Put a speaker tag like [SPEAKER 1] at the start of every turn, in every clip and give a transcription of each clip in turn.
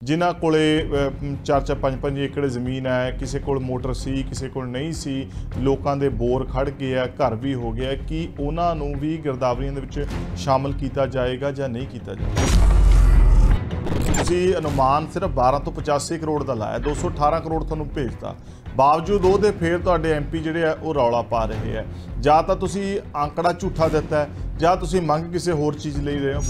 [SPEAKER 1] जिन्हां कोले 4-4 5-5 एकड़ जमीन है, किसी कोल मोटर सी, किसी कोल नहीं सी, लोकां दे बोर खड़ गए है, घर भी हो गया, कि उन्हां नूं भी गिरदावरियां दे विच शामिल किया जाएगा जां नहीं किया जाएगा। तुसीं अनुमान सिर्फ 12 तो 85 करोड़ का लाया, 218 करोड़ तुहानूं भेजता, बावजूद ਉਹਦੇ फिर तुहाडे MP ਜਿਹੜੇ ਆ ਉਹ रौला पा रहे हैं। ਜਾਂ ਤਾਂ ਤੁਸੀਂ आंकड़ा झूठा दिता है, ਜਾਂ ਤੁਸੀਂ मंग किसी होर चीज़ ले रहे हो।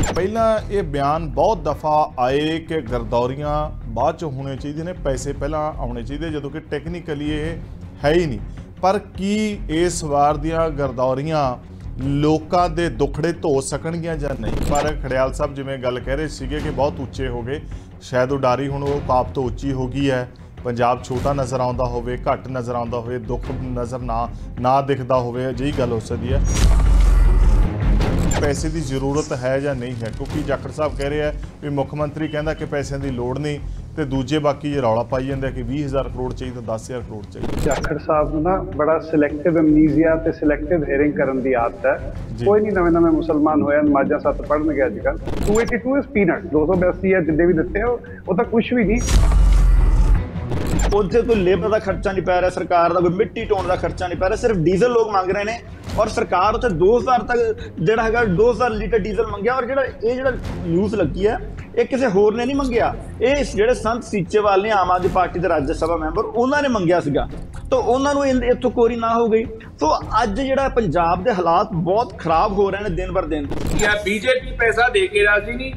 [SPEAKER 1] ਪਹਿਲਾਂ ਇਹ ਬਿਆਨ ਬਹੁਤ ਦਫਾ ਆਏ ਕਿ ਗਰਦੌਰੀਆਂ ਬਾਅਦ ਚ ਹੋਣੇ ਚਾਹੀਦੇ ਨੇ, ਪੈਸੇ ਪਹਿਲਾਂ ਆਉਣੇ ਚਾਹੀਦੇ, ਜਦੋਂ ਕਿ ਟੈਕਨੀਕਲੀ ਇਹ ਹੈ ਹੀ ਨਹੀਂ। ਪਰ ਕੀ ਇਸ ਵਾਰ ਦੀਆਂ ਗਰਦੌਰੀਆਂ ਲੋਕਾਂ ਦੇ ਦੁੱਖੜੇ ਧੋ ਸਕਣਗੀਆਂ ਜਾਂ ਨਹੀਂ? ਪਰ ਖੜਿਆਲ ਸਾਹਿਬ ਜਿਵੇਂ ਗੱਲ ਕਹਿ ਰਹੇ ਸੀਗੇ ਕਿ ਬਹੁਤ ਉੱਚੇ ਹੋ ਗਏ, ਸ਼ਾਇਦ ਉਡਾਰੀ ਹੁਣ ਉਹ ਕਾਪ ਤੋਂ ਉੱਚੀ ਹੋ ਗਈ ਹੈ। ਪੰਜਾਬ ਛੋਟਾ ਨਜ਼ਰ ਆਉਂਦਾ ਹੋਵੇ, ਘੱਟ ਨਜ਼ਰ ਆਉਂਦਾ ਹੋਵੇ, ਦੁੱਖ ਨਜ਼ਰ ਨਾ ਦਿਖਦਾ ਹੋਵੇ, ਅਜਿਹੀ ਗੱਲ ਹੋ ਸਕਦੀ ਹੈ। पैसे की जरूरत है या नहीं है, क्योंकि जाखड़ साहब कह रहे हैं भी मुख्यमंत्री कहता कि पैसों की लोड़ नहीं, तो दूजे बाकी रौला पाई जाते कि 20,000 करोड़ चाहिए तो 10,000 करोड़ चाहिए।
[SPEAKER 2] जाखड़ साहब ना बड़ा सिलेक्टिव अमनीजिया ते सिलेक्टिव हेयरिंग करने की आदत है। कोई नहीं नवे मुसलमान होया नमाजा 7 पढ़न गया अजकल। 282 इज पीनट, 282 है जिन्ने भी दिते हो वो तो कुछ भी नहीं।
[SPEAKER 3] ਉੱਥੇ ਕੋਈ ਲੇਬਰ ਦਾ ਖਰਚਾ ਨਹੀਂ ਪੈ ਰਿਹਾ, ਸਰਕਾਰ ਦਾ ਕੋਈ ਮਿੱਟੀ ਢੋਣ ਦਾ ਖਰਚਾ ਨਹੀਂ ਪੈ ਰਿਹਾ, ਸਿਰਫ ਡੀਜ਼ਲ ਲੋਕ ਮੰਗ ਰਹੇ ਨੇ। ਔਰ ਸਰਕਾਰ ਉੱਥੇ 2000 ਤੱਕ ਜਿਹੜਾ ਹੈਗਾ 2000 ਲੀਟਰ ਡੀਜ਼ਲ ਮੰਗਿਆ। ਔਰ ਜਿਹੜਾ ਨਿਊਜ਼ ਲੱਗੀ ਹੈ ਇਹ ਕਿਸੇ ਹੋਰ ਨੇ ਨਹੀਂ ਮੰਗਿਆ, ਇਹ ਜਿਹੜੇ ਸੰਤ ਸੀਚੇਵਾਲ ਨੇ ਆਮ ਆਦਮੀ ਪਾਰਟੀ ਦੇ ਰਾਜ ਸਭਾ ਮੈਂਬਰ ਉਹਨਾਂ ਨੇ ਮੰਗਿਆ ਸੀਗਾ। ਤਾਂ ਉਹਨਾਂ ਨੂੰ ਇੱਥੋਂ ਕੋਰੀ ਨਾ ਹੋ ਗਈ। तो ਅੱਜ ਜਿਹੜਾ ਪੰਜਾਬ ਦੇ ਹਾਲਾਤ ਬਹੁਤ ਖਰਾਬ ਹੋ ਰਹੇ ਨੇ ਦਿਨ ਬਰ ਦਿਨ।
[SPEAKER 4] या बीजेपी पैसा दे के राजी नहीं,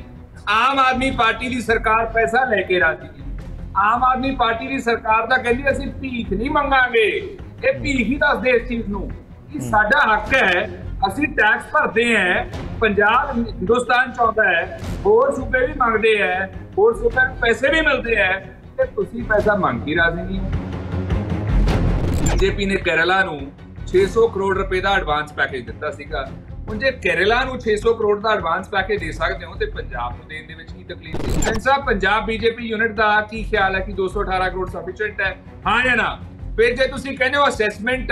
[SPEAKER 4] आम आदमी पार्टी की सरकार पैसा लेके राजी नहीं। आम आदमी पार्टी की सरकार ਤਾਂ ਕਹਿੰਦੀ ਅਸੀਂ ਭੀਖ ਨਹੀਂ ਮੰਗਾਂਗੇ। ਇਹ ਭੀਖ ਹੀ ਦੱਸਦੇ ਇਸ ਚੀਜ਼ ਨੂੰ ਕਿ ਸਾਡਾ ਹੱਕ ਹੈ, ਅਸੀਂ ਟੈਕਸ ਭਰਦੇ ਹਾਂ। ਪੰਜਾਬ ਹਿੰਦੁਸਤਾਨ ਚਾਹੁੰਦਾ ਹੈ, ਹੋਰ ਸੂਬੇ ਵੀ ਮੰਗਦੇ ਹੈ, ਹੋਰ ਸੂਬੇ ਨੂੰ ਪੈਸੇ ਵੀ ਮਿਲਦੇ ਹੈ, ਤੇ ਤੁਸੀਂ ਪੈਸਾ ਮੰਗ ਕੇ ਰਾਜ਼ੀ ਨਹੀਂ ਹੋ। ਬੀਜੇਪੀ ਨੇ ਕੇਰਲਾ ਨੂੰ 600 ਕਰੋੜ ਰੁਪਏ ਦਾ ਐਡਵਾਂਸ ਪੈਕੇਜ ਦਿੱਤਾ ਸੀਗਾ। ਹੁਣ ਜੇ ਕੇਰਲਾ ਨੂੰ 600 ਕਰੋੜ ਦਾ ਐਡਵਾਂਸ ਪੈਕੇਜ ਦੇ ਸਕਦੇ ਹੋ ਤੇ ਪੰਜਾਬ ਨੂੰ ਦੇਣ ਦੇ ਵਿੱਚ ਕੀ ਤਕਲੀਫ ਹੈ? ਸੈਂਸ ਸਾਹਿਬ, ਪੰਜਾਬ ਬੀਜੇਪੀ ਯੂਨਿਟ ਦਾ ਕੀ ਖਿਆਲ ਹੈ ਕਿ 218 ਕਰੋੜ ਸਫੀਸ਼ੀਐਂਟ ਹੈ, ਹਾਂ ਜਾਂ ਨਾ? ਫਿਰ ਜੇ ਤੁਸੀਂ ਕਹਿੰਦੇ ਹੋ ਅਸੈਸਮੈਂਟ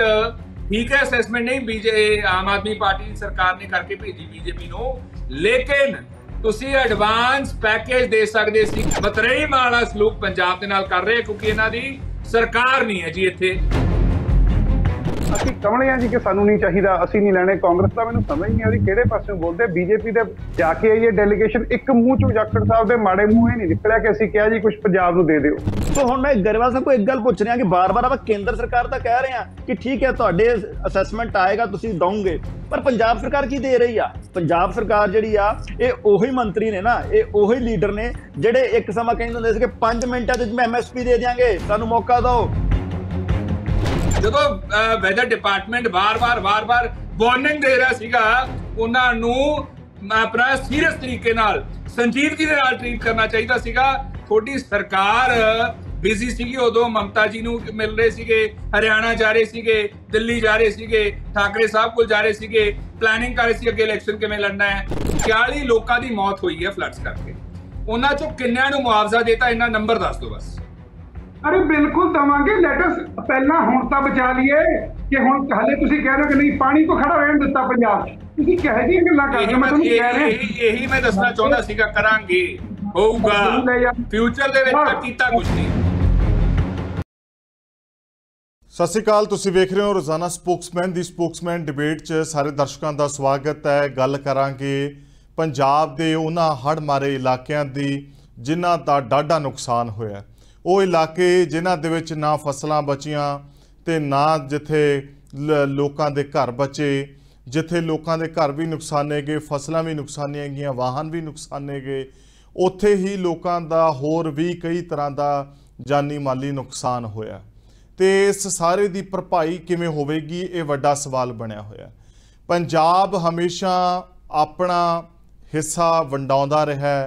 [SPEAKER 4] ਠੀਕ ਹੈ, ਅਸੈਸਮੈਂਟ ਨਹੀਂ ਆਮ ਆਦਮੀ ਪਾਰਟੀ ਦੀ ਸਰਕਾਰ ਨੇ ਕਰਕੇ ਭੇਜੀ ਬੀਜੇਪੀ ਨੂੰ, ਲੇਕਿਨ ਤੁਸੀਂ ਐਡਵਾਂਸ ਪੈਕੇਜ ਦੇ ਸਕਦੇ ਸੀ। ਮਤਰੇਈ ਵਾਲਾ ਸਲੂਕ ਪੰਜਾਬ ਦੇ ਨਾਲ ਕਰ ਰਹੇ ਕਿਉਂਕਿ ਇਹਨਾਂ ਦੀ ਸਰਕਾਰ ਨਹੀਂ ਹੈ ਜੀ ਇੱਥੇ।
[SPEAKER 2] ਅਸੀਂ ਕਹਣੇ ਆ ਜੀ ਕਿ ਸਾਨੂੰ ਨਹੀਂ ਚਾਹੀਦਾ, ਅਸੀਂ ਨਹੀਂ ਲੈਣੇ। ਕਾਂਗਰਸ ਦਾ ਮੈਨੂੰ ਸਮਝ ਨਹੀਂ ਆਉਂਦੀ ਕਿਹੜੇ ਪਾਸਿਓਂ ਬੋਲਦੇ। ਬੀਜੇਪੀ ਦੇ ਜਾ ਕੇ ਆਈ ਇਹ ਡੈਲੀਗੇਸ਼ਨ, ਇੱਕ ਮੂੰਹ ਚੋਂ ਜਾਖੜ ਸਾਹਿਬ ਦੇ ਮਾੜੇ ਮੂੰਹ ਇਹ ਨਹੀਂ ਨਿਕਲਿਆ ਕਿ ਅਸੀਂ ਕਿਹਾ ਜੀ ਕੁਝ ਪੰਜਾਬ ਨੂੰ ਦੇ ਦਿਓ।
[SPEAKER 3] ਸੋ ਹੁਣ ਮੈਂ ਗਰੇਵਾਲ ਸਾਹਿਬ ਕੋਲ ਇੱਕ ਗੱਲ ਪੁੱਛ ਰਿਹਾ ਕਿ ਬਾਰ-ਬਾਰ ਆਪਾਂ ਕੇਂਦਰ ਸਰਕਾਰ ਤਾਂ ਕਹਿ ਰਹੇ ਹਾਂ ਕਿ ਠੀਕ ਹੈ ਤੁਹਾਡੇ ਅਸੈਸਮੈਂਟ ਆਏਗਾ ਤੁਸੀਂ ਦਓਗੇ, ਪਰ ਪੰਜਾਬ ਸਰਕਾਰ ਕੀ ਦੇ ਰਹੀ ਆ? ਪੰਜਾਬ ਸਰਕਾਰ ਜਿਹੜੀ ਆ ਇਹ ਉਹੀ ਮੰਤਰੀ ਨੇ ਨਾ, ਇਹ ਉਹੀ ਲੀਡਰ ਨੇ ਜਿਹੜੇ ਇੱਕ ਸਮਾਂ ਕਹਿੰਦੇ ਹੁੰਦੇ ਸੀ ਕਿ 5 ਮਿੰਟਾਂ ਦੇ ਵਿੱਚ MSP ਦੇ ਦਿਆਂਗੇ, ਸਾਨੂੰ ਮੌਕਾ ਦਿਓ।
[SPEAKER 4] ਜਦੋਂ ਵੈਦਰ ਡਿਪਾਰਟਮੈਂਟ ਵਾਰ-ਵਾਰ ਵਾਰਨਿੰਗ ਦੇ ਰਿਹਾ ਸੀਗਾ, ਉਹਨਾਂ ਨੂੰ ਆਪਣਾ ਸੀਰੀਅਸ ਤਰੀਕੇ ਨਾਲ ਸੰਜੀਦਗੀ ਦੇ ਨਾਲ ਟ੍ਰੀਟ ਕਰਨਾ ਚਾਹੀਦਾ ਸੀਗਾ। ਤੁਹਾਡੀ ਸਰਕਾਰ ਬਿਜ਼ੀ ਸੀਗੀ, ਉਦੋਂ ਮਮਤਾ ਜੀ ਨੂੰ ਮਿਲ ਰਹੇ ਸੀਗੇ, ਹਰਿਆਣਾ ਜਾ ਰਹੇ ਸੀਗੇ, ਦਿੱਲੀ ਜਾ ਰਹੇ ਸੀਗੇ, ਠਾਕਰੇ ਸਾਹਿਬ ਕੋਲ ਜਾ ਰਹੇ ਸੀਗੇ, ਪਲੈਨਿੰਗ ਕਰ ਰਹੇ ਸੀ ਅੱਗੇ ਇਲੈਕਸ਼ਨ ਕਿਵੇਂ ਲੜਨਾ ਹੈ। 41 ਲੋਕਾਂ ਦੀ ਮੌਤ ਹੋਈ ਹੈ ਫਲੱਡਸ ਕਰਕੇ, ਉਹਨਾਂ ਚੋਂ ਕਿੰਨਿਆਂ ਨੂੰ ਮੁਆਵਜ਼ਾ ਦੇਤਾ? ਇੰਨਾ ਨੰਬਰ ਦੱਸ ਦਿਓ ਬਸ।
[SPEAKER 5] अरे बिल्कुल दवांगे, लेटस पहला हुण तां बचा लिए कि हुण हले तुसीं कह रहे हो कि नहीं पानी तो खड़ा रहन दित्ता पंजाब च। तुसीं कह दी गल्लां कर रहे हो, मैं तुहानूं कह रहा
[SPEAKER 4] यही मैं दसना चाहुंदा सीगा, करांगे होऊगा फ्यूचर दे विच तां कीता कुछ नहीं।
[SPEAKER 1] सत श्री अकाल, तुसीं वेख रहे हो रोजाना स्पोक्समैन दी स्पोक्समैन डिबेट च सारे दर्शकों का स्वागत है। गल करांगे पंजाब दे उन्हां हड़ मारे इलाकिਆਂ ਦੀ जिन्हां दा डाढा नुकसान होया। ਉਹ ਇਲਾਕੇ ਜਿਨ੍ਹਾਂ ਦੇ ਵਿੱਚ ਨਾ ਫਸਲਾਂ ਬਚੀਆਂ ਤੇ ਨਾ ਜਿੱਥੇ ਲੋਕਾਂ ਦੇ ਘਰ ਬਚੇ, ਜਿੱਥੇ ਲੋਕਾਂ ਦੇ ਘਰ ਵੀ ਨੁਕਸਾਨੇ ਗਏ, ਫਸਲਾਂ ਵੀ ਨੁਕਸਾਨੀਆਂ ਗਈਆਂ, ਵਾਹਨ ਵੀ ਨੁਕਸਾਨੇ ਗਏ, ਉੱਥੇ ਹੀ ਲੋਕਾਂ ਦਾ ਹੋਰ ਵੀ ਕਈ ਤਰ੍ਹਾਂ ਦਾ ਜਾਨੀ ਮਾਲੀ ਨੁਕਸਾਨ ਹੋਇਆ। ਤੇ ਇਸ ਸਾਰੇ ਦੀ ਭਰਪਾਈ ਕਿਵੇਂ ਹੋਵੇਗੀ, ਇਹ ਵੱਡਾ ਸਵਾਲ ਬਣਿਆ ਹੋਇਆ। ਪੰਜਾਬ ਹਮੇਸ਼ਾ ਆਪਣਾ ਹਿੱਸਾ ਵੰਡਾਉਂਦਾ ਰਿਹਾ,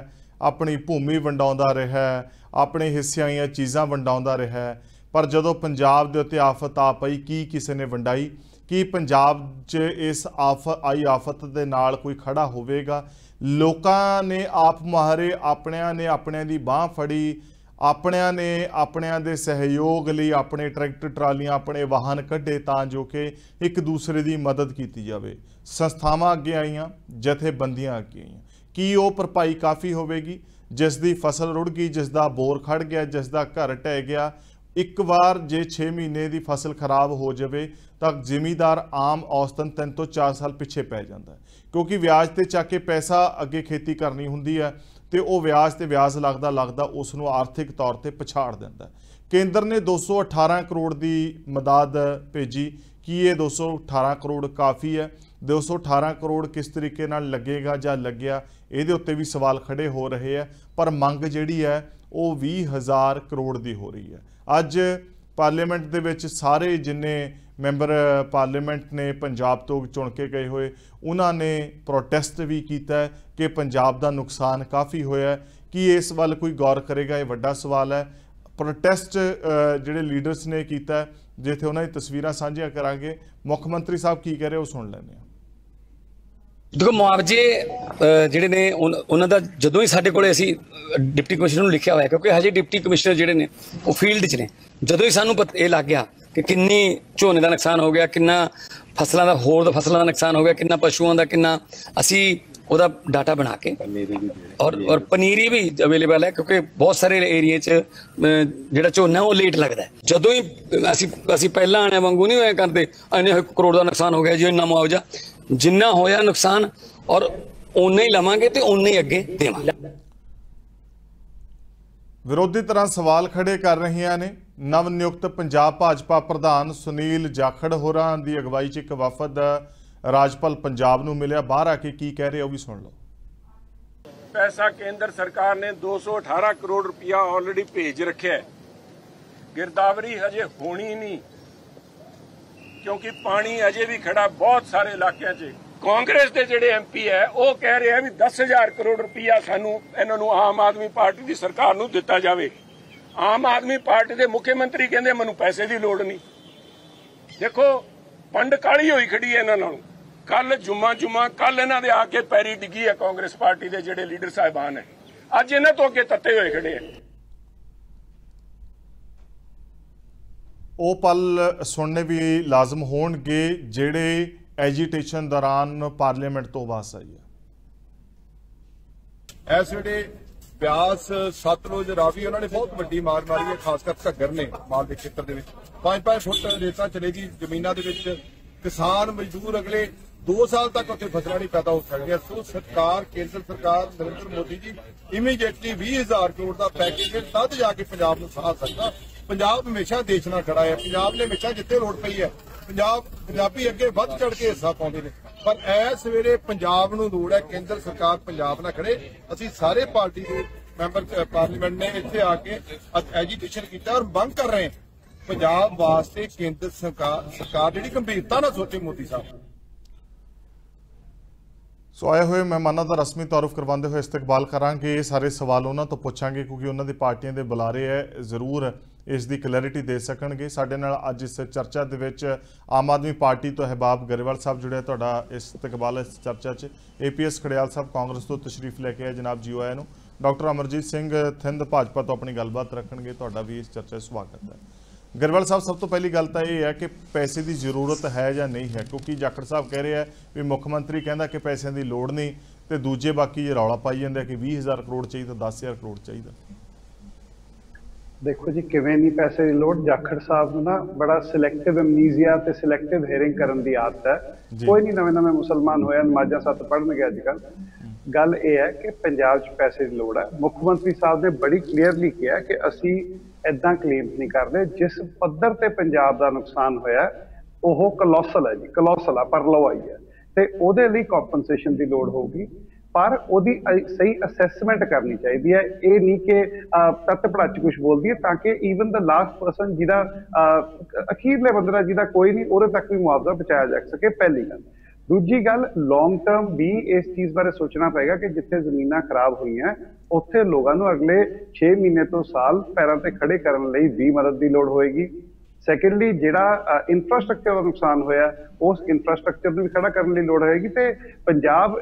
[SPEAKER 1] ਆਪਣੀ ਭੂਮੀ ਵੰਡਾਉਂਦਾ ਰਿਹਾ, ਆਪਣੇ ਹਿੱਸਿਆਂ ਦੀਆਂ ਚੀਜ਼ਾਂ ਵੰਡਾਉਂਦਾ ਰਿਹਾ, ਪਰ ਜਦੋਂ ਪੰਜਾਬ ਦੇ ਉੱਤੇ ਆਫਤ ਆ ਪਈ, ਕੀ ਕਿਸੇ ਨੇ ਵੰਡਾਈ? ਕੀ ਪੰਜਾਬ 'ਚ ਇਸ ਆਫਤ ਦੇ ਨਾਲ ਕੋਈ ਖੜਾ ਹੋਵੇਗਾ? ਲੋਕਾਂ ਨੇ ਆਪ ਮੁਹਾਰੇ ਆਪਣਿਆਂ ਨੇ ਆਪਣਿਆਂ ਦੀ ਬਾਂਹ ਫੜੀ, ਆਪਣਿਆਂ ਨੇ ਆਪਣਿਆਂ ਦੇ ਸਹਿਯੋਗ ਲਈ ਆਪਣੇ ਟਰੈਕਟਰ ਟਰਾਲੀਆਂ, ਆਪਣੇ ਵਾਹਨ ਕੱਢੇ ਤਾਂ ਜੋ ਕਿ ਇੱਕ ਦੂਸਰੇ ਦੀ ਮਦਦ ਕੀਤੀ ਜਾਵੇ। ਸੰਸਥਾਵਾਂ ਅੱਗੇ ਆਈਆਂ, ਜਥੇਬੰਦੀਆਂ ਅੱਗੇ ਆਈਆਂ। ਕੀ ਉਹ ਭਰਪਾਈ ਕਾਫੀ ਹੋਵੇਗੀ जिस दी फसल रुड़ गई, जिस दा बोर खड़ गया, जिस दा घर ढह गया, एक बार जे 6 महीने की फसल खराब हो जाए तो जिमीदार आम औसतन 3 तो 4 साल पिछे पै जाता है, क्योंकि ब्याज ते चक के पैसा अगे खेती करनी हुंदी है तो वह ब्याज ते ब्याज लगदा लगदा उसनूं आर्थिक तौर पर पछाड़ दिंदा है। केंद्र ने 218 करोड़ की मदद भेजी। कि ये 218 करोड़ काफ़ी है? 218 करोड़ किस तरीके नाल लगेगा जां लग्या, इहदे उत्ते भी सवाल खड़े हो रहे हैं। पर मंग जिहड़ी है वो 20,000 करोड़ की हो रही है। अज पार्लीमेंट दे विच सारे जिन्ने मैंबर पार्लीमेंट ने पंजाब तो चुन के गए हुए, उन्होंने प्रोटेस्ट भी किया है कि पंजाब का नुकसान काफ़ी होया है। कि इस वाल कोई गौर करेगा? ये वड्डा सवाल है। प्रोटेस्ट जिहड़े लीडर्स ने किया, जिथे उन्होंने तस्वीरां साझियां करांगे, मुख मंत्री साहब की कह रहे वो सुन लैंदे आ।
[SPEAKER 6] देखो, मुआवजे ਜਿਹੜੇ ਨੇ ਉਹਨਾਂ ਦਾ ਜਦੋਂ ही साडे कोले ਅਸੀਂ डिप्टी कमिश्नर ਨੂੰ ਲਿਖਿਆ ਹੋਇਆ, क्योंकि हजे डिप्टी कमिश्नर ਜਿਹੜੇ ਨੇ ਉਹ फील्ड 'ਚ ਨੇ। ਜਦੋਂ ही ਸਾਨੂੰ ਇਹ ਲੱਗ ਗਿਆ कि किन्नी ਝੋਨੇ ਦਾ ਨੁਕਸਾਨ ਹੋ ਗਿਆ, ਕਿੰਨਾ ਫਸਲਾਂ ਦਾ ਹੋਰ ਫਸਲਾਂ ਦਾ ਨੁਕਸਾਨ ਹੋ ਗਿਆ, ਕਿੰਨਾ ਪਸ਼ੂਆਂ ਦਾ, ਕਿੰਨਾ ਅਸੀਂ ਉਹਦਾ ਡਾਟਾ ਬਣਾ ਕੇ ਔਰ ਪਨੀਰੀ ਵੀ ਅਵੇਲੇਬਲ ਹੈ, ਕਿਉਂਕਿ ਬਹੁਤ ਸਾਰੇ ਏਰੀਏ 'ਚ ਜਿਹੜਾ ਝੋਨਾ ਉਹ ਲੇਟ ਲੱਗਦਾ ਹੈ। ਜਦੋਂ ਹੀ ਅਸੀਂ ਪਹਿਲਾਂ ਆਣੇ ਵਾਂਗੂ ਨਹੀਂ ਹੋਇਆ ਕਰਦੇ, ਇੰਨੇ ਕਰੋੜ ਦਾ ਨੁਕਸਾਨ ਹੋ ਗਿਆ ਜੀ, ਇੰਨਾ ਮੁਆਵਜ਼ਾ, ਜਿੰਨਾ ਹੋਇਆ ਨੁਕਸਾਨ ਔਰ ਉਨਾ ਹੀ ਲਵਾਂਗੇ ਤੇ ਉਨਾ ਹੀ ਅੱਗੇ ਦੇਵਾਂਗੇ।
[SPEAKER 1] विरोधी तरह सवाल खड़े कर रही ने। नव नियुक्त पंजाब भाजपा प्रधान सुनील जाखड़ होरां दी अगवाई च एक वफद राजपाल पंजाब नूं मिलिया। बाहर आके की कह रहे हो भी सुन लो।
[SPEAKER 7] पैसा केंद्र सरकार ने 218 करोड़ रुपया ऑलरेडी भेज रखे है। गिरदावरी हजे होनी नहीं, क्योंकि पानी अजे भी खड़ा बहुत सारे इलाकों च। कांग्रेस के जिहड़े MP है वो कह रहे हैं भी 10,000 करोड़ रुपया सानू इन्हां नूं आम आदमी पार्टी की सरकार नूं दिता जावे। आम आदमी पार्टी के मुख्यमंत्री कहंदे मैनूं पैसे की लोड़ नहीं। देखो, पंड काली होई खड़ी है इन्हां नालों। कल जुम्मा कल इन्हां दे आके पैरी डिगी है कांग्रेस पार्टी के जिहड़े लीडर साहिबान है, अज इन्हां तो अगे तत्ते होए खड़े हैं।
[SPEAKER 1] वो पल सुनने भी लाजम होणगे जिहड़े एजीटेशन दौरान पार्लीमेंट तो आवाज़ आई है।
[SPEAKER 8] इस वे ब्यास सतलुज रावी उन्होंने बहुत वड्डी मार मारी है, खासकर घग्गर ने माल के खेत्र के 5-5 फुट रेता चलेगी जमीनों के। किसान मजदूर अगले 2 साल तक उत्थे फसलां नहीं पैदा हो सकदियां। सो सरकार, केंद्र सरकार नरेंद्र मोदी जी इमीडिएटली 20,000 करोड़ का पैकेज तद जाके पंजाब नूं सहा सकदा। पंजाब हमेशा देश नाल खड़ा है। पंजाब ने हमेशा जिथे लोड़ पई है पंजाबी अगे वध चढ़ के हिस्सा पाउंदे ने, पर इस वेले पंजाब नूं लोड़ है केंद्र सरकार पंजाब नाल खड़े। असीं सारे पार्टी के मैंबर पार्लीमेंट ने इत्थे आके एजीटेशन किया और मंग कर रहे हैं पंजाब वास्ते केंद्र सरकार जिहड़ी गंभीरता नाल सोचे मोदी साहब।
[SPEAKER 1] सो आए हुए मेहमानों का रस्मी तारुफ करवाते हुए इस्तकबाल करांगे। ये सारे सवाल उन्होंने तो पूछांगे क्योंकि उन्होंने पार्टियां दे बुलारे है, जरूर इसकी क्लैरिटी दे सकणगे। साडे नाल अज इस चर्चा दे विच आम आदमी पार्टी तो हबाब गरेवाल साहब जुड़े, तुहाडा इस्तकबाल इस चर्चा च। APS खड़ियाल साहब कांग्रेस तो तशरीफ लैके आए, जनाब जी आए नूं। डॉक्टर अमरजीत सिंह थिंद भाजपा तो अपनी गलबात रखणगे, तुहाडा भी इस चर्चा स्वागत है। गरेवाल साहब, सब तो पहली गल तो यह है कि पैसे की जरूरत है या नहीं है, क्योंकि जाखड़ साहब कह रहे हैं भी मुख्यमंत्री कहता कि पैसों की लोड़ नहीं, तो दूजे बाकी ये रौला पाई जाते कि 20,000 करोड़ चाहिए, 10,000 करोड़ चाहिए।
[SPEAKER 2] देखो जी, किवें नहीं पैसे की लोड़। जाखड़ साहब नूं ना बड़ा सिलैक्टिव अमनीजिया ते सिलैक्टिव हेयरिंग करन दी आदत है। कोई नहीं नवे मुसलमान होया नमाज़ां सत्त पढ़नगे अजकल। गल यह है कि पंजाब च पैसे की लोड़ है। मुख्यमंत्री साहब ने बड़ी क्लीयरली किया कि असी इदां क्लेम नहीं करते। जिस पद्धर ते पंजाब का नुकसान होया वह कलोसल है जी, कलोसल है, पर लवाई है, तो उहदे लई कॉम्पनसेशन की लोड़ होगी। पर उहदी सही असैसमेंट करनी चाहिए है। ये नहीं कि तत्त पड़ाच कुछ बोल दी है, ताकि ईवन द लास्ट परसन जिहदा अखीरले बंदा जिहदा कोई नहीं उहदे तक भी मुआवजा पहुँचाया जा सके, पहली गल। दूजी गल, लॉन्ग टर्म भी इस चीज़ बारे सोचना पेगा कि जिथे जमीनां खराब हुई हैं उत्थे लोगों को अगले 6 महीने तो साल पैरों ते खड़े करने लई भी मदद की लोड़ होएगी। सैकेंडली, जिहड़ा इंफ्रास्ट्रक्चर का नुकसान होया उस इंफ्रास्ट्रक्चर को भी खड़ा करने की लोड़ होएगी। तो पंजाब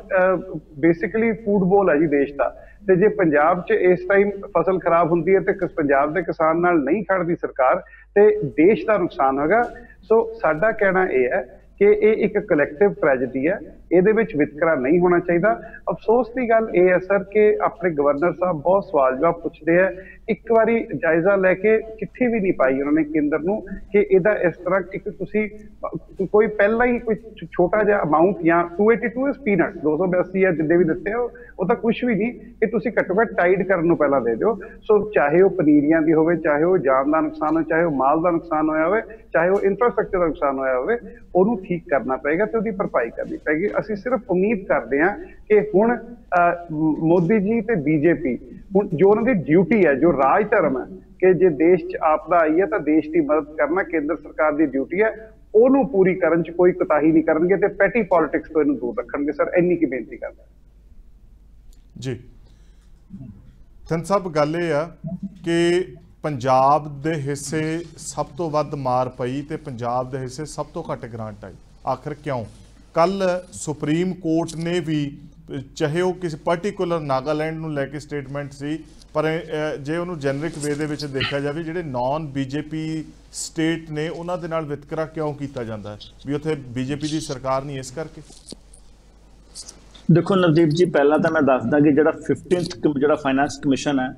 [SPEAKER 2] बेसिकली फूड बोल है जी देश का। तो जे पंजाब च इस टाइम फसल खराब होंदी है तो पंजाब के किसान नाल नहीं खड़दी सरकार, तो देश का नुकसान होगा। सो साडा कहना यह है कि ये एक कलैक्टिव ट्रैजेडी है। ਇਹਦੇ ਵਿੱਚ ਵਿਤਕਰਾ ਨਹੀਂ ਹੋਣਾ ਚਾਹੀਦਾ। ਅਫਸੋਸ ਦੀ ਗੱਲ ਇਹ ਹੈ ਸਰ ਕਿ ਆਪਣੇ ਗਵਰਨਰ ਸਾਹਿਬ ਬਹੁਤ ਸਵਾਲ ਜਵਾਬ ਪੁੱਛਦੇ ਆ, ਇੱਕ ਵਾਰੀ ਜਾਇਜ਼ਾ ਲੈ ਕੇ ਚਿੱਠੀ ਵੀ ਨਹੀਂ ਪਾਈ ਉਹਨਾਂ ਨੇ ਕੇਂਦਰ ਨੂੰ ਕਿ ਇਹਦਾ ਇਸ ਤਰ੍ਹਾਂ ਇੱਕ ਤੁਸੀਂ ਕੋਈ ਪਹਿਲਾਂ ਹੀ ਕੋਈ ਛੋਟਾ ਜਿਹਾ ਅਮਾਉਂਟ ਜਾਂ 282 ਇਸ ਪੀਨਟ 282 ਜਾਂ ਜਿੱਦੇ ਵੀ ਦਿੱਤੇ ਉਹ ਤਾਂ ਕੁਝ ਵੀ ਨਹੀਂ, ਕਿ ਤੁਸੀਂ ਘੱਟੋ ਘੱਟ ਟਾਈਡ ਕਰਨ ਨੂੰ ਪਹਿਲਾਂ ਦੇ ਦਿਓ। ਸੋ ਚਾਹੇ ਉਹ ਪਨੀਰੀਆਂ ਦੀ ਹੋਵੇ, ਚਾਹੇ ਉਹ ਜਾਨ ਦਾ ਨੁਕਸਾਨ ਹੋਵੇ, ਚਾਹੇ ਉਹ ਮਾਲ ਦਾ ਨੁਕਸਾਨ ਹੋਇਆ ਹੋਵੇ, ਚਾਹੇ ਉਹ ਇੰਫਰਾਸਟ੍ਰਕਚਰ ਦਾ ਨੁਕਸਾਨ ਹੋਇਆ ਹੋਵੇ, ਉਹਨੂੰ ਠੀਕ ਕਰਨਾ ਪਏਗਾ ਤੇ ਉਹਦੀ ਭਰਪਾਈ ਕਰਨੀ ਪਏਗੀ। ਅਸੀਂ ਸਿਰਫ ਉਮੀਦ ਕਰਦੇ ਹਾਂ ਕਿ ਹੁਣ ਮੋਦੀ ਜੀ ਤੇ ਬੀਜੇਪੀ ਹੁਣ ਜੋ ਉਹਨਾਂ ਦੀ ਡਿਊਟੀ ਹੈ, ਜੋ ਰਾਜ ਧਰਮ ਹੈ ਕਿ ਜੇ ਦੇਸ਼ 'ਚ ਆਪਦਾ ਆਈ ਹੈ ਤਾਂ ਦੇਸ਼ ਦੀ ਮਦਦ ਕਰਨਾ ਕੇਂਦਰ ਸਰਕਾਰ ਦੀ ਡਿਊਟੀ ਹੈ, ਉਹਨੂੰ ਪੂਰੀ ਕਰਨ 'ਚ ਕੋਈ ਕੋਤਾਹੀ ਨਹੀਂ ਕਰਨਗੇ ਤੇ ਪੈਟੀ ਪੋਲਿਟਿਕਸ ਤੋਂ ਇਹਨੂੰ ਦੂਰ ਰੱਖਣਗੇ। ਸਰ ਇੰਨੀ ਕੀ ਬੇਨਤੀ ਕਰਦਾ
[SPEAKER 1] ਜੀ। ਥਨ ਸਾਹਿਬ ਗੱਲ ਇਹ ਆ ਕਿ ਪੰਜਾਬ ਦੇ ਹਿੱਸੇ ਸਭ ਤੋਂ ਵੱਧ ਮਾਰ ਪਈ ਤੇ ਪੰਜਾਬ ਦੇ ਹਿੱਸੇ ਸਭ ਤੋਂ ਘੱਟ ਗ੍ਰਾਂਟ ਆਈ, ਆਖਰ ਕਿਉਂ? ਕੱਲ ਸੁਪਰੀਮ ਕੋਰਟ ਨੇ ਵੀ, ਚਾਹੇ ਉਹ ਕਿਸੇ ਪਾਰਟੀਕੂਲਰ ਨਾਗਾਲੈਂਡ ਨੂੰ ਲੈ ਕੇ ਸਟੇਟਮੈਂਟ ਸੀ, ਪਰ ਜੇ ਉਹਨੂੰ ਜੈਨਰਿਕ ਵੇ ਦੇ ਵਿੱਚ ਦੇਖਿਆ ਜਾਵੇ ਜਿਹੜੇ ਨਾਨ ਬੀਜੇਪੀ ਸਟੇਟ ਨੇ ਉਹਨਾਂ ਦੇ ਨਾਲ ਵਿਤਕਰਾ ਕਿਉਂ ਕੀਤਾ ਜਾਂਦਾ ਹੈ ਵੀ ਉੱਥੇ ਬੀਜੇਪੀ ਦੀ ਸਰਕਾਰ ਨਹੀਂ, ਇਸ ਕਰਕੇ?
[SPEAKER 3] ਦੇਖੋ ਨਵਦੀਪ ਜੀ, ਪਹਿਲਾਂ ਤਾਂ ਮੈਂ ਦੱਸਦਾ ਕਿ ਜਿਹੜਾ 15th ਜਿਹੜਾ ਫਾਈਨੈਂਸ ਕਮਿਸ਼ਨ ਹੈ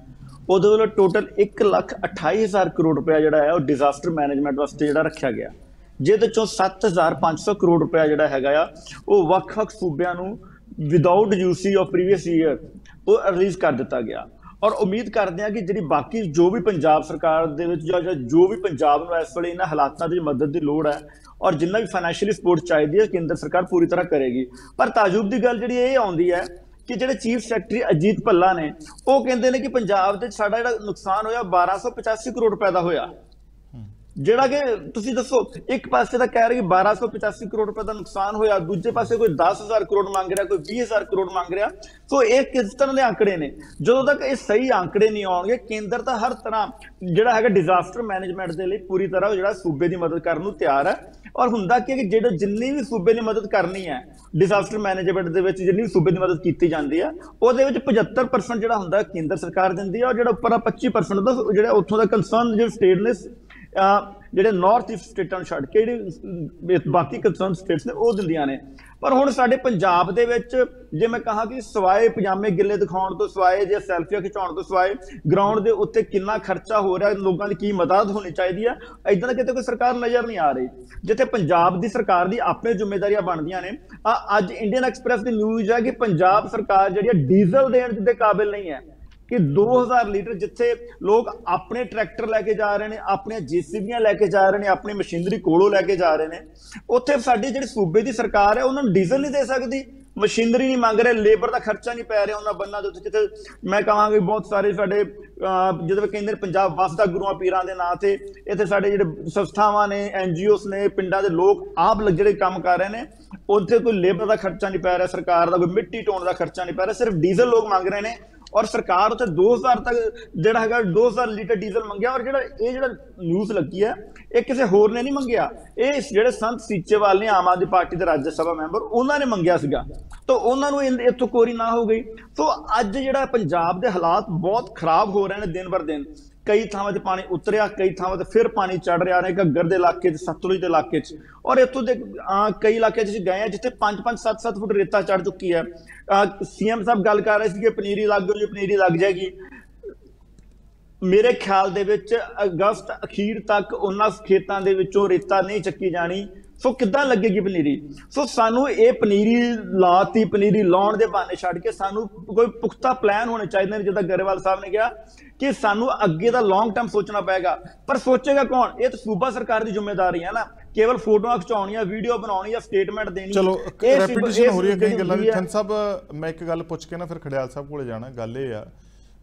[SPEAKER 3] ਉਹਦੇ ਵੱਲੋਂ ਟੋਟਲ 1,28,000 ਕਰੋੜ ਰੁਪਇਆ ਜਿਹੜਾ ਹੈ ਉਹ ਡਿਜ਼ਾਸਟਰ ਮੈਨੇਜਮੈਂਟ ਵਾਸਤੇ ਜਿਹੜਾ ਰੱਖਿਆ ਗਿਆ, ਜਿਹਦੇ ਚੋਂ 7,500 ਕਰੋੜ ਰੁਪਇਆ ਜਿਹੜਾ ਹੈਗਾ ਆ ਉਹ ਵੱਖ-ਵੱਖ ਸੂਬਿਆਂ ਨੂੰ without UC of previous year ਉਹ ਰਿਲੀਜ਼ ਕਰ ਦਿੱਤਾ ਗਿਆ। ਔਰ ਉਮੀਦ ਕਰਦੇ ਹਾਂ ਕਿ ਜਿਹੜੀ ਬਾਕੀ ਜੋ ਵੀ ਪੰਜਾਬ ਸਰਕਾਰ ਦੇ ਵਿੱਚ ਜਾਂ ਜੋ ਵੀ ਪੰਜਾਬ ਨੂੰ ਇਸ ਵੇਲੇ ਇਹਨਾਂ ਹਾਲਾਤਾਂ ਦੀ ਮਦਦ ਦੀ ਲੋੜ ਹੈ ਔਰ ਜਿੰਨਾ ਵੀ ਫਾਈਨੈਂਸ਼ੀਅਲੀ ਸਪੋਰਟ ਚਾਹੀਦੀ ਹੈ ਕੇਂਦਰ ਸਰਕਾਰ ਪੂਰੀ ਤਰ੍ਹਾਂ ਕਰੇਗੀ। ਪਰ ਤਾਜੁਬ ਦੀ ਗੱਲ ਜਿਹੜੀ ਇਹ ਆਉਂਦੀ ਹੈ ਕਿ ਜਿਹੜੇ ਚੀਫ ਸੈਕਟਰੀ ਅਜੀਤ ਭੱਲਾ ਨੇ ਉਹ ਕਹਿੰਦੇ ਨੇ ਕਿ ਪੰਜਾਬ ਦੇ ਸਾਡਾ ਜਿਹੜਾ ਨੁਕਸਾਨ ਹੋਇਆ 1285 ਕਰੋੜ ਰੁਪਏ ਦਾ ਹੋਇਆ, ਜਿਹੜਾ ਕਿ ਤੁਸੀਂ ਦੱਸੋ ਇੱਕ ਪਾਸੇ ਤਾਂ ਕਹਿ ਰਹੇ ਕਿ 1285 ਕਰੋੜ ਰੁਪਏ ਦਾ ਨੁਕਸਾਨ ਹੋਇਆ, ਦੂਜੇ ਪਾਸੇ ਕੋਈ 10,000 ਕਰੋੜ ਮੰਗ ਰਿਹਾ, ਕੋਈ 20,000 ਕਰੋੜ ਮੰਗ ਰਿਹਾ। ਸੋ ਇਹ ਕਿਸ ਤਰ੍ਹਾਂ ਦੇ ਆંકੜੇ ਨੇ? ਜਦੋਂ ਤੱਕ ਇਹ ਸਹੀ ਆંકੜੇ ਨਹੀਂ ਆਉਣਗੇ ਕੇਂਦਰ ਤਾਂ ਹਰ ਤਰ੍ਹਾਂ ਜਿਹੜਾ ਹੈਗਾ ਡਿਜ਼ਾਸਟਰ ਮੈਨੇਜਮੈਂਟ ਦੇ ਲਈ ਪੂਰੀ ਤਰ੍ਹਾਂ ਜਿਹੜਾ ਸੂਬੇ ਦੀ ਮਦਦ ਕਰਨ ਨੂੰ ਤਿਆਰ ਹੈ। ਔਰ ਹੁੰਦਾ ਕਿ ਜਿਹੜੇ ਜਿੰਨੀ ਵੀ ਸੂਬੇ ਦੀ ਮਦਦ ਕਰਨੀ ਹੈ ਡਿਜ਼ਾਸਟਰ ਮੈਨੇਜਮੈਂਟ ਦੇ ਵਿੱਚ ਜਿੰਨੀ ਸੂਬੇ ਦੀ ਮਦਦ ਕੀਤੀ ਜਾਂਦੀ ਹੈ ਉਹਦੇ ਵਿੱਚ 75% ਜਿਹੜਾ ਹੁੰਦਾ ਕੇਂਦਰ ਸਰਕਾਰ ਦਿੰਦੀ ਹੈ ਔਰ ਜਿਹੜਾ ਉੱਪਰ 25% ਦਾ ਜਿਹੜਾ ਉੱਥੋਂ ਦਾ ਕੰਸਰਨ ਜਿਹੜੇ ਸਟੇਟ ਨੇ ਜਿਹੜੇ ਨਾਰਥ ਈਸਟ ਸਟੇਟਾਂ ਨੂੰ ਛੱਡ ਕੇ ਜਿਹੜੇ ਬਾਕੀ ਕੰਸਰਨ ਸਟੇਟਸ ਨੇ ਉਹ ਦਿੰਦੀਆਂ ਨੇ। ਪਰ ਹੁਣ ਸਾਡੇ ਪੰਜਾਬ ਦੇ ਵਿੱਚ ਜੇ ਮੈਂ ਕਹਾਂ ਕਿ ਸਵਾਏ ਪਜਾਮੇ ਗਿੱਲੇ ਦਿਖਾਉਣ ਤੋਂ, ਸਵਾਏ ਜੇ ਸੈਲਫੀਆਂ ਖਿਚਾਉਣ ਤੋਂ, ਸਵਾਏ ਗਰਾਊਂਡ ਦੇ ਉੱਤੇ ਕਿੰਨਾ ਖਰਚਾ ਹੋ ਰਿਹਾ, ਲੋਕਾਂ ਦੀ ਕੀ ਮਦਦ ਹੋਣੀ ਚਾਹੀਦੀ ਹੈ, ਇਦਾਂ ਦਾ ਕਿਤੇ ਕੋਈ ਸਰਕਾਰ ਨਜ਼ਰ ਨਹੀਂ ਆ ਰਹੀ। ਜਿੱਥੇ ਪੰਜਾਬ ਦੀ ਸਰਕਾਰ ਦੀ ਆਪਣੇ ਜ਼ਿੰਮੇਵਾਰੀਆਂ ਬਣਦੀਆਂ ਨੇ, ਅੱਜ ਇੰਡੀਅਨ ਐਕਸਪ੍ਰੈਸ ਦੀ ਨਿਊਜ਼ ਹੈ ਕਿ ਪੰਜਾਬ ਸਰਕਾਰ ਜਿਹੜੀ ਹੈ ਡੀਜ਼ਲ ਦੇਣ ਦੇ ਕਾਬਿਲ ਨਹੀਂ ਹੈ ਕਿ 2000 ਲੀਟਰ ਜਿੱਥੇ ਲੋਕ ਆਪਣੇ ਟਰੈਕਟਰ ਲੈ ਕੇ ਜਾ ਰਹੇ ਨੇ, ਆਪਣੀਆਂ ਜੀਸੀਬੀਆਂ ਲੈ ਕੇ ਜਾ ਰਹੇ ਨੇ, ਆਪਣੀ ਮਸ਼ੀਨਰੀ ਕੋਲੋਂ ਲੈ ਕੇ ਜਾ ਰਹੇ ਨੇ, ਉੱਥੇ ਸਾਡੀ ਜਿਹੜੀ ਸੂਬੇ ਦੀ ਸਰਕਾਰ ਹੈ ਉਹਨਾਂ ਨੂੰ ਡੀਜ਼ਲ ਨਹੀਂ ਦੇ ਸਕਦੀ, ਮਸ਼ੀਨਰੀ ਨਹੀਂ ਮੰਗ ਰਹੇ, ਲੇਬਰ ਦਾ ਖਰਚਾ ਨਹੀਂ ਪੈ ਰਿਹਾ ਉਹਨਾਂ ਬੰਨਾਂ ਦੇ ਉੱਤੇ। ਜਿੱਥੇ ਮੈਂ ਕਹਾਂਗੀ ਬਹੁਤ ਸਾਰੇ ਸਾਡੇ ਜਦੋਂ ਕਹਿੰਦੇ ਨੇ ਪੰਜਾਬ ਵਸਦਾ ਗੁਰੂਆਂ ਪੀਰਾਂ ਦੇ ਨਾਂ ਤੇ, ਇੱਥੇ ਸਾਡੇ ਜਿਹੜੇ ਸੰਸਥਾਵਾਂ ਨੇ, NGOs ਨੇ, ਪਿੰਡਾਂ ਦੇ ਲੋਕ ਆਪ ਜਿਹੜੇ ਕੰਮ ਕਰ ਰਹੇ ਨੇ, ਉੱਥੇ ਕੋਈ ਲੇਬਰ ਦਾ ਖਰਚਾ ਨਹੀਂ ਪੈ ਰਿਹਾ, ਸਰਕਾਰ ਦਾ ਕੋਈ ਮਿੱਟੀ ਢੋਣ ਦਾ ਖਰਚਾ ਨਹੀਂ ਪੈ ਰਿਹਾ, ਸਿਰਫ ਡੀਜ਼ਲ ਲੋਕ ਮੰਗ ਰਹੇ ਨੇ। ਔਰ ਸਰਕਾਰ ਉੱਥੇ 2000 ਤੱਕ ਜਿਹੜਾ ਹੈਗਾ 2000 ਲੀਟਰ ਡੀਜ਼ਲ ਮੰਗਿਆ। ਔਰ ਜਿਹੜਾ ਨਿਊਜ਼ ਲੱਗੀ ਹੈ ਇਹ ਕਿਸੇ ਹੋਰ ਨੇ ਨਹੀਂ ਮੰਗਿਆ, ਇਹ ਜਿਹੜੇ ਸੰਤ ਸੀਚੇਵਾਲ ਨੇ ਆਮ ਆਦਮੀ ਪਾਰਟੀ ਦੇ ਰਾਜ ਸਭਾ ਮੈਂਬਰ ਉਹਨਾਂ ਨੇ ਮੰਗਿਆ ਸੀਗਾ, ਤਾਂ ਉਹਨਾਂ ਨੂੰ ਇੱਥੋਂ ਕੋਰੀ ਨਾ ਹੋ ਗਈ। ਸੋ ਅੱਜ ਜਿਹੜਾ ਪੰਜਾਬ ਦੇ ਹਾਲਾਤ ਬਹੁਤ ਖਰਾਬ ਹੋ ਰਹੇ ਨੇ ਦਿਨ ਬਰ ਦਿਨ। ਕਈ ਥਾਵਾਂ 'ਤੇ ਪਾਣੀ ਉਤਰਿਆ, ਕਈ ਥਾਵਾਂ 'ਤੇ ਫਿਰ ਪਾਣੀ ਚੜ ਰਿਹਾ ਨੇ, ਘੱਗਰ ਦੇ ਇਲਾਕੇ 'ਚ, ਸਤਲੁਜ ਦੇ ਇਲਾਕੇ 'ਚ। ਔਰ ਇੱਥੋਂ ਦੇ ਕਈ ਇਲਾਕੇ 'ਚ ਗਏ ਆ ਜਿੱਥੇ 5-5, 7-7 ਫੁੱਟ ਰੇਤਾ ਚੜ ਚੁੱਕੀ ਹੈ। CM ਸਾਹਿਬ ਗੱਲ ਕਰ ਰਹੇ ਸੀ ਕਿ ਪਨੀਰੀ ਲੱਗ ਗਈ, ਪਨੀਰੀ ਲੱਗ ਜਾਏਗੀ। ਮੇਰੇ ਖਿਆਲ ਦੇ ਵਿੱਚ ਅਗਸਤ ਅਖੀਰ ਤੱਕ ਉਹਨਾਂ ਖੇਤਾਂ ਦੇ ਵਿੱਚੋਂ ਰੇਤਾ ਨਹੀਂ ਚੱਕੀ ਜਾਣੀ, ਸੋ ਕਿੱਦਾਂ ਲੱਗੇਗੀ ਪਨੀਰੀ? ਸੋ ਸਾਨੂੰ ਇਹ ਪਨੀਰੀ ਲਾਤੀ, ਪਨੀਰੀ ਲਾਉਣ ਦੇ ਬਹਾਨੇ ਛੱਡ ਕੇ ਸਾਨੂੰ ਕੋਈ ਪੁਖਤਾ ਪਲਾਨ ਹੋਣੇ ਚਾਹੀਦੇ ਨੇ। ਜਿੱਦਾਂ ਗਰੇਵਾਲ ਸਾਹਿਬ ਨੇ ਕਿਹਾ ਕਿ ਸਾਨੂੰ ਅੱਗੇ ਦਾ ਲੌਂਗ ਟਰਮ ਸੋਚਣਾ ਪਏਗਾ, ਪਰ ਸੋਚੇਗਾ ਕੌਣ? ਇਹ ਤਾਂ ਸੂਬਾ ਸਰਕਾਰ ਦੀ ਜ਼ਿੰਮੇਵਾਰੀ ਹੈ ਨਾ, ਕੇਵਲ ਫੋਟੋਆਂ ਖਿਚਾਉਣੀਆਂ, ਵੀਡੀਓ ਬਣਾਉਣੀ ਜਾਂ ਸਟੇਟਮੈਂਟ ਦੇਣੀ।
[SPEAKER 1] ਚਲੋ ਰੈਪੀਟੀਸ਼ਨ ਹੋ ਰਹੀ ਹੈ ਕਈ ਗੱਲਾਂ ਦੀ। ਥਨ ਸਾਹਿਬ ਮੈਂ ਇੱਕ ਗੱਲ ਪੁੱਛ ਕੇ ਨਾ ਫਿਰ ਖੜਿਆਲ ਸਾਹਿਬ ਕੋਲੇ ਜਾਣਾ। ਗੱਲ ਇਹ ਆ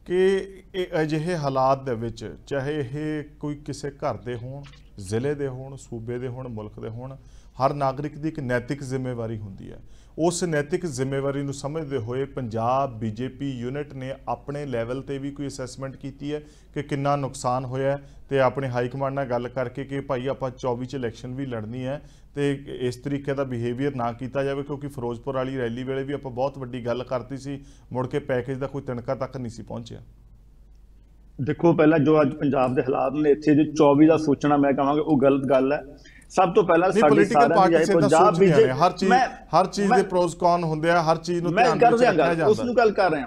[SPEAKER 1] ਕਿ ਇਹ ਅਜਿਹੇ ਹਾਲਾਤ ਦੇ ਵਿੱਚ ਚਾਹੇ ਇਹ ਕੋਈ ਕਿਸੇ ਘਰ ਦੇ ਹੋਣ, ਜ਼ਿਲ੍ਹੇ ਦੇ ਹੋਣ, ਸੂਬੇ ਦੇ ਹੋਣ, ਮੁਲਕ ਦੇ ਹੋਣ, ਹਰ ਨਾਗਰਿਕ ਦੀ ਇੱਕ ਨੈਤਿਕ ਜ਼ਿੰਮੇਵਾਰੀ ਹੁੰਦੀ ਹੈ। ਉਸ ਨੈਤਿਕ ਜ਼ਿੰਮੇਵਾਰੀ ਨੂੰ ਸਮਝਦੇ ਹੋਏ ਪੰਜਾਬ BJP ਯੂਨਿਟ ਨੇ ਆਪਣੇ ਲੈਵਲ ਤੇ ਵੀ ਕੋਈ ਅਸੈਸਮੈਂਟ ਕੀਤੀ ਹੈ ਕਿ ਕਿੰਨਾ ਨੁਕਸਾਨ ਹੋਇਆ, ਤੇ ਆਪਣੇ ਹਾਈ ਕਮਾਂਡ ਨਾਲ ਗੱਲ ਕਰਕੇ ਕਿ ਭਾਈ ਆਪਾਂ 24 'ਚ ਇਲੈਕਸ਼ਨ ਵੀ ਲੜਨੀ ਹੈ ਤੇ ਇਸ ਤਰੀਕੇ ਦਾ ਬਿਹੇਵੀਅਰ ਨਾ ਕੀਤਾ ਜਾਵੇ। ਕਿਉਂਕਿ ਫਿਰੋਜ਼ਪੁਰ ਵਾਲੀ ਰੈਲੀ ਵੇਲੇ ਵੀ ਆਪਾਂ ਬਹੁਤ ਵੱਡੀ ਗੱਲ ਕਰਤੀ ਸੀ, ਮੁੜ ਕੇ ਪੈਕੇਜ ਦਾ ਕੋਈ ਤਿਣਕਾ ਤੱਕ ਨਹੀਂ ਸੀ ਪਹੁੰਚਿਆ।
[SPEAKER 3] ਦੇਖੋ ਪਹਿਲਾਂ ਜੋ ਅੱਜ ਪੰਜਾਬ ਦੇ ਹਾਲਾਤ ਨੇ ਇੱਥੇ ਜੋ 24 ਦਾ ਸੋਚਣਾ ਮੈਂ ਕਹਾਂਗਾ ਉਹ ਗਲਤ ਗੱਲ ਹੈ। ਸਭ ਤੋਂ ਪਹਿਲਾਂ ਸਾਡੀ
[SPEAKER 1] ਪੋਲੀਟੀਕਲ ਪਾਰਟੀ ਸੇ
[SPEAKER 3] ਪੰਜਾਬ
[SPEAKER 1] ਬੀਜੇਪੀ ਹਰ ਚੀਜ਼ ਦੇ ਪ੍ਰੋਸ ਕੌਨ ਹੁੰਦੇ ਆ, ਹਰ ਚੀਜ਼ ਨੂੰ ਧਿਆਨ ਵਿੱਚ ਰੱਖਿਆ ਜਾਂਦਾ,
[SPEAKER 3] ਉਸ ਨੂੰ ਗੱਲ ਕਰ ਰਿਹਾ।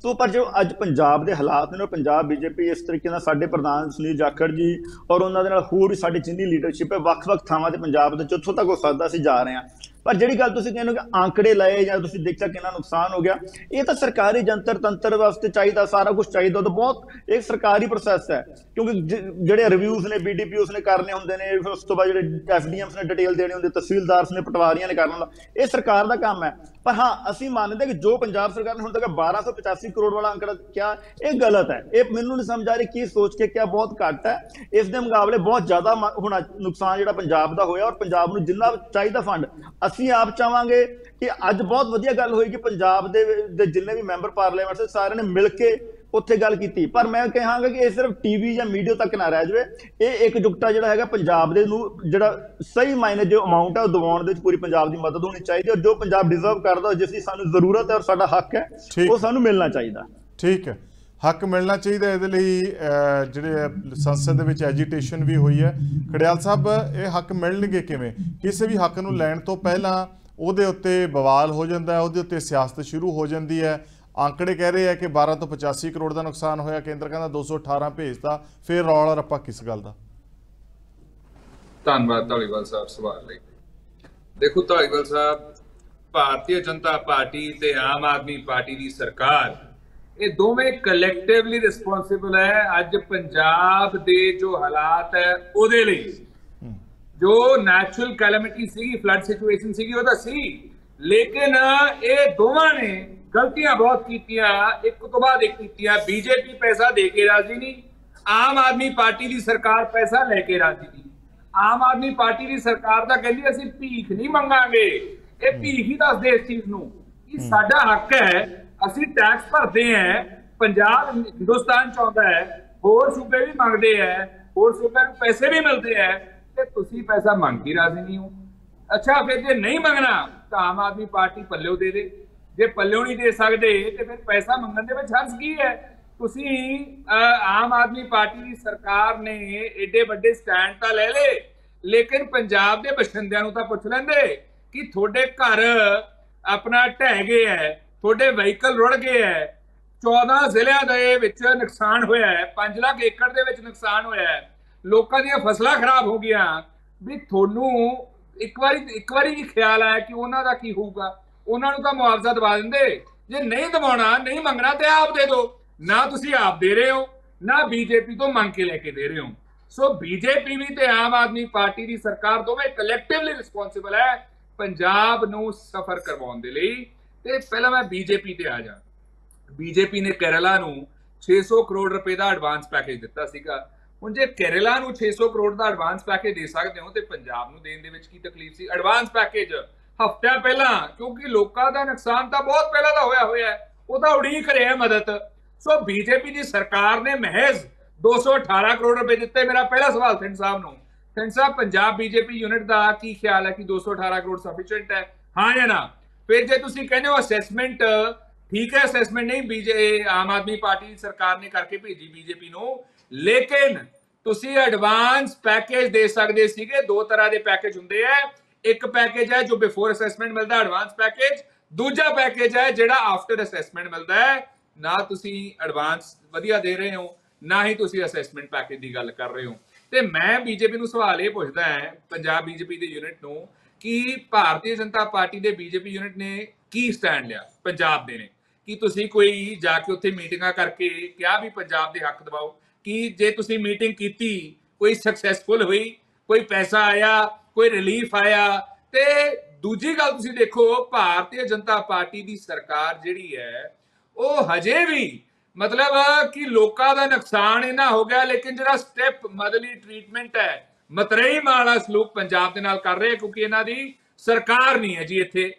[SPEAKER 3] ਸੋ ਪਰ ਜੋ ਅੱਜ ਪੰਜਾਬ ਦੇ ਹਾਲਾਤ ਨੇ, ਪੰਜਾਬ ਬੀਜੇਪੀ ਇਸ ਤਰੀਕੇ ਨਾਲ ਸਾਡੇ ਪ੍ਰਧਾਨ ਸੁਨੀਲ ਜਾਖੜ ਜੀ ਔਰ ਉਹਨਾਂ ਦੇ ਨਾਲ ਹੋਰ ਵੀ ਸਾਡੀ ਜਿੰਨੀ ਲੀਡਰਸ਼ਿਪ ਹੈ ਵੱਖ-ਵੱਖ ਥਾਵਾਂ ਤੇ ਪੰਜਾਬ ਦੇ ਜਿੱਥੋਂ ਤੱਕ ਹੋ ਸਕਦਾ ਅਸੀਂ ਜਾ ਰਹੇ ਹਾਂ। ਪਰ ਜਿਹੜੀ ਗੱਲ ਤੁਸੀਂ ਕਹਿੰਦੇ ਹੋ ਕਿ ਆંકੜੇ ਲਏ ਜਾਂ ਤੁਸੀਂ ਦੇਖਿਆ ਕਿੰਨਾ ਨੁਕਸਾਨ ਹੋ ਗਿਆ, ਇਹ ਤਾਂ ਸਰਕਾਰੀ ਜੰਤਰ ਤੰਤਰ ਵਾਸਤੇ ਚਾਹੀਦਾ, ਸਾਰਾ ਕੁਝ ਚਾਹੀਦਾ, ਤਾਂ ਬਹੁਤ ਇੱਕ ਸਰਕਾਰੀ ਪ੍ਰੋਸੈਸ ਹੈ। ਕਿਉਂਕਿ ਜਿਹੜੇ ਰਿਵਿਊਜ਼ ਨੇ BDPOs ਨੇ ਕਰਨੇ ਹੁੰਦੇ ਨੇ, ਫਿਰ ਉਸ ਤੋਂ ਬਾਅਦ ਜਿਹੜੇ FDMs ਨੇ ਡਿਟੇਲ ਦੇਣੀ ਹੁੰਦੀ, ਤਹਿਸੀਲਦਾਰਸ ਨੇ, ਪਟਵਾਰੀਆਂ ਨੇ ਕਰਨਾ ਹੁੰਦਾ, ਇਹ ਸਰਕਾਰ ਦਾ ਕੰਮ ਹੈ। ਪਰ ਹਾਂ ਅਸੀਂ ਮੰਨਦੇ ਕਿ ਜੋ ਪੰਜਾਬ ਸਰਕਾਰ ਨੇ ਹੁਣ ਤੱਕ 1285 ਕਰੋੜ ਵਾਲਾ ਅੰਕੜਾ ਕਿਹਾ, ਇਹ ਗਲਤ ਹੈ। ਇਹ ਮੈਨੂੰ ਨਹੀਂ ਸਮਝ ਆ ਰਹੀ ਕੀ ਸੋਚ ਕੇ ਕਿਹਾ, ਬਹੁਤ ਘੱਟ ਹੈ। ਇਸ ਦੇ ਮੁਕਾਬਲੇ ਬਹੁਤ ਜ਼ਿਆਦਾ ਹੋਣਾ ਨੁਕਸਾਨ ਜਿਹੜਾ ਪੰਜਾਬ ਦਾ ਹੋਇਆ, ਔਰ ਪੰਜਾਬ ਨੂੰ ਜਿੰਨਾ ਚਾਹੀਦਾ ਫੰਡ ਅਸੀਂ ਆਪ ਚਾਹਾਂਗੇ ਕਿ ਅੱਜ ਬਹੁਤ ਵਧੀਆ ਗੱਲ ਹੋਈ ਕਿ ਪੰਜਾਬ ਦੇ ਜਿੰਨੇ ਵੀ ਮੈਂਬਰ ਪਾਰਲੀਮੈਂਟ ਸਾਰਿਆਂ ਨੇ ਮਿਲ ਕੇ ਉੱਥੇ ਗੱਲ ਕੀਤੀ। ਪਰ ਮੈਂ ਕਹਾਂਗਾ ਕਿ ਇਹ ਸਿਰਫ ਟੀਵੀ ਜਾਂ ਮੀਡੀਆ ਤੱਕ ਨਾ ਰਹਿ ਜਾਵੇ, ਇਹ ਇੱਕਜੁੱਟਤਾ ਜਿਹੜਾ ਹੈਗਾ ਪੰਜਾਬ ਦੇ ਨੂੰ ਜਿਹੜਾ ਸਹੀ ਮਾਇਨੇ ਜੋ ਅਮਾਉਂਟ ਹੈ ਉਹ ਦਿਵਾਉਣ ਦੇ ਵਿੱਚ ਪੂਰੀ ਪੰਜਾਬ ਦੀ ਮਦਦ ਹੋਣੀ ਚਾਹੀਦੀ, ਔਰ ਜੋ ਪੰਜਾਬ ਡਿਜ਼ਰਵ ਕਰਦਾ, ਜਿਸ ਦੀ ਸਾਨੂੰ ਜ਼ਰੂਰਤ ਹੈ ਔਰ ਸਾਡਾ ਹੱਕ ਹੈ, ਉਹ ਸਾਨੂੰ ਮਿਲਣਾ ਚਾਹੀਦਾ।
[SPEAKER 1] ਠੀਕ ਹੈ, ਹੱਕ ਮਿਲਣਾ ਚਾਹੀਦਾ। ਇਹਦੇ ਲਈ ਜਿਹੜੇ ਸੰਸਦ ਦੇ ਵਿੱਚ ਐਜੀਟੇਸ਼ਨ ਵੀ ਹੋਈ ਹੈ। ਖੜਿਆਲ ਸਾਹਿਬ, ਇਹ ਹੱਕ ਮਿਲਣਗੇ ਕਿਵੇਂ? ਕਿਸੇ ਵੀ ਹੱਕ ਨੂੰ ਲੈਣ ਤੋਂ ਪਹਿਲਾਂ ਉਹਦੇ ਉੱਤੇ ਬਵਾਲ ਹੋ ਜਾਂਦਾ ਹੈ, ਉਹਦੇ ਉੱਤੇ ਸਿਆਸਤ ਸ਼ੁਰੂ ਹੋ ਜਾਂਦੀ ਹੈ। ਆંકੜੇ ਕਹਿ ਰਹੇ ਆ ਕਿ 12 ਤੋਂ 85 ਕਰੋੜ ਦਾ ਨੁਕਸਾਨ ਹੋਇਆ, ਕੇਂਦਰ ਕਹਿੰਦਾ 218 ਭੇਜਤਾ, ਫਿਰ ਰੌਲਾ ਰੱਪਾ ਕਿਸ ਗੱਲ ਦਾ?
[SPEAKER 4] ਧੰਨਵਾਦ ਧਾਲੀਵਾਲ ਸਾਹਿਬ ਸਵਾਲ ਲਈ। ਦੇਖੋ ਧਾਲੀਵਾਲ ਸਾਹਿਬ, ਭਾਰਤੀ ਜਨਤਾ ਪਾਰਟੀ ਤੇ ਆਮ ਆਦਮੀ ਪਾਰਟੀ ਦੀ ਸਰਕਾਰ, ਇਹ ਦੋਵੇਂ ਕਲੈਕਟਿਵਲੀ ਰਿਸਪੌਂਸਿਬਲ ਹੈ ਅੱਜ ਪੰਜਾਬ ਦੇ ਜੋ ਹਾਲਾਤ ਹੈ ਉਹਦੇ ਲਈ। ਜੋ ਨੈਚੁਰਲ ਕੈਲੈਮਿਟੀ ਸੀਗੀ, ਫਲੱਡ ਸਿਚੁਏਸ਼ਨ ਸੀਗੀ, ਉਹ ਤਾਂ ਸੀ, ਲੇਕਿਨ ਇਹ ਦੋਵਾਂ ਨੇ ਗਲਤੀਆਂ ਬਹੁਤ ਕੀਤੀਆਂ, ਇੱਕ ਤੋਂ ਬਾਅਦ ਇੱਕ ਕੀਤੀਆਂ। ਬੀਜੇਪੀ ਪੈਸਾ ਦੇ ਕੇ ਰਾਜੀ ਨਹੀਂ, ਆਮ ਆਦਮੀ ਪਾਰਟੀ ਦੀ ਸਰਕਾਰ ਪੈਸਾ ਲੈ ਕੇ ਰਾਜੀ ਨਹੀਂ। ਆਮ ਆਦਮੀ ਪਾਰਟੀ ਦੀ ਸਰਕਾਰ ਤਾਂ ਕਹਿੰਦੀ ਅਸੀਂ ਭੀਖ ਨਹੀਂ ਮੰਗਾਂਗੇ, ਇਹ ਭੀਖ ਹੀ ਦੱਸਦੇ ਇਸ ਚੀਜ਼ ਨੂੰ ਕਿ ਸਾਡਾ ਹੱਕ ਹੈ, ਅਸੀਂ ਟੈਕਸ ਭਰਦੇ ਹਾਂ, ਪੰਜਾਬ ਹਿੰਦੁਸਤਾਨ ਚਾਹੁੰਦਾ ਹੈ, ਹੋਰ ਸੂਬੇ ਵੀ ਮੰਗਦੇ ਹੈ, ਹੋਰ ਸੂਬੇ ਨੂੰ ਪੈਸੇ ਵੀ ਮਿਲਦੇ ਹੈ, ਤੇ ਤੁਸੀਂ ਪੈਸਾ ਮੰਗ ਕੇ ਰਾਜ਼ੀ ਨਹੀਂ ਹੋ। ਅੱਛਾ, ਫਿਰ ਜੇ ਨਹੀਂ ਮੰਗਣਾ ਤਾਂ ਆਮ ਆਦਮੀ ਪਾਰਟੀ ਪੱਲਿਓ ਦੇ ਦੇ, ਜੇ ਪੱਲਿਓ ਨਹੀਂ ਦੇ ਸਕਦੇ ਤੇ ਫਿਰ ਪੈਸਾ ਮੰਗਣ ਦੇ ਵਿੱਚ ਹਰਜ ਕੀ ਹੈ? ਤੁਸੀਂ ਆਮ ਆਦਮੀ ਪਾਰਟੀ ਦੀ ਸਰਕਾਰ ਨੇ ਏਡੇ ਵੱਡੇ ਸਟੈਂਡ ਤਾਂ ਲੈ ਲਏ, ਲੇਕਿਨ ਪੰਜਾਬ ਦੇ ਬਸ਼ਿੰਦਿਆਂ ਨੂੰ ਤਾਂ ਪੁੱਛ ਲੈਂਦੇ ਕਿ ਤੁਹਾਡੇ ਘਰ ਆਪਣਾ ਢਹਿ ਗਏ ਹੈ, ਤੁਹਾਡੇ ਵਹੀਕਲ ਰੁੜ ਗਏ ਹੈ, 14 ਜ਼ਿਲ੍ਹਿਆਂ ਦੇ ਵਿੱਚ ਨੁਕਸਾਨ ਹੋਇਆ ਹੈ, 5 ਲੱਖ ਏਕੜ ਦੇ ਵਿੱਚ ਨੁਕਸਾਨ ਹੋਇਆ ਹੈ, ਲੋਕਾਂ ਦੀਆਂ ਫਸਲਾਂ ਖਰਾਬ ਹੋ ਗਈਆਂ। ਵੀ ਤੁਹਾਨੂੰ ਇੱਕ ਵਾਰੀ ਵੀ ਖਿਆਲ ਆਇਆ ਕਿ ਉਹਨਾਂ ਦਾ ਕੀ ਹੋਊਗਾ? ਉਹਨਾਂ ਨੂੰ ਤਾਂ ਮੁਆਵਜ਼ਾ ਦਵਾ ਦਿੰਦੇ। ਜੇ ਨਹੀਂ ਦਵਾਉਣਾ, ਨਹੀਂ ਮੰਗਣਾ ਤੇ ਆਪ ਦੇ ਦਿਓ। ਨਾ ਤੁਸੀਂ ਆਪ ਦੇ ਰਹੇ ਹੋ, ਨਾ ਬੀਜੇਪੀ ਤੋਂ ਮੰਗ ਕੇ ਲੈ ਕੇ ਦੇ ਰਹੇ ਹੋ। ਸੋ ਬੀਜੇਪੀ ਵੀ ਤੇ ਆਮ ਆਦਮੀ ਪਾਰਟੀ ਦੀ ਸਰਕਾਰ ਦੋਵੇਂ ਕਲੈਕਟਿਵਲੀ ਰਿਸਪੌਂਸਿਬਲ ਹੈ ਪੰਜਾਬ ਨੂੰ ਸਫਰ ਕਰਵਾਉਣ ਦੇ ਲਈ। ਤੇ ਪਹਿਲਾਂ ਮੈਂ ਬੀਜੇਪੀ ਤੇ ਆ ਜਾ। ਬੀਜੇਪੀ ਨੇ ਕੇਰਲਾ ਨੂੰ 600 ਕਰੋੜ ਰੁਪਏ ਦਾ ਐਡਵਾਂਸ ਪੈਕੇਜ ਦਿੱਤਾ ਸੀਗਾ। ਹੁਣ ਜੇ ਕੇਰਲਾ ਨੂੰ 600 ਕਰੋੜ ਦਾ ਐਡਵਾਂਸ ਪੈਕੇਜ ਦੇ ਸਕਦੇ ਹੋ ਤੇ ਪੰਜਾਬ ਨੂੰ ਦੇਣ ਦੇ ਵਿੱਚ ਕੀ ਤਕਲੀਫ ਸੀ? ਐਡਵਾਂਸ ਪੈਕੇਜ ਹਫ਼ਤਿਆਂ ਪਹਿਲਾਂ, ਕਿਉਂਕਿ ਲੋਕਾਂ ਦਾ ਨੁਕਸਾਨ ਤਾਂ ਬਹੁਤ ਪਹਿਲਾਂ ਦਾ ਹੋਇਆ ਹੈ, ਉਹ ਤਾਂ ਉਡੀਕ ਰਿਹਾ ਮਦਦ। ਸੋ ਬੀਜੇਪੀ ਦੀ ਸਰਕਾਰ ਨੇ ਮਹਿਜ਼ 218 ਕਰੋੜ ਰੁਪਏ ਦਿੱਤੇ। ਮੇਰਾ ਪਹਿਲਾ ਸਵਾਲ ਸਿੰਘ ਸਾਹਿਬ ਨੂੰ, ਸਿੰਘ ਸਾਹਿਬ, ਪੰਜਾਬ ਬੀਜੇਪੀ ਯੂਨਿਟ ਦਾ ਕੀ ਖਿਆਲ ਹੈ ਕਿ 218 ਕਰੋੜ ਸਫੀਸ਼ੀਐਂਟ ਹੈ, ਹਾਂ ਜਾਂ ਨਾ? ਫਿਰ ਜੇ ਤੁਸੀਂ ਕਹਿੰਦੇ ਹੋ ਅਸੈਸਮੈਂਟ ਠੀਕ ਹੈ, ਅਸੈਸਮੈਂਟ ਨਹੀਂ ਆਮ ਆਦਮੀ ਪਾਰਟੀ ਦੀ ਸਰਕਾਰ ਨੇ ਕਰਕੇ ਭੇਜੀ ਬੀਜੇਪੀ ਨੂੰ, ਲੇਕਿਨ ਤੁਸੀਂ ਐਡਵਾਂਸ ਪੈਕੇਜ ਦੇ ਸਕਦੇ ਸੀਗੇ। ਦੋ ਤਰ੍ਹਾਂ ਦੇ ਪੈਕੇਜ ਹੁੰਦੇ ਆ, ਇੱਕ ਪੈਕੇਜ ਹੈ ਜੋ ਬਿਫੋਰ ਅਸੈਸਮੈਂਟ ਮਿਲਦਾ ਐਡਵਾਂਸ ਪੈਕੇਜ, ਦੂਜਾ ਪੈਕੇਜ ਹੈ ਜਿਹੜਾ ਆਫਟਰ ਅਸੈਸਮੈਂਟ ਮਿਲਦਾ ਹੈ। ਨਾ ਤੁਸੀਂ ਐਡਵਾਂਸ ਵਧੀਆ ਦੇ ਰਹੇ ਹੋ, ਨਾ ਹੀ ਤੁਸੀਂ ਅਸੈਸਮੈਂਟ ਪੈਕੇਜ ਦੀ ਗੱਲ ਕਰ ਰਹੇ ਹੋ। ਤੇ ਮੈਂ ਬੀਜੇਪੀ ਨੂੰ ਸਵਾਲ ਇਹ ਪੁੱਛਦਾ ਹੈ, ਪੰਜਾਬ ਬੀਜੇਪੀ ਦੇ ਯੂਨਿਟ ਨੂੰ, ਕਿ ਭਾਰਤੀ ਜਨਤਾ ਪਾਰਟੀ ਦੇ ਬੀਜੇਪੀ ਯੂਨਿਟ ਨੇ ਕੀ ਸਟੈਂਡ ਲਿਆ ਪੰਜਾਬ ਦੇ ਨੇ? ਕਿ ਤੁਸੀਂ ਕੋਈ ਜਾ ਕੇ ਉੱਥੇ ਮੀਟਿੰਗਾਂ ਕਰਕੇ ਕਿਹਾ ਵੀ ਪੰਜਾਬ ਦੇ ਹੱਕ ਦਿਵਾਓ? ਕਿ ਜੇ ਤੁਸੀਂ ਮੀਟਿੰਗ ਕੀਤੀ, ਕੋਈ ਸਕਸੈਸਫੁਲ ਹੋਈ, ਕੋਈ ਪੈਸਾ ਆਇਆ, ਕੋਈ ਰਿਲੀਫ ਆਇਆ? ਤੇ ਦੂਜੀ ਗੱਲ ਤੁਸੀਂ ਦੇਖੋ, ਭਾਰਤੀ ਜਨਤਾ ਪਾਰਟੀ ਦੀ ਸਰਕਾਰ ਜਿਹੜੀ ਹੈ ਉਹ ਹਜੇ ਵੀ ਮਤਲਬ ਕਿ ਲੋਕਾਂ ਦਾ ਨੁਕਸਾਨ ਇਹਨਾਂ ਹੋ ਗਿਆ, ਲੇਕਿਨ ਜਿਹੜਾ ਸਟੈਪ ਮਦਲੀ ਟ੍ਰੀਟਮੈਂਟ ਹੈ, ਮਤਰੇਈ ਵਾਲਾ ਸਲੂਕ ਪੰਜਾਬ ਦੇ ਨਾਲ ਕਰ ਰਹੇ, ਕਿਉਂਕਿ ਇਹਨਾਂ ਦੀ ਸਰਕਾਰ ਨਹੀਂ ਹੈ ਜੀ ਇੱਥੇ।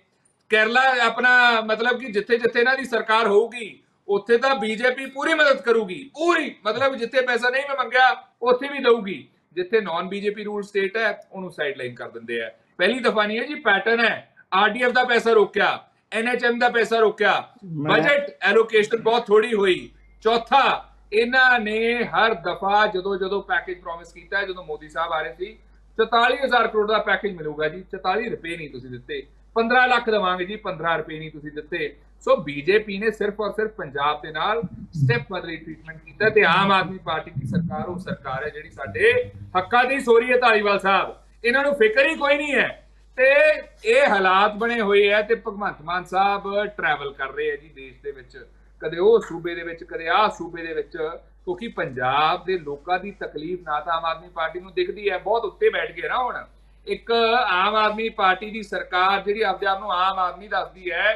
[SPEAKER 4] ਕੇਰਲਾ ਆਪਣਾ ਮਤਲਬ ਕਿ ਜਿੱਥੇ ਜਿੱਥੇ ਇਹਨਾਂ ਦੀ ਸਰਕਾਰ ਹੋਊਗੀ ਉੱਥੇ ਤਾਂ ਬੀਜੇਪੀ ਪੂਰੀ ਮਦਦ ਕਰੂਗੀ, ਪੂਰੀ, ਮਤਲਬ ਜਿੱਥੇ ਪੈਸਾ ਨਹੀਂ ਮੈਂ ਮੰਗਿਆ ਉੱਥੇ ਵੀ ਦਊਗੀ। ਜਿੱਥੇ ਨਾਨ ਬੀਜੇਪੀ ਰੂਲ ਸਟੇਟ ਹੈ ਉਹਨੂੰ ਸਾਈਡ ਲਾਈਨ ਕਰ ਦਿੰਦੇ ਆ। ਪਹਿਲੀ ਦਫਾ ਨਹੀਂ ਹੈ ਜੀ, ਪੈਟਰਨ ਹੈ। ਆਰਡੀਐਫ ਦਾ ਪੈਸਾ ਰੋਕਿਆ, NHM ਦਾ ਪੈਸਾ ਰੋਕਿਆ, ਬਜਟ ਐਲੋਕੇਸ਼ਨ ਬਹੁਤ ਥੋੜੀ ਹੋਈ। ਚੌਥਾ, ਇਹਨਾਂ ਨੇ ਹਰ ਦਫਾ ਜਦੋਂ ਪੈਕੇਜ ਪ੍ਰੋਮਿਸ ਕੀਤਾ, ਜਦੋਂ ਮੋਦੀ ਸਾਹਿਬ ਆ ਰਹੇ ਸੀ, 44,000 ਕਰੋੜ ਦਾ ਪੈਕੇਜ ਮਿਲੂਗਾ ਜੀ, 44 ਰੁਪਏ ਨਹੀਂ ਤੁਸੀਂ ਦਿੱਤੇ। 15 ਲੱਖ ਦੇਵਾਂਗੇ ਜੀ, 15 ਰੁਪਏ ਨਹੀਂ ਤੁਸੀਂ ਦਿੱਤੇ। ਸੋ ਬੀਜੇਪੀ ਨੇ ਸਿਰਫ ਔਰ ਸਿਰਫ ਪੰਜਾਬ ਦੇ ਨਾਲ ਸਟੈਪ ਬਦਲੀ ਟ੍ਰੀਟਮੈਂਟ ਕੀਤਾ ਤੇ ਆਮ ਆਦਮੀ ਪਾਰਟੀ ਦੀ ਸਰਕਾਰ ਉਹ ਸਰਕਾਰ ਹੈ ਜਿਹੜੀ ਸਾਡੇ ਹੱਕਾਂ ਦੀ ਸੋ ਰਹੀ ਹੈ। ਧਾਲੀਵਾਲ ਸਾਹਿਬ, ਇਹਨਾਂ ਨੂੰ ਫਿਕਰ ਹੀ ਕੋਈ ਨਹੀਂ ਹੈ ਤੇ ਇਹ ਹਾਲਾਤ ਬਣੇ ਹੋਏ ਹੈ ਤੇ ਭਗਵੰਤ ਮਾਨ ਸਾਹਿਬ ਟਰੈਵਲ ਕਰ ਰਹੇ ਹੈ ਜੀ ਦੇਸ਼ ਦੇ ਵਿੱਚ, ਕਦੇ ਉਹ ਸੂਬੇ ਦੇ ਵਿੱਚ ਕਦੇ ਆਹ ਸੂਬੇ ਦੇ ਵਿੱਚ, ਕਿਉਂਕਿ ਪੰਜਾਬ ਦੇ ਲੋਕਾਂ ਦੀ ਤਕਲੀਫ ਨਾ ਤਾਂ ਆਮ ਆਦਮੀ ਪਾਰਟੀ ਨੂੰ ਦਿਖਦੀ ਹੈ, ਬਹੁਤ ਉੱਤੇ ਬੈਠ ਗਏ ਨਾ। ਹੁਣ ਇੱਕ ਆਮ ਆਦਮੀ ਪਾਰਟੀ ਦੀ ਸਰਕਾਰ ਜਿਹੜੀ ਆਪਦੇ ਆਪ ਨੂੰ ਆਮ ਆਦਮੀ ਦੱਸਦੀ ਹੈ,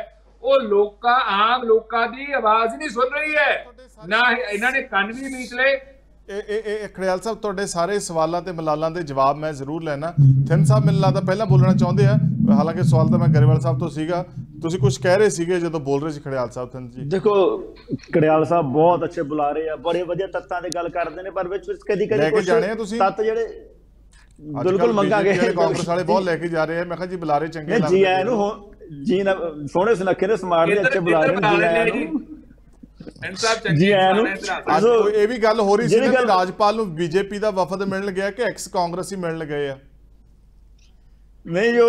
[SPEAKER 4] ਉਹ ਆਮ ਲੋਕਾਂ ਦੀ ਆਵਾਜ਼ ਨਹੀਂ ਸੁਣ ਰਹੀ ਹੈ, ਨਾ ਇਹਨਾਂ ਨੇ ਕੰਨ ਵੀ ਮੀਚ ਲਏ।
[SPEAKER 1] ਇਹ ਖੜਿਆਲ ਸਾਹਿਬ, ਤੁਹਾਡੇ ਸਾਰੇ ਸਵਾਲਾਂ ਤੇ ਮਲਾਲਾਂ ਦੇ ਜਵਾਬ ਮੈਂ ਜ਼ਰੂਰ ਲੈਣਾ। ਥਿੰਦ ਸਾਹਿਬ ਮੈਨੂੰ ਲੱਗਦਾ ਪਹਿਲਾਂ ਬੋਲਣਾ ਚਾਹੁੰਦੇ ਆ, ਹਾਲਾਂਕਿ ਸਵਾਲ ਤਾਂ ਮੈਂ ਗਰੇਵਾਲ ਸਾਹਿਬ ਤੋਂ ਸੀਗਾ, ਤੁਸੀਂ ਕੁਝ ਕਹਿ ਰਹੇ ਸੀਗੇ ਜਦੋਂ ਬੋਲ ਰਹੇ ਸੀ ਖੜਿਆਲ ਸਾਹਿਬ। ਥਿੰਦ ਜੀ
[SPEAKER 3] ਦੇਖੋ, ਖੜਿਆਲ ਸਾਹਿਬ ਬਹੁਤ ਅੱਛੇ ਬੁਲਾ ਰਹੇ ਆ, ਬੜੇ ਵਧੀਆ ਤੱਤਾਂ ਦੀ ਗੱਲ ਕਰਦੇ ਨੇ, ਪਰ ਵਿੱਚ ਕਦੀ
[SPEAKER 1] ਲੈ ਕੇ ਜਾਣੇ ਆ ਤੁਸੀਂ
[SPEAKER 3] ਤੱਤ ਜਿਹੜੇ ਬਿਲਕੁਲ ਮੰਗਾਂਗੇ।
[SPEAKER 1] ਕਾਂਗਰਸ ਵਾਲੇ ਬਹੁਤ ਲੈ ਕੇ ਜਾ ਰਹੇ ਆ, ਮੈਂ ਕਿਹਾ ਜੀ ਬੁਲਾਰੇ ਚੰਗੇ ਲੱਗਦੇ
[SPEAKER 3] ਜੀ ਆਇਆਂ ਨੂੰ, ਜੀ ਨਾ ਸੋਹਣੇ ਸੁਨੱਖੇ ਨੇ, ਸਮਾਰਟ ਦੇ ਅੱਛੇ ਬੁਲਾ ਰਹੇ ਨੇ, ਜੀ ਆਇਆਂ ਨੂੰ।
[SPEAKER 1] ਜੀ ਆਇਆਂ ਨੂੰ। ਅੱਜ ਇਹ ਵੀ ਗੱਲ ਹੋ ਰਹੀ ਸੀ ਕਿ ਰਾਜਪਾਲ ਨੂੰ ਬੀਜੇਪੀ ਦਾ ਵਫਦ ਮਿਲਣ ਗਿਆ ਕਿ ਐਕਸ ਕਾਂਗਰਸੀ ਮਿਲਣ ਗਏ ਆ।
[SPEAKER 3] ਨਹੀਂ, ਜੋ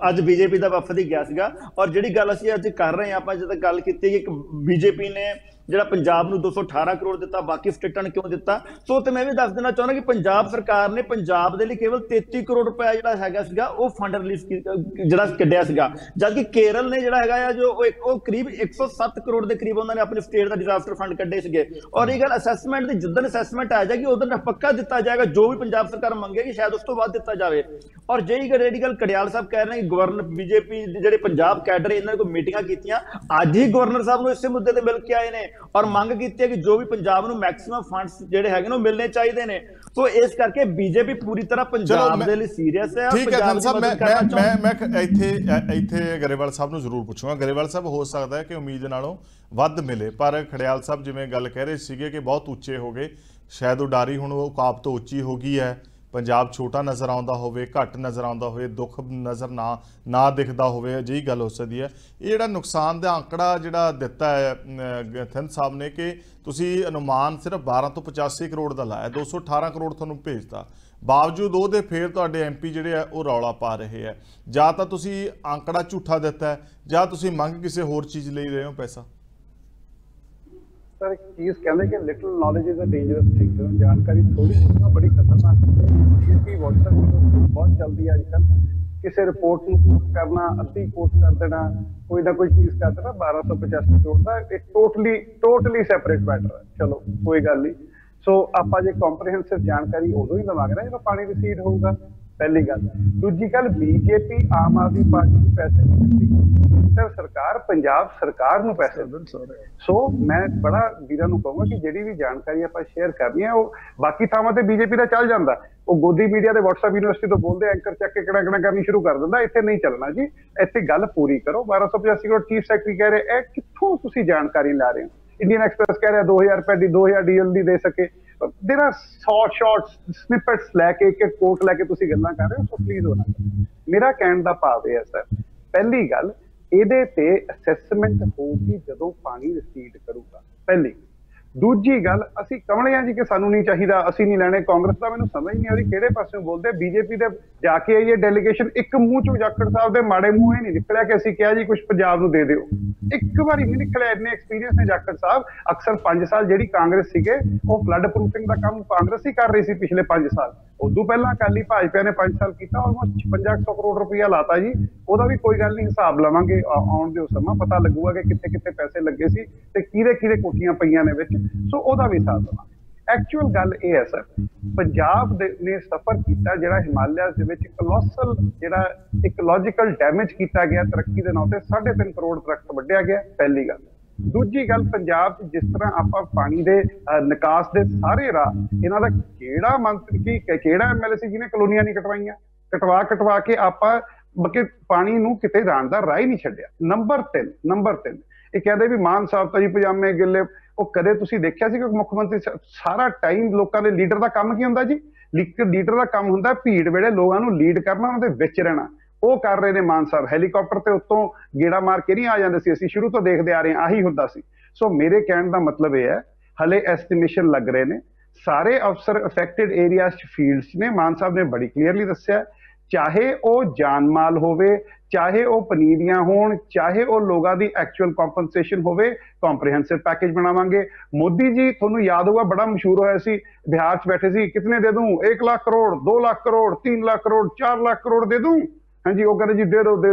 [SPEAKER 3] ਅੱਜ ਬੀਜੇਪੀ ਦਾ ਵਫਦ ਹੀ ਗਿਆ ਸੀਗਾ। ਔਰ ਜਿਹੜੀ ਗੱਲ ਅਸੀਂ ਅੱਜ ਕਰ ਰਹੇ ਹਾਂ, ਆਪਾਂ ਜਦੋਂ ਗੱਲ ਕੀਤੀ ਕਿ ਬੀਜੇਪੀ ਨੇ ਜਿਹੜਾ ਪੰਜਾਬ ਨੂੰ 218 ਕਰੋੜ ਦਿੱਤਾ, ਬਾਕੀ ਸਟੇਟਾਂ ਨੂੰ ਕਿਉਂ ਦਿੱਤਾ, ਸੋ ਤੇ ਮੈਂ ਵੀ ਦੱਸ ਦੇਣਾ ਚਾਹੁੰਦਾ ਕਿ ਪੰਜਾਬ ਸਰਕਾਰ ਨੇ ਪੰਜਾਬ ਦੇ ਲਈ ਕੇਵਲ 33 ਕਰੋੜ ਰੁਪਏ ਜਿਹੜਾ ਹੈਗਾ ਸੀਗਾ ਉਹ ਫੰਡ ਰਿਲੀਜ਼ ਜਿਹੜਾ ਕੱਢਿਆ ਸੀਗਾ, ਜਦਕਿ ਕੇਰਲ ਨੇ ਜਿਹੜਾ ਹੈਗਾ ਆ ਜੋ ਉਹ ਕਰੀਬ 107 ਕਰੋੜ ਦੇ ਕਰੀਬ ਉਹਨਾਂ ਨੇ ਆਪਣੇ ਸਟੇਟ ਦਾ ਡਿਜ਼ਾਸਟਰ ਫੰਡ ਕੱਢੇ ਸੀਗੇ। ਔਰ ਇਹ ਗੱਲ ਅਸੈਸਮੈਂਟ ਦੀ, ਜਿੱਦਣ ਅਸੈਸਮੈਂਟ ਆ ਜਾਏਗੀ ਉਦੋਂ ਪੱਕਾ ਦਿੱਤਾ ਜਾਏਗਾ, ਜੋ ਵੀ ਪੰਜਾਬ ਸਰਕਾਰ ਮੰਗੇਗੀ ਸ਼ਾਇਦ ਉਸ ਤੋਂ ਬਾਅਦ ਦਿੱਤਾ ਜਾਵੇ। ਔਰ ਜਿਹੜੀ ਗੱਲ ਖੜਿਆਲ ਸਾਹਿਬ ਕਹਿ ਰਹੇ ਨੇ, ਗਵਰਨਰ ਬੀਜੇਪੀ ਦੇ ਜਿਹੜੇ ਪੰਜਾਬ ਕੈਡਰ ਇਹਨਾਂ ਨੇ ਕੋਈ ਮੀਟਿੰਗਾਂ ਕੀਤੀਆਂ, ਅੱਜ ਹੀ ਗਵਰਨਰ ਸਾਹਿਬ ਨੂੰ ਇਸੇ ਮੁੱਦੇ ਤੇ ਮਿਲ ਕੇ ਆਏ ਨੇ ਔਰ ਮੰਗ ਕੀਤੀ ਹੈ ਕਿ ਜੋ ਵੀ ਪੰਜਾਬ ਨੂੰ ਮੈਕਸਿਮਮ ਫੰਡਸ ਜਿਹੜੇ ਹੈਗੇ ਨੇ ਉਹ ਮਿਲਣੇ ਚਾਹੀਦੇ ਨੇ। ਸੋ ਇਸ ਕਰਕੇ ਬੀਜੇਪੀ ਪੂਰੀ ਤਰ੍ਹਾਂ ਪੰਜਾਬ ਦੇ ਲਈ ਸੀਰੀਅਸ ਹੈ।
[SPEAKER 1] ਠੀਕ ਹੈ ਧੰਨ ਸਾਹਿਬ, ਮੈਂ ਇੱਥੇ ਗਰੇਵਾਲ ਸਾਹਿਬ ਨੂੰ ਜ਼ਰੂਰ ਪੁੱਛੂੰਗਾ। ਗਰੇਵਾਲ ਸਾਹਿਬ, ਹੋ ਸਕਦਾ ਹੈ ਕਿ ਉਮੀਦ ਨਾਲੋਂ ਵੱਧ ਮਿਲੇ, ਪਰ ਖੜਿਆਲ ਸਾਹਿਬ ਜਿਵੇਂ ਗੱਲ ਕਹਿ ਰਹੇ ਸੀਗੇ ਕਿ ਬਹੁਤ ਉੱਚੇ ਹੋ ਗਏ, ਸ਼ਾਇਦ ਉਡਾਰੀ ਹੁਣ ਉਹ ਕਾਬ ਤੋਂ ਉੱਚੀ ਹੋ ਗਈ ਹੈ, ਪੰਜਾਬ ਛੋਟਾ ਨਜ਼ਰ ਆਉਂਦਾ ਹੋਵੇ, ਘੱਟ ਨਜ਼ਰ ਆਉਂਦਾ ਹੋਵੇ, ਦੁੱਖ ਨਜ਼ਰ ਨਾ ਦਿਖਦਾ ਹੋਵੇ, ਅਜਿਹੀ ਗੱਲ ਹੋ ਸਕਦੀ ਹੈ। ਇਹ ਜਿਹੜਾ ਨੁਕਸਾਨ ਦਾ ਆંકੜਾ ਜਿਹੜਾ ਦਿੱਤਾ ਹੈ ਥਿੰਦ ਸਾਹਿਬ ਨੇ ਕਿ ਤੁਸੀਂ ਅਨੁਮਾਨ ਸਿਰਫ 12 ਤੋਂ 85 ਕਰੋੜ ਦਾ ਲਾਇਆ, 218 ਕਰੋੜ ਤੁਹਾਨੂੰ ਭੇਜਤਾ, ਬਾਵਜੂਦ ਉਹਦੇ ਫੇਰ ਤੁਹਾਡੇ ਐਮਪੀ ਜਿਹੜੇ ਆ ਉਹ ਰੌਲਾ ਪਾ ਰਹੇ ਆ। ਜਾਂ ਤਾਂ ਤੁਸੀਂ ਆંકੜਾ ਝੂਠਾ ਦਿੱਤਾ ਜਾਂ ਤੁਸੀਂ ਮੰਗ ਕਿਸੇ ਹੋਰ ਚੀਜ਼ ਲਈ ਰਹੇ ਹੋ ਪੈਸਾ।
[SPEAKER 2] ਸਰ, ਇੱਕ ਚੀਜ਼ ਕਹਿੰਦੇ ਕਿ little knowledge is a dangerous thing. ਜਦੋਂ ਜਾਣਕਾਰੀ ਥੋੜੀ ਹੋਣਾ ਬੜੀ ਖਤਰਨਾਕ ਹੈ। ਇਸकी WhatsApp ਬਹੁਤ ਚੱਲਦੀ ਹੈ ਅੱਜ ਕੱਲ੍ਹ, ਕਿਸੇ ਰਿਪੋਰਟ ਨੂੰ ਪੋਸਟ ਕਰਨਾ, ਅੱਧੀ ਪੋਸਟ ਕਰ ਦੇਣਾ, ਕੋਈ ਨਾ ਕੋਈ ਚੀਜ਼ ਕਰ ਦੇਣਾ, 1285 ਕਰੋੜ ਦਾ ਇੱਕ ਟੋਟਲੀ ਸੈਪਰੇਟ ਮੈਟਰ ਹੈ। ਚਲੋ ਕੋਈ ਗੱਲ ਨਹੀਂ। ਸੋ ਆਪਾਂ ਜੇ ਕੰਪਰੀਹੈਂਸਿਵ ਜਾਣਕਾਰੀ ਉਦੋਂ ਹੀ ਲਵਾਂਗੇ ਨਾ ਜਦੋਂ ਪਾਣੀ ਰਿਸੀਵ ਹੋਊਗਾ, ਪਹਿਲੀ ਗੱਲ। ਦੂਜੀ ਗੱਲ, ਬੀਜੇਪੀ ਆਮ ਆਦਮੀ ਪਾਰਟੀ ਨੂੰ ਪੈਸੇ ਨਹੀਂ ਦਿੰਦੀ, ਸਰ ਸਰਕਾਰ ਪੰਜਾਬ ਸਰਕਾਰ ਨੂੰ ਪੈਸੇ ਦਿੰਦੀ। ਸੋ ਮੈਂ ਬੜਾ ਵੀਰਾਂ ਨੂੰ ਕਹੂੰਗਾ ਕਿ ਜਿਹੜੀ ਵੀ ਜਾਣਕਾਰੀ ਆਪਾਂ ਸ਼ੇਅਰ ਕਰਨੀ ਹੈ ਉਹ ਬਾਕੀ ਥਾਵਾਂ ਤੇ ਬੀਜੇਪੀ ਦਾ ਚੱਲ ਜਾਂਦਾ, ਉਹ ਗੋਦੀ ਮੀਡੀਆ ਦੇ WhatsApp ਯੂਨੀਵਰਸਿਟੀ ਤੋਂ ਬੋਲਦੇ ਐਂਕਰ ਚੱਕ ਕੇ ਕਿਹੜਾ ਕਰਨੀ ਸ਼ੁਰੂ ਕਰ ਦਿੰਦਾ। ਇੱਥੇ ਨਹੀਂ ਚੱਲਣਾ ਜੀ, ਇੱਥੇ ਗੱਲ ਪੂਰੀ ਕਰੋ। 1285 ਕਰੋੜ ਚੀਫ ਸੈਕਟਰੀ ਕਹਿ ਰਹੇ, ਇਹ ਕਿੱਥੋਂ ਤੁਸੀਂ ਜਾਣਕਾਰੀ ਲਾ ਰਹੇ ਹੋ? ਇੰਡੀਅਨ ਐਕਸਪ੍ਰੈਸ ਕਹਿ ਰਿਹਾ 2000 ਰੁਪਏ ਦੀ 2000 ਡੀਐਲ ਦੀ ਦੇ ਸਕੇ। ਦੇਰ ਆਰ ਸ਼ਾਰਟ ਸਨਿਪਟਸ ਲੈ ਕੇ ਇੱਕ ਕੋਟ ਲੈ ਕੇ ਤੁਸੀਂ ਗੱਲਾਂ ਕਰ ਰਹੇ ਹੋ, ਸੋ ਪਲੀਜ਼ ਹੋਣਾ। ਮੇਰਾ ਕਹਿਣ ਦਾ ਭਾਵ ਇਹ ਹੈ ਸਰ, ਪਹਿਲੀ ਗੱਲ ਇਹਦੇ ਤੇ ਅਸੈਸਮੈਂਟ ਹੋਊਗੀ ਜਦੋਂ ਪਾਣੀ ਰਿਸੀਡ ਕਰੂਗਾ, ਪਹਿਲੀ। ਦੂਜੀ ਗੱਲ, ਅਸੀਂ ਕਮਲੇ ਆ ਜੀ ਕਿ ਸਾਨੂੰ ਨਹੀਂ ਚਾਹੀਦਾ, ਅਸੀਂ ਨਹੀਂ ਲੈਣੇ ਕਾਂਗਰਸ ਦਾ, ਮੈਨੂੰ ਸਮਝ ਨਹੀਂ ਆ ਰਹੀ ਕਿਹੜੇ ਪਾਸਿਓਂ ਬੋਲਦੇ। ਬੀਜੇਪੀ ਦੇ ਜਾ ਕੇ ਆਈਏ ਡੈਲੀਗੇਸ਼ਨ, ਇੱਕ ਮੂੰਹ ਚੋਂ ਜਾਖੜ ਸਾਹਿਬ ਦੇ ਮਾੜੇ ਮੂੰਹ ਇਹ ਨਹੀਂ ਨਿਕਲਿਆ ਕਿ ਅਸੀਂ ਕਿਹਾ ਜੀ ਕੁਝ ਪੰਜਾਬ ਨੂੰ ਦੇ ਦਿਓ, ਇੱਕ ਵਾਰੀ ਨਹੀਂ ਨਿਕਲਿਆ। ਇੰਨੇ ਐਕਸਪੀਰੀਅੰਸ ਨੇ ਜਾਖੜ ਸਾਹਿਬ। ਅਕਸਰ 5 ਸਾਲ ਜਿਹੜੀ ਕਾਂਗਰਸ ਸੀਗੇ ਉਹ ਫਲੱਡ ਪ੍ਰੂਫਿੰਗ ਦਾ ਕੰਮ ਕਾਂਗਰਸ ਹੀ ਕਰ ਰਹੀ ਸੀ ਪਿਛਲੇ 5 ਸਾਲ। ਉਦੋਂ ਪਹਿਲਾਂ ਅਕਾਲੀ ਭਾਜਪਾ ਨੇ 5 ਸਾਲ ਕੀਤਾ, ਆਲਮੋਸਟ 5500 ਕਰੋੜ ਰੁਪਇਆ ਲਾਤਾ ਜੀ। ਉਹਦਾ ਵੀ ਕੋਈ ਗੱਲ ਨਹੀਂ, ਹਿਸਾਬ ਲਵਾਂਗੇ, ਆਉਣ ਦਿਓ ਸਮਾਂ, ਪਤਾ ਲੱਗੂਗਾ ਕਿ ਕਿੱਥੇ ਕਿੱਥੇ ਪੈਸੇ ਲੱਗੇ ਸੀ ਤੇ ਕਿਹਦੇ ਕੋਠੀਆਂ ਪਈਆਂ ਨੇ ਵਿੱਚ, ਸੋ ਉਹਦਾ ਵੀ ਹਿਸਾਬ ਲਵਾਂਗੇ। ਐਕਚੁਅਲ ਗੱਲ ਇਹ ਹੈ ਸਰ, ਪੰਜਾਬ ਨੇ ਸਫਰ ਕੀਤਾ ਜਿਹੜਾ ਹਿਮਾਲਿਆਸ ਦੇ ਵਿੱਚ ਕਲੋਸਲ ਜਿਹੜਾ ਇਕੋਲੋਜੀਕਲ ਡੈਮੇਜ ਕੀਤਾ ਗਿਆ ਤਰੱਕੀ ਦੇ ਨਾਂ ਤੇ, 3.5 ਕਰੋੜ ਦਰਖਤ ਵੱਢਿਆ ਗਿਆ, ਪਹਿਲੀ ਗੱਲ। ਦੂਜੀ ਗੱਲ, ਪੰਜਾਬ 'ਚ ਜਿਸ ਤਰ੍ਹਾਂ ਆਪਾਂ ਪਾਣੀ ਦੇ ਨਿਕਾਸ ਦੇ ਸਾਰੇ ਰਾਹ, ਇਹਨਾਂ ਦਾ ਕਿਹੜਾ ਮੰਤਰੀ ਕਿਹੜਾ ਐਮਐਲਏ ਸੀ ਜਿਹਨੇ ਕਲੋਨੀਆਂ ਨਹੀਂ ਕਟਵਾਈਆਂ? ਕਟਵਾ ਕੇ ਆਪਾਂ ਬਕੇ ਪਾਣੀ ਨੂੰ ਕਿਤੇ ਜਾਣ ਦਾ ਰਾਹ ਹੀ ਨਹੀਂ ਛੱਡਿਆ। ਨੰਬਰ 3 ਇਹ ਕਹਿੰਦੇ ਵੀ ਮਾਨ ਸਾਹਿਬ ਤਾਂ ਜੀ ਪਜਾਮੇ ਗਿੱਲੇ, ਉਹ ਕਦੇ ਤੁਸੀਂ ਦੇਖਿਆ ਸੀ ਕਿ ਮੁੱਖ ਮੰਤਰੀ ਸਾਰਾ ਟਾਈਮ ਲੋਕਾਂ ਦੇ ਲੀਡਰ ਦਾ ਕੰਮ ਕੀ ਹੁੰਦਾ ਜੀ? ਲੀਡਰ ਦਾ ਕੰਮ ਹੁੰਦਾ ਭੀੜ ਵੇਲੇ ਲੋਕਾਂ ਨੂੰ ਲੀਡ ਕਰਨਾ, ਉਹਨਾਂ ਦੇ ਵਿੱਚ ਰਹਿਣਾ। ਉਹ ਕਰ ਰਹੇ ਨੇ ਮਾਨ ਸਾਹਿਬ। ਹੈਲੀਕਾਪਟਰ ਤੇ ਉੱਤੋਂ ਗੇੜਾ ਮਾਰ ਕੇ ਨਹੀਂ ਆ ਜਾਂਦੇ ਸੀ, ਅਸੀਂ ਸ਼ੁਰੂ ਤੋਂ ਦੇਖਦੇ ਆ ਰਹੇ ਹਾਂ, ਆਹੀ ਹੁੰਦਾ ਸੀ। ਸੋ ਮੇਰੇ ਕਹਿਣ ਦਾ ਮਤਲਬ ਇਹ ਹੈ, ਹਲੇ ਐਸਟੀਮੇਸ਼ਨ ਲੱਗ ਰਹੇ ਨੇ, ਸਾਰੇ ਅਫਸਰ ਅਫੈਕਟਡ ਏਰੀਆਜ਼ 'ਚ ਫੀਲਡਸ 'ਚ ਨੇ। ਮਾਨ ਸਾਹਿਬ ਨੇ ਬੜੀ ਕਲੀਅਰਲੀ ਦੱਸਿਆ, ਚਾਹੇ ਉਹ ਜਾਨ ਮਾਲ ਹੋਵੇ, ਚਾਹੇ ਉਹ ਪਨੀਰੀਆਂ ਹੋਣ, ਚਾਹੇ ਉਹ ਲੋਕਾਂ ਦੀ ਐਕਚੁਅਲ ਕੰਪਨਸੇਸ਼ਨ ਹੋਵੇ, ਕੰਪਰੀਹੈਂਸਿਵ ਪੈਕੇਜ ਬਣਾਵਾਂਗੇ। ਮੋਦੀ ਜੀ ਤੁਹਾਨੂੰ ਯਾਦ ਹੋਊਗਾ ਬੜਾ ਮਸ਼ਹੂਰ ਹੋਇਆ ਸੀ, ਬਿਹਾਰ 'ਚ ਬੈਠੇ ਸੀ, ਕਿਤਨੇ ਦੇ ਦੂੰ, 1 ਲੱਖ ਕਰੋੜ, 2 ਲੱਖ ਕਰੋੜ, 3 ਲੱਖ ਕਰੋੜ, 4 ਲੱਖ ਕਰੋੜ ਦੇ ਦੂੰ। ਹਾਂਜੀ, ਉਹ ਕਹਿੰਦੇ ਜੀ ਦੇ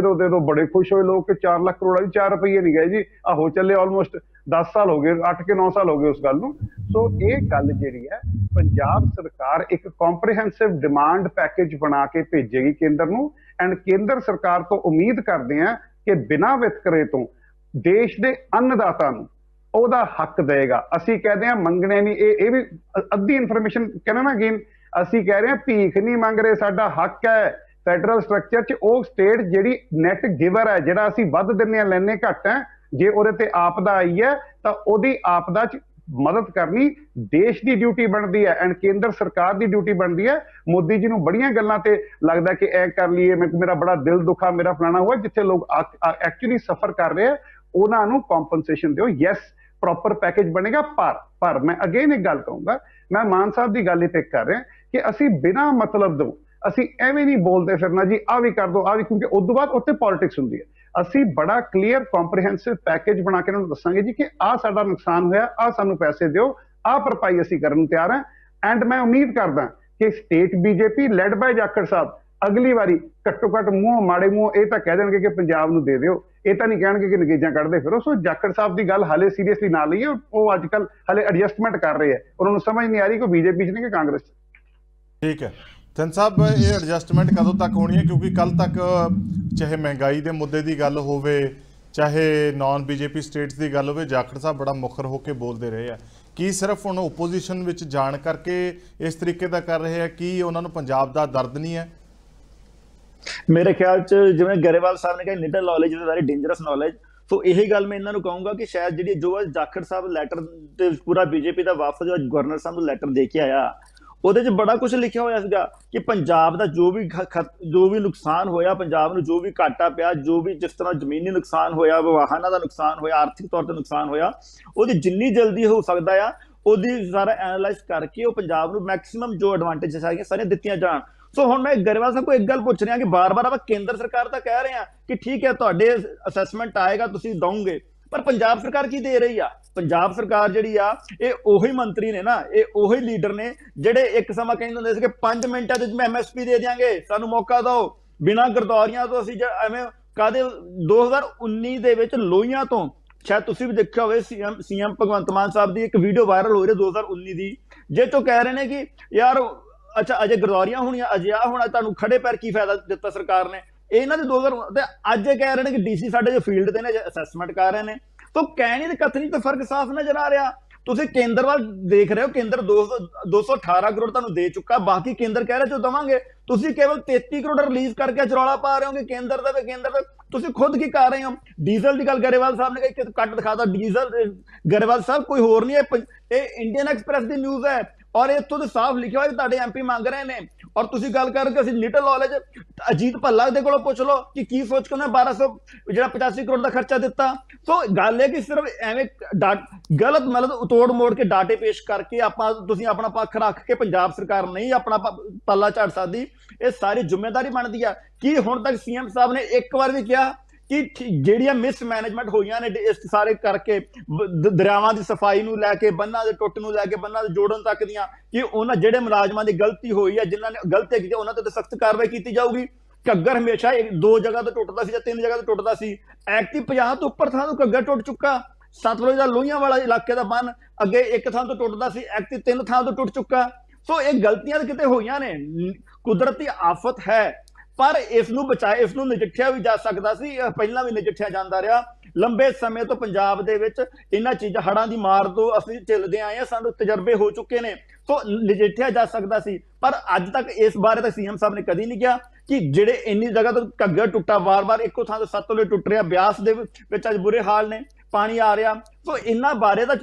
[SPEAKER 2] ਦੋ। ਬੜੇ ਖੁਸ਼ ਹੋਏ ਲੋਕ ਕਿ 4 ਲੱਖ ਕਰੋੜ ਵੀ 4 ਰੁਪਏ ਨਹੀਂ ਗਏ ਜੀ, ਆ ਹੋ ਚੱਲੇ ਆਲਮੋਸਟ 10 ਸਾਲ ਹੋ ਗਏ, 8 ਕੇ 9 ਸਾਲ ਹੋ ਗਏ ਉਸ ਗੱਲ ਨੂੰ। ਸੋ ਇਹ ਗੱਲ ਜਿਹੜੀ ਹੈ, ਪੰਜਾਬ ਸਰਕਾਰ ਇੱਕ ਕੰਪਰੀਹੈਂਸਿਵ ਡਿਮਾਂਡ ਪੈਕੇਜ ਬਣਾ ਕੇ ਭੇਜੇਗੀ ਕੇਂਦਰ ਨੂੰ, ਐਂਡ ਕੇਂਦਰ ਸਰਕਾਰ ਤੋਂ ਉਮੀਦ ਕਰਦੇ ਆ ਕਿ ਬਿਨਾਂ ਵਿਤਕਰੇ ਤੋਂ ਦੇਸ਼ ਦੇ ਅੰਨਦਾਤਾ ਨੂੰ ਉਹਦਾ ਹੱਕ ਦੇਗਾ। ਅਸੀਂ ਕਹਿੰਦੇ ਆ ਮੰਗਣੇ ਨਹੀਂ, ਇਹ ਵੀ ਅੱਧੀ ਇਨਫੋਰਮੇਸ਼ਨ ਕਹਿੰਦਾ ਨਾ ਅਗੇਨ, ਅਸੀਂ ਕਹਿ ਰਹੇ ਹਾਂ ਭੀਖ ਨਹੀਂ ਮੰਗ ਰਹੇ, ਸਾਡਾ ਹੱਕ ਹੈ। ਫੈਡਰਲ ਸਟਰਕਚਰ 'ਚ ਉਹ ਸਟੇਟ ਜਿਹੜੀ ਨੈਟ ਗਿਵਰ ਹੈ, ਜਿਹੜਾ ਅਸੀਂ ਵੱਧ ਦਿੰਦੇ ਆ ਲੈਣੇ ਘੱਟ ਹੈ, ਜੇ ਉਹਦੇ ਤੇ ਆਪਦਾ ਆਈ ਹੈ ਤਾਂ ਉਹਦੀ ਆਪਦਾ 'ਚ ਮਦਦ ਕਰਨੀ ਦੇਸ਼ ਦੀ ਡਿਊਟੀ ਬਣਦੀ ਹੈ, ਐਂਡ ਕੇਂਦਰ ਸਰਕਾਰ ਦੀ ਡਿਊਟੀ ਬਣਦੀ ਹੈ। ਮੋਦੀ ਜੀ ਨੂੰ ਬੜੀਆਂ ਗੱਲਾਂ ਤੇ ਲੱਗਦਾ ਕਿ ਐ ਕਰ ਲਈਏ, ਮੇਰਾ ਬੜਾ ਦਿਲ ਦੁਖਾ, ਮੇਰਾ ਫਲਾਣਾ ਹੋਇਆ। ਜਿੱਥੇ ਲੋਕ ਐਕਚੁਅਲੀ ਸਫਰ ਕਰ ਰਹੇ ਆ ਉਹਨਾਂ ਨੂੰ ਕੰਪਨਸੇਸ਼ਨ ਦਿਓ। ਯੈਸ, ਪ੍ਰੋਪਰ ਪੈਕੇਜ ਬਣੇਗਾ, ਪਰ ਮੈਂ ਅਗੇਨ ਇੱਕ ਗੱਲ ਕਹੂੰਗਾ, ਮੈਂ ਮਾਨ ਸਾਹਿਬ ਦੀ ਗੱਲ ਹੀ ਪਿਕ ਕਰ ਰਿਹਾ ਕਿ ਅਸੀਂ ਬਿਨਾਂ ਮਤਲਬ ਤੋਂ ਅਸੀਂ ਐਵੇਂ ਨਹੀਂ ਬੋਲਦੇ ਫਿਰਨਾ ਜੀ ਆਹ ਵੀ ਕਰ ਦੋ, ਆਹ ਵੀ, ਕਿਉਂਕਿ ਉਸ ਤੋਂ ਬਾਅਦ ਉੱਥੇ ਪੋਲਿਟਿਕਸ ਹੁੰਦੀ ਹੈ। ਅਸੀਂ ਬੜਾ ਕਲੀਅਰ ਕੰਪਰੀਹੈਂਸਿਵ ਪੈਕੇਜ ਬਣਾ ਕੇ ਇਹਨਾਂ ਨੂੰ ਦੱਸਾਂਗੇ ਜੀ ਕਿ ਆਹ ਸਾਡਾ ਨੁਕਸਾਨ ਹੋਇਆ, ਆਹ ਸਾਨੂੰ ਪੈਸੇ ਦਿਓ, ਆਹ ਭਰਪਾਈ ਅਸੀਂ ਕਰਨ ਨੂੰ ਤਿਆਰ ਹਾਂ। ਐਂਡ ਮੈਂ ਉਮੀਦ ਕਰਦਾ ਕਿ state BJP led by Jakhar ਸਾਹਿਬ ਅਗਲੀ ਵਾਰੀ ਘੱਟੋ ਘੱਟ ਮੂੰਹ ਮਾੜੇ ਮੂੰਹ ਇਹ ਤਾਂ ਕਹਿ ਦੇਣਗੇ ਕਿ ਪੰਜਾਬ ਨੂੰ ਦੇ ਦਿਓ, ਇਹ ਤਾਂ ਨਹੀਂ ਕਹਿਣਗੇ ਕਿ ਨਗੇਜਾਂ ਕੱਢਦੇ ਫਿਰੋ। ਸੋ ਜਾਖੜ ਸਾਹਿਬ ਦੀ ਗੱਲ ਹਾਲੇ ਸੀਰੀਅਸਲੀ ਨਾ ਲਈਏ, ਉਹ ਅੱਜ ਕੱਲ ਹਾਲੇ ਐਡਜਸਟਮੈਂਟ ਕਰ ਰਹੇ ਆ, ਉਹਨਾਂ ਨੂੰ ਸਮਝ ਨਹੀਂ ਆ ਰਹੀ ਕਿ ਬੀਜੇਪੀ 'ਚ ਨੇ ਕਿ ਕਾਂਗਰਸ 'ਚ।
[SPEAKER 1] ਠੀਕ ਹੈ ਧਨ ਸਾਹਿਬ, ਇਹ ਐਡਜਸਟਮੈਂਟ ਕਦੋਂ ਤੱਕ ਹੋਣੀ ਹੈ? ਕਿਉਂਕਿ ਕੱਲ ਤੱਕ ਚਾਹੇ ਮਹਿੰਗਾਈ ਦੇ ਮੁੱਦੇ ਦੀ ਗੱਲ ਹੋਵੇ, ਚਾਹੇ ਨਾਨ ਬੀਜੇਪੀ ਸਟੇਟਸ ਦੀ ਗੱਲ ਹੋਵੇ, ਜਾਖੜ ਸਾਹਿਬ ਬੜਾ ਮੁਖਰ ਹੋ ਕੇ ਬੋਲਦੇ ਰਹੇ ਆ। ਕੀ ਸਿਰਫ ਹੁਣ ਓਪੋਜੀਸ਼ਨ ਵਿੱਚ ਜਾਣ ਕਰਕੇ ਇਸ ਤਰੀਕੇ ਦਾ ਕਰ ਰਹੇ ਆ? ਕੀ ਉਹਨਾਂ ਨੂੰ ਪੰਜਾਬ ਦਾ ਦਰਦ ਨਹੀਂ ਹੈ?
[SPEAKER 3] ਮੇਰੇ ਖਿਆਲ 'ਚ ਜਿਵੇਂ ਗਰੇਵਾਲ ਸਾਹਿਬ ਨੇ ਕਿਹਾ little knowledge is very dangerous knowledge, so ਇਹੀ ਗੱਲ ਮੈਂ ਇਹਨਾਂ ਨੂੰ ਕਹੂੰਗਾ ਕਿ ਸ਼ਾਇਦ ਜਿਹੜੀ ਜੋ ਜਾਖੜ ਸਾਹਿਬ ਲੈਟਰ ਤੇ ਪੂਰਾ ਬੀਜੇਪੀ ਦਾ ਵਫਦ ਜੋ ਗਵਰਨਰ ਸਾਹਿਬ ਨੂੰ ਲੈਟਰ ਦੇ ਕੇ ਆਇਆ, ਉਹਦੇ 'ਚ ਬੜਾ ਕੁਝ ਲਿਖਿਆ ਹੋਇਆ ਸੀਗਾ ਕਿ ਪੰਜਾਬ ਦਾ ਜੋ ਵੀ ਨੁਕਸਾਨ ਹੋਇਆ, ਪੰਜਾਬ ਨੂੰ ਜੋ ਵੀ ਘਾਟਾ ਪਿਆ, ਜੋ ਵੀ ਜਿਸ ਤਰ੍ਹਾਂ ਜ਼ਮੀਨੀ ਨੁਕਸਾਨ ਹੋਇਆ, ਵਾਹਨਾਂ ਦਾ ਨੁਕਸਾਨ ਹੋਇਆ, ਆਰਥਿਕ ਤੌਰ ਤੇ ਨੁਕਸਾਨ ਹੋਇਆ, ਉਹਦੀ ਜਿੰਨੀ ਜਲਦੀ ਹੋ ਸਕਦਾ ਆ ਉਹਦੀ ਸਾਰਾ ਐਨਾਲਾਈਜ਼ ਕਰਕੇ ਉਹ ਪੰਜਾਬ ਨੂੰ ਮੈਕਸਿਮਮ ਜੋ ਐਡਵਾਂਟੇਜਸ ਹੈਗੀਆਂ ਸਾਰੀਆਂ ਦਿੱਤੀਆਂ ਜਾਣ। ਸੋ ਹੁਣ ਮੈਂ ਗਰੇਵਾਲ ਸਾਹਿਬ ਕੋਲ ਇੱਕ ਗੱਲ ਪੁੱਛ ਰਿਹਾ ਕਿ ਬਾਰ-ਬਾਰ ਆਪਾਂ ਕੇਂਦਰ ਸਰਕਾਰ ਤਾਂ ਕਹਿ ਰਹੇ ਹਾਂ ਕਿ ਠੀਕ ਹੈ ਤੁਹਾਡੇ ਅਸੈਸਮੈਂਟ ਆਏਗਾ ਤੁਸੀਂ ਦਓਗੇ, ਪਰ ਪੰਜਾਬ ਸਰਕਾਰ ਕੀ ਦੇ ਰਹੀ ਆ? ਪੰਜਾਬ ਸਰਕਾਰ ਜਿਹੜੀ ਆ ਇਹ ਉਹੀ ਮੰਤਰੀ ਨੇ ਨਾ, ਇਹ ਉਹੀ ਲੀਡਰ ਨੇ ਜਿਹੜੇ ਇੱਕ ਸਮਾਂ ਕਹਿੰਦੇ ਹੁੰਦੇ ਸੀ ਕਿ 5 ਮਿੰਟਾਂ ਦੇ ਵਿੱਚ MSP ਦੇ ਦਿਆਂਗੇ, ਸਾਨੂੰ ਮੌਕਾ ਦਿਓ, ਬਿਨਾਂ ਗਰਦੌਰੀਆਂ ਤੋਂ ਅਸੀਂ ਐਵੇਂ ਕਾਦੇ। 2019 ਦੇ ਵਿੱਚ ਲੋਹੀਆਂ ਤੋਂ ਸ਼ਾਇਦ ਤੁਸੀਂ ਵੀ ਦੇਖਿਆ ਹੋਵੇ, ਸੀਐਮ ਭਗਵੰਤ ਮਾਨ ਸਾਹਿਬ ਦੀ ਇੱਕ ਵੀਡੀਓ ਵਾਇਰਲ ਹੋ ਰਹੀ 2019 ਦੀ, ਜੇ ਤੋਂ ਕਹਿ ਰਹੇ ਨੇ ਕਿ ਯਾਰ ਅੱਛਾ ਅਜੇ ਗਰਦੌਰੀਆਂ ਹੋਣੀਆਂ, ਅਜੇ ਆ ਹੋਣਾ, ਤੁਹਾਨੂੰ ਖੜੇ ਪੈਰ ਕੀ ਫਾਇਦਾ ਦਿੱਤਾ ਸਰਕਾਰ ਨੇ? ਇਹਨਾਂ ਦੇ 2000 ਤੇ ਅੱਜ ਇਹ ਕਹਿ ਰਹੇ ਨੇ ਕਿ DC ਸਾਡੇ ਜੋ ਫੀਲਡ ਤੇ ਨੇ ਅਸੈਸਮੈਂਟ ਕਰ ਰਹੇ ਨੇ। तो कहने ते कथनी तो फर्क साफ नजर आ रहा। तुसीं केंद्र वाल देख रहे हो, केंद्र 218 करोड़ तुहानूं दे चुका, बाकी केंद्र कह रहे जो देवांगे, तुसीं केवल 33 करोड़ रिलीज करके रौला पा रहे हो कि केंद्र दे। तुसीं खुद की कर रहे हो? डीजल की गल गरेवाल साहब ने कही, कट दिखाता डीजल। गरेवाल साहब कोई होर नहीं है, ये इंडियन एक्सप्रैस की न्यूज़ है और इत्थों तो साफ लिखा हुआ तुहाडे MP मंग रहे हैं। और तुसीं गल करके असीं लिटल नॉलेज अजीत भल्ला दे कोलों पुछ लो कि की सोच के उन्हें 85 करोड़ का खर्चा दिता। तो गल है कि सिर्फ एवें गलत मतलब तोड़ मोड़ के डाटे पेश करके तुसीं अपना पक्ष रख के पंजाब सरकार नहीं अपना पल्ला झाड़ सकती। ये सारी जिम्मेदारी बनती है कि हुण तक CM साहब ने एक बार भी कहा कि ਜਿਹੜੀਆਂ ਮਿਸਮੈਨੇਜਮੈਂਟ ਹੋਈਆਂ ਨੇ ਇਸ ਸਾਰੇ ਕਰਕੇ ਦਰਿਆਵਾਂ ਦੀ ਸਫਾਈ ਨੂੰ ਲੈ ਕੇ, ਬੰਨਾਂ ਦੇ ਟੁੱਟ ਨੂੰ ਲੈ ਕੇ, ਬੰਨਾਂ ਦੇ ਜੋੜਨ ਤੱਕ ਦੀਆਂ, ਕਿ ਉਹਨਾਂ ਜਿਹੜੇ ਮੁਲਾਜ਼ਮਾਂ ਦੀ ਗਲਤੀ ਹੋਈ ਹੈ, ਜਿਨ੍ਹਾਂ ਨੇ ਗਲਤੀ ਕੀਤੀ ਉਹਨਾਂ ਤੇ ਸਖਤ ਕਾਰਵਾਈ ਕੀਤੀ ਜਾਊਗੀ। ਘੱਗਰ ਹਮੇਸ਼ਾ 2 ਜਗ੍ਹਾ ਤੋਂ ਟੁੱਟਦਾ ਸੀ ਜਾਂ 3 ਜਗ੍ਹਾ ਤੋਂ ਟੁੱਟਦਾ ਸੀ, ਐਕਟਿਵ 50 ਤੋਂ ਉੱਪਰ ਥਾਂ ਤੋਂ ਘੱਗਰ ਟੁੱਟ ਚੁੱਕਾ। ਸਤਲੁਜ ਦਾ ਲੋਹੀਆਂ ਵਾਲਾ ਇਲਾਕੇ ਦਾ ਬੰਨ ਅੱਗੇ ਇੱਕ ਥਾਂ ਤੋਂ ਟੁੱਟਦਾ ਸੀ, ਐਕਟਿਵ 3 ਥਾਂ ਤੋਂ ਟੁੱਟ ਚੁੱਕਾ। ਸੋ ਇਹ ਗਲਤੀਆਂ ਕਿਤੇ ਹੋਈਆਂ ਨੇ, ਕੁਦਰਤੀ ਆਫਤ ਹੈ, पर इसनूं बचाए, इसनूं नजिठिया भी जा सकता सी, पहला भी नजिठिया जाता रहा। लंबे समय तो पंजाब दे विच इन्हां चीज़ां हड़ां दी मार तो असीं झिलदे आए हैं, सानूं तजर्बे हो चुके ने, तो नजिठिया जा सकता सी। पर अज तक इस बारे तक CM साहब ने कदी नहीं कहा कि जिहड़े इन्नी जगह तो घग्गर टुट्टा, बार बार इक्को थां तो सतलुज टुट रहा, ब्यास दे विच अज बुरे हाल ने, पानी आ रहा। तो इन्हां बारे तां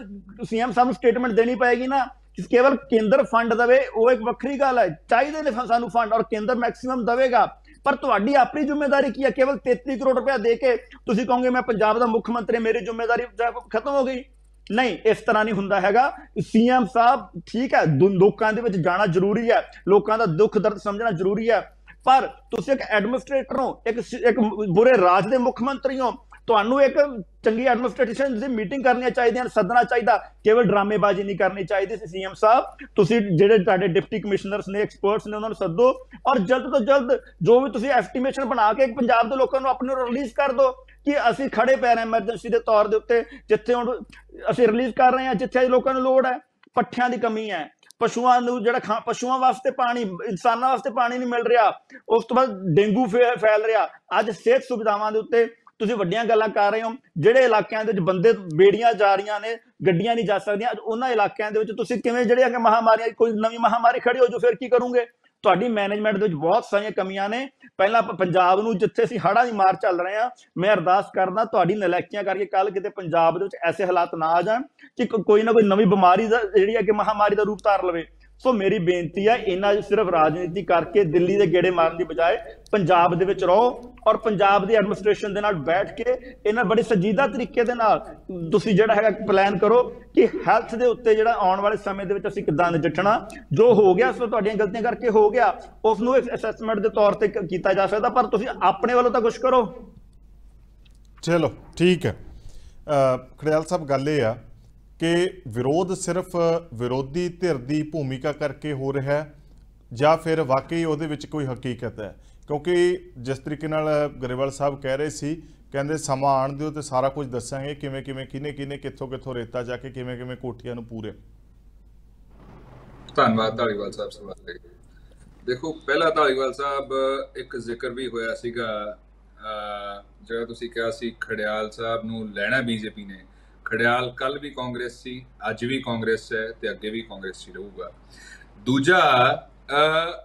[SPEAKER 3] CM साहब नूं स्टेटमेंट देनी पएगी ना। केवल केंद्र फंड देवे वो एक वक्री गल है, चाहिए ने सानूं फंड और केंद्र मैक्सिमम देवेगा, पर तुहाडी अपनी जिम्मेदारी की है? केवल 33 करोड़ रुपया दे के तुसीं कहोगे मैं पंजाब दा मुख्य मंत्री, मेरी जिम्मेदारी खत्म हो गई। ਨਹੀਂ, ਇਸ ਤਰ੍ਹਾਂ ਨਹੀਂ ਹੁੰਦਾ ਹੈਗਾ। ਸੀਐਮ ਸਾਹਿਬ ਠੀਕ ਹੈ, ਲੋਕਾਂ ਦੇ ਵਿੱਚ ਜਾਣਾ ਜ਼ਰੂਰੀ ਹੈ, ਲੋਕਾਂ ਦਾ ਦੁੱਖ ਦਰਦ ਸਮਝਣਾ ਜ਼ਰੂਰੀ ਹੈ, ਪਰ ਤੁਸੀਂ ਇੱਕ ਐਡਮਿਨਿਸਟ੍ਰੇਟਰ ਹੋ, ਇੱਕ ਬੁਰੇ ਰਾਜ ਦੇ ਮੁੱਖ ਮੰਤਰੀ ਹੋ, ਤੁਹਾਨੂੰ ਇੱਕ ਚੰਗੀ ਐਡਮਿਨਿਸਟ੍ਰੇਸ਼ਨ ਦੀ ਮੀਟਿੰਗ ਕਰਨੀਆਂ ਚਾਹੀਦੀਆਂ, ਸੱਦਣਾ ਚਾਹੀਦਾ, ਕੇਵਲ ਡਰਾਮੇਬਾਜ਼ੀ ਨਹੀਂ ਕਰਨੀ ਚਾਹੀਦੀ ਸੀ। ਸੀਐਮ ਸਾਹਿਬ ਤੁਸੀਂ ਜਿਹੜੇ ਤੁਹਾਡੇ ਡਿਪਟੀ ਕਮਿਸ਼ਨਰਸ ਨੇ, ਐਕਸਪਰਟਸ ਨੇ, ਉਹਨਾਂ ਨੂੰ ਸੱਦੋ ਔਰ ਜਲਦ ਤੋਂ ਜਲਦ ਜੋ ਵੀ ਤੁਸੀਂ ਐਸਟੀਮੇਸ਼ਨ ਬਣਾ ਕੇ ਪੰਜਾਬ ਦੇ ਲੋਕਾਂ ਨੂੰ ਆਪਣੇ ਨੂੰ ਰਿਲੀਜ਼ ਕਰ ਦਿਓ ਕਿ ਅਸੀਂ ਖੜੇ ਪੈ ਰਹੇ ਹਾਂ ਐਮਰਜੈਂਸੀ ਦੇ ਤੌਰ ਦੇ ਉੱਤੇ, ਜਿੱਥੇ ਹੁਣ ਅਸੀਂ ਰਿਲੀਜ਼ ਕਰ ਰਹੇ ਹਾਂ, ਜਿੱਥੇ ਲੋਕਾਂ ਨੂੰ ਲੋੜ ਹੈ। ਪੱਠਿਆਂ ਦੀ ਕਮੀ ਹੈ, ਪਸ਼ੂਆਂ ਨੂੰ ਜਿਹੜਾ ਪਸ਼ੂਆਂ ਵਾਸਤੇ ਪਾਣੀ, ਇਨਸਾਨਾਂ ਵਾਸਤੇ ਪਾਣੀ ਨਹੀਂ ਮਿਲ ਰਿਹਾ, ਉਸ ਤੋਂ ਬਾਅਦ ਡੇਂਗੂ ਫੈਲ ਰਿਹਾ। ਅੱਜ ਸਿਹਤ ਸੁਵਿਧਾਵਾਂ ਦੇ ਉੱਤੇ ਤੁਸੀਂ ਵੱਡੀਆਂ ਗੱਲਾਂ ਕਰ ਰਹੇ ਹੋ। ਜਿਹੜੇ ਇਲਾਕਿਆਂ ਦੇ ਵਿੱਚ ਬੰਦੇ ਬੇੜੀਆਂ ਜਾ ਰਹੀਆਂ ਨੇ, ਗੱਡੀਆਂ ਨਹੀਂ ਜਾ ਸਕਦੀਆਂ, ਉਹਨਾਂ ਇਲਾਕਿਆਂ ਦੇ ਵਿੱਚ ਤੁਸੀਂ ਕਿਵੇਂ ਜਿਹੜੇ ਮਹਾਮਾਰੀਆਂ, ਕੋਈ ਨਵੀਂ ਮਹਾਮਾਰੀ ਖੜੀ ਹੋ ਜਾਓ ਫਿਰ ਕੀ ਕਰੋਗੇ? ਤੁਹਾਡੀ ਮੈਨੇਜਮੈਂਟ ਦੇ ਵਿੱਚ ਬਹੁਤ ਸਾਰੀਆਂ ਕਮੀਆਂ ਨੇ। ਪਹਿਲਾਂ ਪੰਜਾਬ ਨੂੰ, ਜਿੱਥੇ ਅਸੀਂ ਹੜ੍ਹਾਂ ਦੀ ਮਾਰ ਚੱਲ ਰਹੇ ਹਾਂ, ਮੈਂ ਅਰਦਾਸ ਕਰਦਾ ਤੁਹਾਡੀ ਨਲਾਇਕੀਆਂ ਕਰਕੇ ਕੱਲ ਕਿਤੇ ਪੰਜਾਬ ਦੇ ਵਿੱਚ ਐਸੇ ਹਾਲਾਤ ਨਾ ਆ ਜਾਣ ਕਿ ਕੋਈ ਨਾ ਕੋਈ ਨਵੀਂ ਬਿਮਾਰੀ ਦਾ ਜਿਹੜੀ ਹੈ ਕਿ ਮਹਾਮਾਰੀ ਦਾ ਰੂਪ ਧਾਰ ਲਵੇ। ਸੋ ਮੇਰੀ ਬੇਨਤੀ ਹੈ, ਇਹਨਾਂ ਸਿਰਫ ਰਾਜਨੀਤੀ ਕਰਕੇ ਦਿੱਲੀ ਦੇ ਗੇੜੇ ਮਾਰਨ ਦੀ ਬਜਾਏ ਪੰਜਾਬ ਦੇ ਵਿੱਚ ਰਹੋ ਔਰ ਪੰਜਾਬ ਦੀ ਐਡਮਿਨਿਸਟ੍ਰੇਸ਼ਨ ਦੇ ਨਾਲ ਬੈਠ ਕੇ ਇਹਨਾਂ ਬੜੇ ਸੰਜੀਦਾ ਤਰੀਕੇ ਦੇ ਨਾਲ ਤੁਸੀਂ ਜਿਹੜਾ ਹੈਗਾ ਪਲਾਨ ਕਰੋ ਕਿ ਹੈਲਥ ਦੇ ਉੱਤੇ ਜਿਹੜਾ ਆਉਣ ਵਾਲੇ ਸਮੇਂ ਦੇ ਵਿੱਚ ਅਸੀਂ ਕਿੱਦਾਂ ਨਜਿੱਠਣਾ। ਜੋ ਹੋ ਗਿਆ ਸੋ ਤੁਹਾਡੀਆਂ ਗਲਤੀਆਂ ਕਰਕੇ ਹੋ ਗਿਆ, ਉਸ ਨੂੰ ਇੱਕ ਅਸੈਸਮੈਂਟ ਦੇ ਤੌਰ ਤੇ ਕੀਤਾ ਜਾ ਸਕਦਾ, ਪਰ ਤੁਸੀਂ ਆਪਣੇ ਵੱਲੋਂ ਤਾਂ ਕੁਝ ਕਰੋ।
[SPEAKER 1] ਚਲੋ ਠੀਕ ਹੈ। ਖੜਿਆਲ ਸਾਹਿਬ, ਗੱਲ ਇਹ ਆ ਕਿ ਵਿਰੋਧ ਸਿਰਫ ਵਿਰੋਧੀ ਧਿਰ ਦੀ ਭੂਮਿਕਾ ਕਰਕੇ ਹੋ ਰਿਹਾ ਹੈ ਜਾਂ ਫਿਰ ਵਾਕਈ ਉਹਦੇ ਵਿੱਚ ਕੋਈ ਹਕੀਕਤ ਹੈ? ਕਿਉਂਕਿ ਜਿਸ ਤਰੀਕੇ ਨਾਲ ਗਰੇਵਾਲ ਸਾਹਿਬ ਕਹਿ ਰਹੇ ਸੀ, ਕਹਿੰਦੇ ਸਮਾਂ ਆਉਣ ਦਿਓ ਤੇ ਸਾਰਾ ਕੁਝ ਦੱਸਾਂਗੇ, ਕਿਵੇਂ ਕਿਹਨੇ ਕਿੱਥੋਂ ਰੇਤਾ ਜਾ ਕੇ ਕਿਵੇਂ ਕੋਠੀਆਂ ਨੂੰ ਪੂਰੇ।
[SPEAKER 9] ਧੰਨਵਾਦ ਧਾਲੀਵਾਲ ਸਾਹਿਬ ਸਵਾਲ ਲਈ। ਦੇਖੋ, ਪਹਿਲਾ ਧਾਲੀਵਾਲ ਸਾਹਿਬ ਇੱਕ ਜ਼ਿਕਰ ਵੀ ਹੋਇਆ ਸੀਗਾ ਜਿਹੜਾ ਤੁਸੀਂ ਕਿਹਾ ਸੀ ਖੜਿਆਲ ਸਾਹਿਬ ਨੂੰ ਲੈਣਾ ਬੀਜੇਪੀ ਨੇ। ਖੜਿਆਲ ਕੱਲ ਵੀ ਕਾਂਗਰਸ ਸੀ, ਅੱਜ ਵੀ ਕਾਂਗਰਸ ਹੈ ਤੇ ਅੱਗੇ ਵੀ ਕਾਂਗਰਸ ਹੀ ਰਹੂਗਾ। ਦੂਜਾ,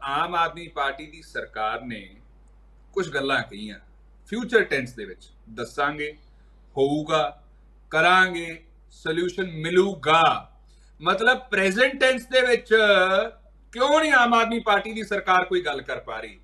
[SPEAKER 9] ਆਮ ਆਦਮੀ ਪਾਰਟੀ ਦੀ ਸਰਕਾਰ ਨੇ ਕੁਝ ਗੱਲਾਂ ਕਹੀਆਂ ਫਿਊਚਰ ਟੈਂਸ ਦੇ ਵਿੱਚ, ਦੱਸਾਂਗੇ, ਹੋਊਗਾ, ਕਰਾਂਗੇ, ਸੋਲੂਸ਼ਨ ਮਿਲੂਗਾ। ਮਤਲਬ ਪ੍ਰੈਜ਼ੈਂਟ ਟੈਂਸ ਦੇ ਵਿੱਚ ਕਿਉਂ ਨਹੀਂ ਆਮ ਆਦਮੀ ਪਾਰਟੀ ਦੀ ਸਰਕਾਰ ਕੋਈ ਗੱਲ ਕਰ ਪਾ ਰਹੀ?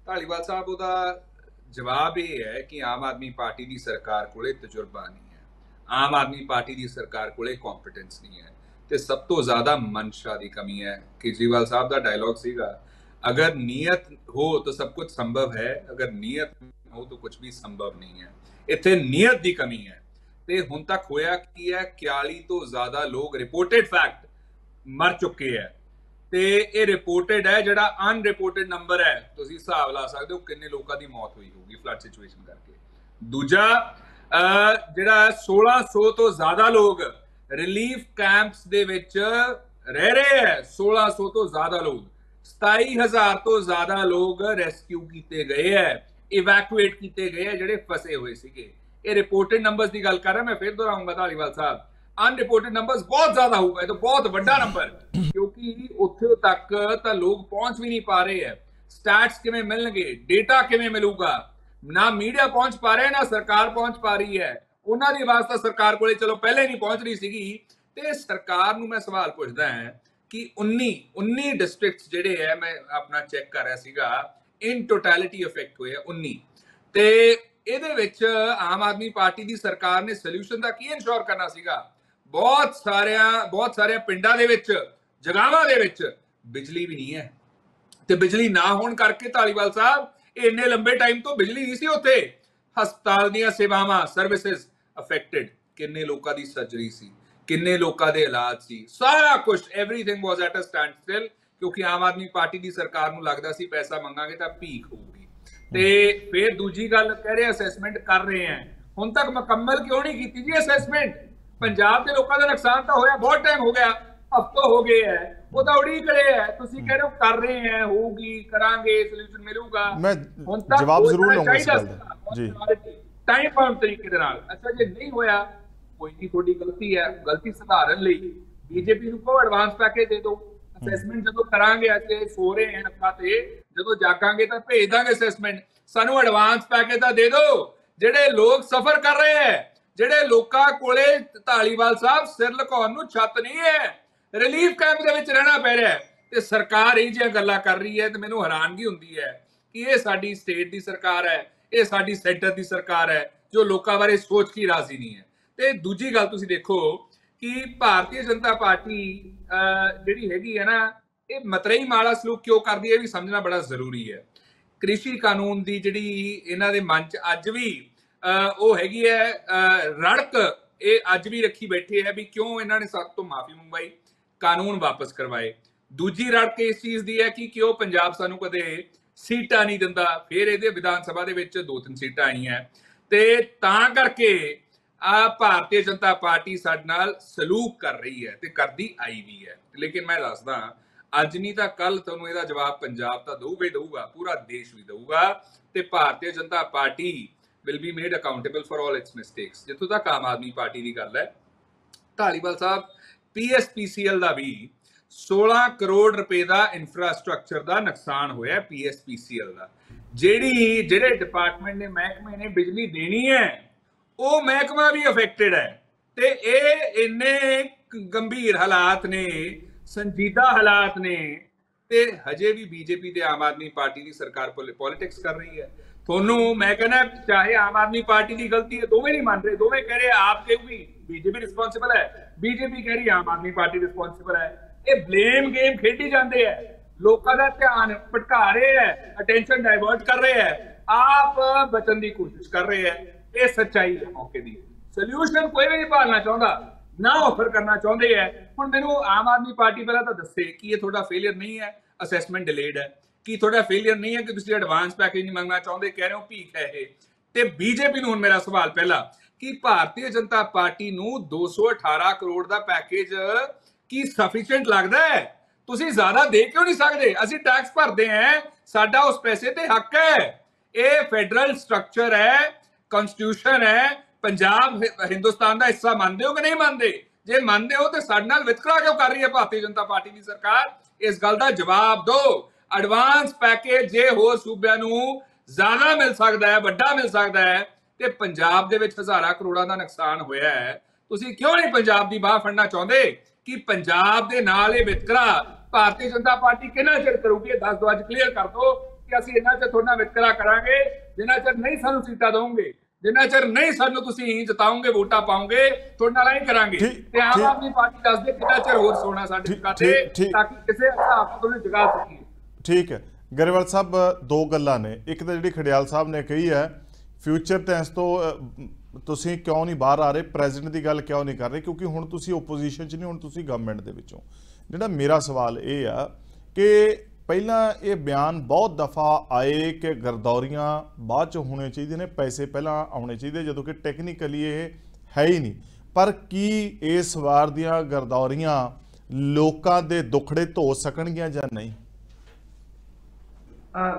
[SPEAKER 9] ਧਾਲੀਵਾਲ ਸਾਹਿਬ, ਉਹਦਾ ਜਵਾਬ ਇਹ ਹੈ ਕਿ ਆਮ ਆਦਮੀ ਪਾਰਟੀ ਦੀ ਸਰਕਾਰ ਕੋਲੇ ਤਜਰਬਾ ਨਹੀਂ ਹੈ, ਆਮ ਆਦਮੀ ਪਾਰਟੀ ਦੀ ਸਰਕਾਰ ਕੋਲੇ ਕੰਪੀਟੈਂਸ ਨਹੀਂ ਹੈ, ਤੇ ਸਭ ਤੋਂ ਜ਼ਿਆਦਾ ਮਨਸ਼ਾ ਦੀ ਕਮੀ ਹੈ। ਕੇਜਰੀਵਾਲ ਸਾਹਿਬ ਦਾ ਡਾਇਲੌਗ ਸੀਗਾ, ਅਗਰ ਨੀਅਤ ਹੋ ਤਾਂ ਸਭ ਕੁਝ ਸੰਭਵ ਹੈ, ਅਗਰ ਨੀਅਤ ਹੋ ਤਾਂ ਕੁਝ ਵੀ ਸੰਭਵ ਨਹੀਂ ਹੈ। ਇੱਥੇ ਨੀਅਤ ਦੀ ਕਮੀ ਹੈ। ਤੇ ਹੁਣ ਤੱਕ ਹੋਇਆ ਕੀ ਹੈ? 41 ਤੋਂ ਜ਼ਿਆਦਾ ਲੋਕ ਰਿਪੋਰਟਡ ਫੈਕਟ ਮਰ ਚੁੱਕੇ ਹੈ, ਤੇ ਇਹ ਰਿਪੋਰਟਡ ਹੈ। ਜਿਹੜਾ ਅਨਰਿਪੋਰਟਡ ਨੰਬਰ ਹੈ, ਤੁਸੀਂ ਹਿਸਾਬ ਲਾ ਸਕਦੇ ਹੋ ਕਿੰਨੇ ਲੋਕਾਂ ਦੀ ਮੌਤ ਹੋਈ ਹੋਊਗੀ ਫਲੱਡ ਸਿਚੁਏਸ਼ਨ ਕਰਕੇ। ਦੂਜਾ, ਜਿਹੜਾ 1600 ਤੋਂ ਜ਼ਿਆਦਾ ਲੋਕ ਰਿਲੀਫ ਕੈਂਪਸ ਦੇ ਵਿੱਚ ਰਹਿ ਰਹੇ ਹੈ, 1600 ਤੋਂ ਜ਼ਿਆਦਾ ਲੋਕ, 27000 ਤੋਂ ਜ਼ਿਆਦਾ ਲੋਕ ਰੈਸਕਿਊ ਕੀਤੇ ਗਏ ਹੈ, ਇਵੈਕੂਏਟ ਕੀਤੇ ਗਏ ਹੈ ਜਿਹੜੇ ਫਸੇ ਹੋਏ ਸੀਗੇ। ਇਹ ਰਿਪੋਰਟਡ ਨੰਬਰਸ ਦੀ ਗੱਲ ਕਰ ਰਿਹਾ, ਮੈਂ ਫਿਰ ਦੁਹਰਾਉਂਗਾ ਧਾਲੀਵਾਲ ਸਾਹਿਬ, ਅਨਰਿਪੋਰਟਡ ਨੰਬਰਸ ਬਹੁਤ ਜ਼ਿਆਦਾ ਹੋਊਗਾ। ਇਹ ਤਾਂ ਬਹੁਤ ਵੱਡਾ ਨੰਬਰ, ਕਿਉਂਕਿ ਉੱਥੇ ਤੱਕ ਤਾਂ ਲੋਕ ਪਹੁੰਚ ਵੀ ਨਹੀਂ ਪਾ ਰਹੇ ਹੈ। ਸਟੈਟਸ ਕਿਵੇਂ ਮਿਲਣਗੇ, ਡੇਟਾ ਕਿਵੇਂ ਮਿਲੂਗਾ? ਨਾ ਮੀਡੀਆ ਪਹੁੰਚ ਪਾ ਰਿਹਾ, ਨਾ ਸਰਕਾਰ ਪਹੁੰਚ ਪਾ ਰਹੀ ਹੈ। ਉਹਨਾਂ ਦੀ ਆਵਾਜ਼ ਤਾਂ ਸਰਕਾਰ ਕੋਲੇ ਚਲੋ ਪਹਿਲੇ ਨਹੀਂ ਪਹੁੰਚ ਰਹੀ ਸੀਗੀ। ਤੇ ਸਰਕਾਰ ਨੂੰ ਮੈਂ ਸਵਾਲ ਪੁੱਛਦਾ ਹਾਂ ਕਿ 19 ਡਿਸਟ੍ਰਿਕਟਸ ਜਿਹੜੇ ਹੈ, ਮੈਂ ਆਪਣਾ ਚੈੱਕ ਕਰ ਰਿਹਾ ਸੀਗਾ, ਇਨ ਟੋਟੈਲਿਟੀ ਅਫੈਕਟ ਹੋਏ 19, ਤੇ ਇਹਦੇ ਵਿੱਚ ਆਮ ਆਦਮੀ ਪਾਰਟੀ ਦੀ ਸਰਕਾਰ ਨੇ ਸੋਲੂਸ਼ਨ ਦਾ ਕੀ ਇਨਸ਼ੋਰ ਕਰਨਾ ਸੀਗਾ? ਬਹੁਤ ਸਾਰਿਆਂ ਪਿੰਡਾਂ ਦੇ ਵਿੱਚ, ਜਗਾਵਾਂ ਦੇ ਵਿੱਚ ਬਿਜਲੀ ਵੀ ਨਹੀਂ ਹੈ, ਤੇ ਬਿਜਲੀ ਨਾ ਹੋਣ ਕਰਕੇ ਧਾਲੀਵਾਲ ਸਾਹਿਬ ਇੰਨੇ ਲੰਬੇ ਟਾਈਮ ਤੋਂ ਬਿਜਲੀ ਨਹੀਂ ਸੀ ਉੱਥੇ। ਹਸਪਤਾਲ ਦੀਆਂ ਸੇਵਾਵਾਂ, ਸਰਵਿਸਿਜ਼ ਅਫੈਕਟਡ, ਕਿੰਨੇ ਲੋਕਾਂ ਦੀ ਸਰਜਰੀ ਸੀ, ਕਿੰਨੇ ਲੋਕਾਂ ਦੇ ਇਲਾਜ ਸੀ, ਸਾਰਾ ਕੁਝ, everything was at a standstill, ਕਿਉਂਕਿ ਆਮ ਆਦਮੀ ਪਾਰਟੀ ਦੀ ਸਰਕਾਰ ਨੂੰ ਲੱਗਦਾ ਸੀ ਪੈਸਾ ਮੰਗਾਂਗੇ ਤਾਂ ਭੀਖ ਹੋਊਗੀ। ਤੇ ਫਿਰ ਦੂਜੀ ਗੱਲ ਕਹਿ ਰਹੇ ਅਸੈਸਮੈਂਟ ਕਰ ਰਹੇ ਆ, ਹੁਣ ਤੱਕ ਮੁਕੰਮਲ ਕਿਉਂ ਨਹੀਂ ਕੀਤੀ ਜੀ ਅਸੈਸਮੈਂਟ? ਪੰਜਾਬ ਦੇ ਲੋਕਾਂ ਦਾ ਨੁਕਸਾਨ ਤਾਂ ਹੋਇਆ, ਬਹੁਤ ਟਾਈਮ ਹੋ ਗਿਆ, ਹਫ਼ਤੇ ਹੋ ਗਏ ਹੈ, ਉਹ ਤਾਂ ਉਡੀਕ ਰਹੇ ਹੈ। ਤੁਸੀਂ ਕਹਿ ਰਹੇ ਹੋ ਕਰ ਰਹੇ ਹੈ, ਹੋਊਗੀ, ਕਰਾਂਗੇ, ਸੋਲੂਸ਼ਨ ਮਿਲੂਗਾ।
[SPEAKER 1] ਮੈਂ ਜਵਾਬ ਜ਼ਰੂਰ ਲਵਾਂਗਾ ਇਸ ਗੱਲ ਦਾ ਜੀ,
[SPEAKER 4] ਟਾਈਮ ਬਾਉਂਡ ਤਰੀਕੇ ਦੇ ਨਾਲ। ਅੱਛਾ, ਜੇ ਨਹੀਂ ਹੋਇਆ ਕੋਈ ਨਹੀਂ, ਤੁਹਾਡੀ ਗਲਤੀ ਹੈ, ਗਲਤੀ ਸੁਧਾਰਨ ਲਈ ਬੀਜੇਪੀ ਨੂੰ ਕੋ ਐਡਵਾਂਸ ਪੈਕੇਜ ਦੇ ਦਿਓ। ਅਸੈਸਮੈਂਟ ਜਦੋਂ ਕਰਾਂਗੇ, ਅੱਜ ਸੋ ਰਹੇ ਹਨ ਅੱਖਾਂ ਤੇ, ਜਦੋਂ ਜਾਗਾਂਗੇ ਤਾਂ ਭੇਜ ਦਾਂਗੇ ਅਸੈਸਮੈਂਟ, ਸਾਨੂੰ ਐਡਵਾਂਸ ਪੈਕੇਜ ਤਾਂ ਦੇ ਦਿਓ। ਜਿਹੜੇ ਲੋਕ ਸਫਰ ਕਰ ਰਹੇ ਹੈ, ਜਿਹੜੇ ਲੋਕਾਂ ਕੋਲੇ ਧਾਲੀਵਾਲ ਸਾਹਿਬ ਸਿਰ ਲੁਕਾਉਣ ਨੂੰ ਛੱਤ ਨਹੀਂ ਹੈ, ਰਿਲੀਫ ਕੈਂਪ ਦੇ ਵਿੱਚ ਰਹਿਣਾ ਪੈ ਰਿਹਾ, ਤੇ ਸਰਕਾਰ ਇਹ ਜਿਹੀਆਂ ਗੱਲਾਂ ਕਰ ਰਹੀ ਹੈ, ਤੇ ਮੈਨੂੰ ਹੈਰਾਨਗੀ ਹੁੰਦੀ ਹੈ ਕਿ ਇਹ ਸਾਡੀ ਸਟੇਟ ਦੀ ਸਰਕਾਰ ਹੈ, ਇਹ ਸਾਡੀ ਸੈਂਟਰ ਦੀ ਸਰਕਾਰ ਹੈ, ਜੋ ਲੋਕਾਂ ਬਾਰੇ ਸੋਚ ਕੇ ਰਾਜ਼ੀ ਨਹੀਂ ਹੈ। ਤੇ ਦੂਜੀ ਗੱਲ ਤੁਸੀਂ ਦੇਖੋ ਕਿ ਭਾਰਤੀ ਜਨਤਾ ਪਾਰਟੀ ਜਿਹੜੀ ਹੈਗੀ ਹੈ ਨਾ, ਇਹ ਮਤਰੇਈ ਮਾੜਾ ਸਲੂਕ ਕਿਉਂ ਕਰਦੀ ਹੈ, ਇਹ ਵੀ ਸਮਝਣਾ ਬੜਾ ਜ਼ਰੂਰੀ ਹੈ। ਕ੍ਰਿਸ਼ੀ ਕਾਨੂੰਨ ਦੀ ਜਿਹੜੀ ਇਹਨਾਂ ਦੇ ਮਨ 'ਚ ਅੱਜ ਵੀ ਉਹ ਹੈਗੀ ਹੈ ਰੜਕ, ਇਹ ਅੱਜ ਵੀ ਰੱਖੀ ਬੈਠੇ ਹੈ ਵੀ ਕਿਉਂ ਇਹਨਾਂ ਨੇ ਸਾਡੇ ਤੋਂ ਮਾਫੀ ਮੰਗਵਾਈ, ਕਾਨੂੰਨ ਵਾਪਸ ਕਰਵਾਏ। ਦੂਜੀ ਰੜਕ ਇਸ ਚੀਜ਼ ਦੀ ਹੈ ਕਿ ਕਿਉਂ ਪੰਜਾਬ ਸਾਨੂੰ ਕਦੇ ਸੀਟਾਂ ਨਹੀਂ ਦਿੰਦਾ, ਫਿਰ ਇਹਦੇ ਵਿਧਾਨ ਸਭਾ ਦੇ ਵਿੱਚ 2-3 ਸੀਟਾਂ ਆਈਆਂ, ਤੇ ਤਾਂ ਕਰਕੇ ਭਾਰਤੀ ਜਨਤਾ ਪਾਰਟੀ ਸਾਡੇ ਨਾਲ ਸਲੂਕ ਕਰ ਰਹੀ ਹੈ ਤੇ ਕਰਦੀ ਆਈ ਵੀ ਹੈ। ਲੇਕਿਨ ਮੈਂ ਦੱਸਦਾ, ਅੱਜ ਨਹੀਂ ਤਾਂ ਕੱਲ ਤੁਹਾਨੂੰ ਇਹਦਾ ਜਵਾਬ ਪੰਜਾਬ ਤਾਂ ਦਊਗਾ ਹੀ ਦਊਗਾ, ਪੂਰਾ ਦੇਸ਼ ਵੀ ਦਊਗਾ, ਤੇ Bharatiya Janata party will be made accountable for all its mistakes। ਜਿੱਥੋਂ ਤੱਕ ਆਮ ਆਦਮੀ ਪਾਰਟੀ ਦੀ ਗੱਲ ਹੈ, ਧਾਲੀਵਾਲ ਸਾਹਿਬ, PSPCL ਦਾ ਵੀ 16 ਕਰੋੜ ਰੁਪਏ ਦਾ ਇਨਫਰਾਸਟ੍ਰਕਚਰ ਦਾ ਨੁਕਸਾਨ ਹੋਇਆ PSPCL ਦਾ। ਜਿਹੜੇ ਡਿਪਾਰਟਮੈਂਟ ਨੇ, ਮਹਿਕਮੇ ਨੇ ਬਿਜਲੀ ਦੇਣੀ ਹੈ, ਉਹ ਮਹਿਕਮਾ ਵੀ ਅਫੈਕਟਡ ਹੈ, ਤੇ ਇਹ ਇੰਨੇ ਗੰਭੀਰ ਹਾਲਾਤ ਨੇ, ਸੰਜੀਦਾ ਹਾਲਾਤ ਨੇ, ਤੇ ਹਜੇ ਵੀ ਬੀਜੇਪੀ ਤੇ ਆਮ ਆਦਮੀ ਪਾਰਟੀ ਦੀ ਸਰਕਾਰ ਪੋਲਿਟਿਕਸ ਕਰ ਰਹੀ ਹੈ। ਤੁਹਾਨੂੰ ਮੈਂ ਕਹਿੰਦਾ, ਚਾਹੇ ਆਮ ਆਦਮੀ ਪਾਰਟੀ ਦੀ ਗਲਤੀ ਹੈ, ਦੋਵੇਂ ਨਹੀਂ ਮੰਨ ਰਹੇ, ਦੋਵੇਂ ਕਹਿ ਰਹੇ ਆਪ ਕਹੂਗੀ ਬੀਜੇਪੀ ਰਿਸਪੌਂਸਿਬਲ ਹੈ, ਬੀਜੇਪੀ ਕਹਿ ਰਹੀ ਆਮ ਆਦਮੀ ਪਾਰਟੀ ਰਿਸਪੌਂਸਿਬਲ ਹੈ। ਇਹ ਬਲੇਮ ਗੇਮ ਖੇਡੀ ਜਾਂਦੇ ਹੈ, ਲੋਕਾਂ ਦਾ ਧਿਆਨ ਭਟਕਾ ਰਹੇ ਹੈ, ਅਟੈਂਸ਼ਨ ਡਾਇਵਰਟ ਕਰ ਰਹੇ ਹੈ, ਆਪ ਬਚਣ ਦੀ ਕੋਸ਼ਿਸ਼ ਕਰ ਰਹੇ ਹੈ। ਇਹ ਸੱਚਾਈ ਹੈ ਮੌਕੇ ਦੀ। ਸੋਲੂਸ਼ਨ ਕੋਈ ਵੀ ਨਹੀਂ ਭਾਲਣਾ ਚਾਹੁੰਦਾ, ਨਾ ਆਫਰ ਕਰਨਾ ਚਾਹੁੰਦੇ ਹੈ। ਹੁਣ ਮੈਨੂੰ ਆਮ ਆਦਮੀ ਪਾਰਟੀ ਪਹਿਲਾਂ ਤਾਂ ਦੱਸੇ ਕਿ ਇਹ ਤੁਹਾਡਾ ਫੇਲਿਅਰ ਨਹੀਂ ਹੈ, ਅਸੈਸਮੈਂਟ ਡਿਲੇਡ ਹੈ, ਕਿ ਤੁਹਾਡਾ ਫੇਲਿਅਰ ਨਹੀਂ ਹੈ ਕਿ ਤੁਸੀਂ ਐਡਵਾਂਸ ਪੈਕੇਜ ਨਹੀਂ ਮੰਗਣਾ ਚਾਹੁੰਦੇ, ਕਹਿ ਰਹੇ ਹੋ ਭੀਖ ਹੈ ਇਹ। ਤੇ ਬੀਜੇਪੀ ਨੂੰ ਹੁਣ ਮੇਰਾ ਸਵਾਲ ਪਹਿਲਾ ਕਿ ਭਾਰਤੀ ਜਨਤਾ ਪਾਰਟੀ ਨੂੰ 218 ਕਰੋੜ ਦਾ ਪੈਕੇਜ ਕੀ ਸਫੀਸ਼ੀਐਂਟ ਲੱਗਦਾ ਹੈ? ਤੁਸੀਂ ਜ਼ਿਆਦਾ ਦੇ ਕਿਉਂ ਨਹੀਂ ਸਕਦੇ? ਅਸੀਂ ਟੈਕਸ ਭਰਦੇ ਹਾਂ, ਸਾਡਾ ਉਸ ਪੈਸੇ ਤੇ ਹੱਕ ਹੈ। ਇਹ ਫੈਡਰਲ ਸਟਰਕਚਰ ਹੈ, ਕਨਸਟੀਟਿਊਸ਼ਨ ਹੈ। ਪੰਜਾਬ ਹਿੰਦੁਸਤਾਨ ਦਾ ਹਿੱਸਾ ਮੰਨਦੇ ਹੋ ਕਿ ਨਹੀਂ ਮੰਨਦੇ? ਜੇ ਮੰਨਦੇ ਹੋ ਤੇ ਸਾਡੇ ਨਾਲ ਵਿਤਕਰਾ ਕਿਉਂ ਕਰ ਰਹੀ ਹੈ ਭਾਰਤੀ ਜਨਤਾ ਪਾਰਟੀ ਦੀ ਸਰਕਾਰ? ਇਸ ਗੱਲ ਦਾ ਜਵਾਬ ਦਿਓ। ਐਡਵਾਂਸ ਪੈਕੇਜ ਜੇ ਹੋਰ ਸੂਬਿਆਂ ਨੂੰ ਜ਼ਿਆਦਾ ਮਿਲ ਸਕਦਾ ਹੈ, ਵੱਡਾ ਮਿਲ ਸਕਦਾ ਹੈ, ਤੇ ਪੰਜਾਬ ਦੇ ਵਿੱਚ ਹਜ਼ਾਰਾਂ ਕਰੋੜਾਂ ਦਾ ਨੁਕਸਾਨ ਹੋਇਆ ਹੈ, ਤੁਸੀਂ ਕਿਉਂ ਨਹੀਂ ਪੰਜਾਬ ਦੀ ਬਾਹ ਫੜਨਾ ਚਾਹੁੰਦੇ ਕਿ ਪੰਜਾਬ ਦੇ ਨਾਲ ਇਹ ਵਿਤਕਰਾ ਭਾਰਤੀ ਜਨਤਾ ਪਾਰਟੀ ਕਿੰਨਾ ਚਿਰ ਕਰੂਗੀ? ਇਹ ਦੱਸ ਦਿਓ, ਅੱਜ ਕਲੀਅਰ ਕਰ ਦਿਓ ਕਿ ਅਸੀਂ ਇੰਨਾ ਚਿਰ ਤੁਹਾਡਾ ਵਿਤਕਰਾ ਕਰਾਂਗੇ ਜਿੰਨਾ ਚਿਰ ਨਹੀਂ ਸਾਨੂੰ ਸੀਟਾਂ ਦਓਗੇ, ਜਿੰਨਾ ਚਿਰ ਨਹੀਂ ਸਾਨੂੰ ਤੁਸੀਂ ਜਿਤਾਓਗੇ, ਵੋਟਾਂ ਪਾਓਗੇ, ਤੁਹਾਡੇ ਨਾਲ ਹੀ ਕਰਾਂਗੇ। ਤੇ ਆਮ ਆਦਮੀ ਪਾਰਟੀ ਦੱਸ ਦੇ ਕਿੰਨਾ ਚਿਰ ਹੋਰ ਸੋਣਾ ਸਾਡੇ ਖਾਤੇ, ਤਾਂ ਕਿ ਕਿਸੇ ਹਿਸਾਬ ਤੋਂ ਜਗਾ ਸਕੀਏ।
[SPEAKER 1] ਠੀਕ ਹੈ ਗਰੇਵਾਲ ਸਾਹਿਬ, ਦੋ ਗੱਲਾਂ ਨੇ। ਇੱਕ ਤਾਂ ਜਿਹੜੀ ਖੜਿਆਲ ਸਾਹਿਬ ਨੇ ਕਹੀ ਹੈ ਫਿਊਚਰ ਟੈਂਸ ਤੋਂ ਤੁਸੀਂ ਕਿਉਂ ਨਹੀਂ ਬਾਹਰ ਆ ਰਹੇ, ਪ੍ਰੈਜ਼ੀਡੈਂਟ ਦੀ ਗੱਲ ਕਿਉਂ ਨਹੀਂ ਕਰ ਰਹੇ, ਕਿਉਂਕਿ ਹੁਣ ਤੁਸੀਂ ਓਪੋਜੀਸ਼ਨ 'ਚ ਨਹੀਂ, ਹੁਣ ਤੁਸੀਂ ਗਵਰਨਮੈਂਟ ਦੇ ਵਿੱਚੋਂ। ਜਿਹੜਾ ਮੇਰਾ ਸਵਾਲ ਇਹ ਆ ਕਿ ਪਹਿਲਾਂ ਇਹ ਬਿਆਨ ਬਹੁਤ ਦਫਾ ਆਏ ਕਿ ਗਰਦੌਰੀਆਂ ਬਾਅਦ 'ਚ ਹੋਣੇ ਚਾਹੀਦੇ ਨੇ, ਪੈਸੇ ਪਹਿਲਾਂ ਆਉਣੇ ਚਾਹੀਦੇ, ਜਦੋਂ ਕਿ ਟੈਕਨੀਕਲੀ ਇਹ ਹੈ ਹੀ ਨਹੀਂ। ਪਰ ਕੀ ਇਸ ਵਾਰ ਦੀਆਂ ਗਰਦੌਰੀਆਂ ਲੋਕਾਂ ਦੇ ਦੁੱਖੜੇ ਧੋ ਸਕਣਗੀਆਂ ਜਾਂ ਨਹੀਂ?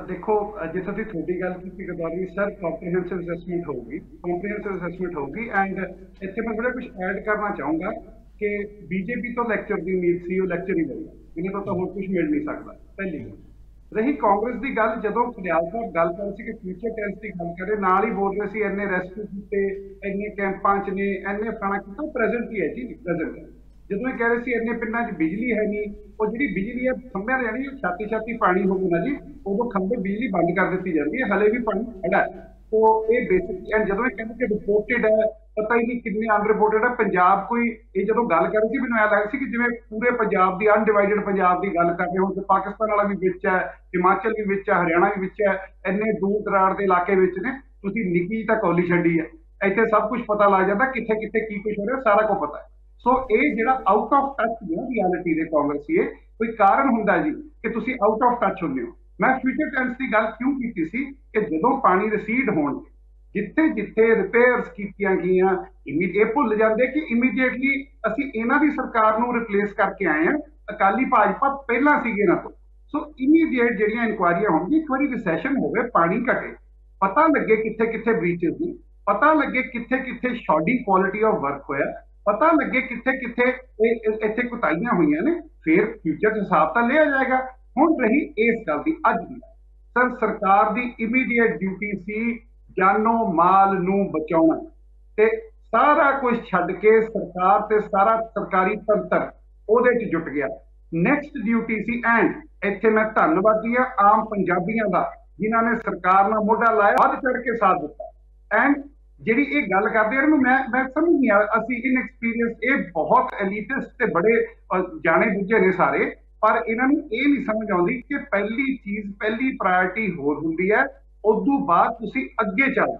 [SPEAKER 5] ਦੇਖੋ, ਜਿੱਥੇ ਦੀ ਤੁਹਾਡੀ ਗੱਲ ਕੀਤੀ ਗਰਦੌਰੀ ਸਰ, ਕੰਪਰੀਹੈਂਸਿਵ ਅਸੈਸਮੈਂਟ ਹੋਊਗੀ ਐਂਡ ਇੱਥੇ ਮੈਂ ਥੋੜਾ ਕੁਝ ਐਡ ਕਰਨਾ ਚਾਹੂੰਗਾ ਕਿ ਬੀਜੇਪੀ ਤੋਂ ਲੈਕਚਰ ਦੀ ਉਮੀਦ ਸੀ, ਉਹ ਲੈਕਚਰ ਹੀ ਮਿਲਿਆ, ਇਹਨਾਂ ਤੋਂ ਤਾਂ ਹੁਣ ਕੁਝ ਮਿਲ ਨਹੀਂ ਸਕਦਾ। ਪਹਿਲੀ ਗੱਲ ਰਹੀ ਕਾਂਗਰਸ ਦੀ ਗੱਲ, ਜਦੋਂ ਖੜਿਆਲ ਸਾਹਿਬ ਗੱਲ ਕਰ ਰਹੇ ਸੀ ਕਿ ਫਿਊਚਰ ਟੈਂਸ ਦੀ ਗੱਲ ਕਰੇ, ਨਾਲ ਹੀ ਬੋਲ ਰਹੇ ਸੀ ਇੰਨੇ ਰੈਸਕਿਊ ਕੀਤੇ, ਇੰਨੇ ਕੈਂਪਾਂ 'ਚ ਨੇ, ਇੰਨੇ ਫਲਾਣਾ ਕੀਤਾ, ਪ੍ਰੈਜ਼ੈਂਟ ਹੀ ਹੈ ਜੀ, ਪ੍ਰੈਜ਼ੈਂਟ ਹੈ। ਜਦੋਂ ਇਹ ਕਹਿ ਰਹੇ ਸੀ ਇੰਨੇ ਪਿੰਡਾਂ 'ਚ ਬਿਜਲੀ ਹੈ ਨਹੀਂ, ਉਹ ਜਿਹੜੀ ਬਿਜਲੀ ਹੈ ਖੰਭਿਆਂ ਦੇ ਜਿਹੜੀ ਛਾਤੀ ਪਾਣੀ ਹੋਊ ਨਾ ਜੀ, ਉਦੋਂ ਖੰਭੇ ਬਿਜਲੀ ਬੰਦ ਕਰ ਦਿੱਤੀ ਜਾਂਦੀ ਹੈ, ਹਲੇ ਵੀ ਪਾਣੀ ਖੜਾ ਹੈ। ਉਹ ਇਹ ਬੇਸਿਕ, ਐਂਡ ਜਦੋਂ ਇਹ ਕਹਿੰਦੇ ਕਿ ਰਿਪੋਰਟਡ ਹੈ, ਪਤਾ ਹੀ ਨਹੀਂ ਕਿੰਨੇ ਅਨਰਿਪੋਰਟਡ ਹੈ। ਪੰਜਾਬ ਕੋਈ, ਇਹ ਜਦੋਂ ਗੱਲ ਕਰ ਰਹੀ ਸੀ ਮੈਨੂੰ ਐਂ ਲੱਗਦਾ ਸੀ ਕਿ ਜਿਵੇਂ ਪੂਰੇ ਪੰਜਾਬ ਦੀ, ਅਨਡਿਵਾਈਡਡ ਪੰਜਾਬ ਦੀ ਗੱਲ ਕਰ ਰਹੇ ਹੋ, ਤੇ ਪਾਕਿਸਤਾਨ ਵਾਲਾ ਵੀ ਵਿੱਚ ਹੈ, ਹਿਮਾਚਲ ਵੀ ਵਿੱਚ ਹੈ, ਹਰਿਆਣਾ ਵੀ ਵਿੱਚ ਹੈ, ਇੰਨੇ ਦੂਰ ਦਰਾੜ ਦੇ ਇਲਾਕੇ ਵਿੱਚ ਨੇ। ਤੁਸੀਂ ਨਿੱਕੀ ਤਾਂ ਕੌਲੀ ਛੱਡੀ ਹੈ, ਇੱਥੇ ਸਭ ਕੁਝ ਪਤਾ ਲੱਗ ਜਾਂਦਾ, ਕਿੱਥੇ ਕਿੱਥੇ ਕੀ ਕੁਝ ਹੋ ਰਿਹਾ, ਸਾਰਾ ਕੁਝ ਪਤਾ ਹੈ। ਸੋ ਇਹ ਜਿਹੜਾ ਆਊਟ ਆਫ ਟੱਚ ਹੈ ਰਿਐਲਿਟੀ ਦੇ ਕਾਂਗਰਸੀਏ, ਕੋਈ ਕਾਰਨ ਹੁੰਦਾ ਜੀ ਕਿ ਤੁਸੀਂ ਆਊਟ ਆਫ ਟੱਚ ਹੁੰਦੇ ਹੋ। ਮੈਂ ਫਿਊਚਰ ਟੈਂਸ ਦੀ ਗੱਲ ਕਿਉਂ ਕੀਤੀ ਸੀ ਕਿ ਜਦੋਂ ਪਾਣੀ ਰਿਸੀਡ ਹੋਣਗੇ, ਜਿੱਥੇ ਜਿੱਥੇ ਰਿਪੇਅਰਸ ਕੀਤੀਆਂ ਗਈਆਂ, ਇਹ ਭੁੱਲ ਜਾਂਦੇ ਕਿ ਇਮੀਡੀਏਟਲੀ ਅਸੀਂ ਇਹਨਾਂ ਦੀ ਸਰਕਾਰ ਨੂੰ ਰਿਪਲੇਸ ਕਰਕੇ ਆਏ ਹਾਂ, ਅਕਾਲੀ ਭਾਜਪਾ ਪਹਿਲਾਂ ਸੀਗੇ ਇਹਨਾਂ ਤੋਂ। ਸੋ ਇਮੀਡੀਏਟ ਜਿਹੜੀਆਂ ਇਨਕੁਆਇਰੀਆਂ ਹੋਣਗੀਆਂ, ਇੱਕ ਵਾਰੀ ਰਿਸੈਸ਼ਨ ਹੋਵੇ, ਪਾਣੀ ਘਟੇ, ਪਤਾ ਲੱਗੇ ਕਿੱਥੇ ਕਿੱਥੇ ਬ੍ਰੀਚਸ ਨੇ, ਪਤਾ ਲੱਗੇ ਕਿੱਥੇ ਕਿੱਥੇ ਸ਼ੌਡੀ ਕੁਆਲਿਟੀ ਆਫ ਵਰਕ ਹੋਇਆ, ਪਤਾ ਲੱਗੇ ਕਿੱਥੇ ਕਿੱਥੇ ਇੱਥੇ ਕੁਤਾਹੀਆਂ ਹੋਈਆਂ ਨੇ, ਫਿਰ ਫਿਊਚਰ ਹਿਸਾਬ ਤਾਂ ਲਿਆ ਜਾਏਗਾ। ਹੁਣ ਰਹੀ ਇਸ ਗੱਲ ਦੀ, ਅੱਜ ਦੀ ਸਰ, ਸਰਕਾਰ ਦੀ ਇਮੀਡੀਏਟ ਡਿਊਟੀ ਸੀ ਜਾਨੋ ਮਾਲ ਨੂੰ ਬਚਾਉਣਾ, ਤੇ ਸਾਰਾ ਕੁਝ ਛੱਡ ਕੇ ਸਰਕਾਰ ਤੇ ਸਾਰਾ ਸਰਕਾਰੀ ਤੰਤਰ ਉਹਦੇ 'ਚ ਜੁਟ ਗਿਆ। ਨੈਕਸਟ ਡਿਊਟੀ ਸੀ, ਐਂਡ ਇੱਥੇ ਮੈਂ ਧੰਨਵਾਦੀ ਹਾਂ ਆਮ ਪੰਜਾਬੀਆਂ ਦਾ, ਜਿਨ੍ਹਾਂ ਨੇ ਸਰਕਾਰ ਨਾਲ ਮੋਢਾ ਲਾਇਆ, ਵੱਧ ਚੜ ਕੇ ਸਾਥ ਦਿੱਤਾ। ਐਂਡ ਜਿਹੜੀ ਇਹ ਗੱਲ ਕਰਦੇ ਇਹਨੂੰ ਮੈਂ ਸਮਝ ਨਹੀਂ ਆ, ਅਸੀਂ ਇਨਐਕਸਪੀਰੀਅੰਸ, ਇਹ ਬਹੁਤ ਐਲੀਟਿਸਟ ਤੇ ਬੜੇ ਜਾਣੇ ਬੁੱਝੇ ਨੇ ਸਾਰੇ, ਪਰ ਇਹਨਾਂ ਨੂੰ ਇਹ ਨਹੀਂ ਸਮਝ ਆਉਂਦੀ ਕਿ ਪਹਿਲੀ ਚੀਜ਼, ਪਹਿਲੀ ਪ੍ਰਾਇੋਰਟੀ ਹੋਰ ਹੁੰਦੀ ਹੈ, ਉਦੋਂ ਬਾਅਦ ਤੁਸੀਂ ਅੱਗੇ ਚੱਲੋ।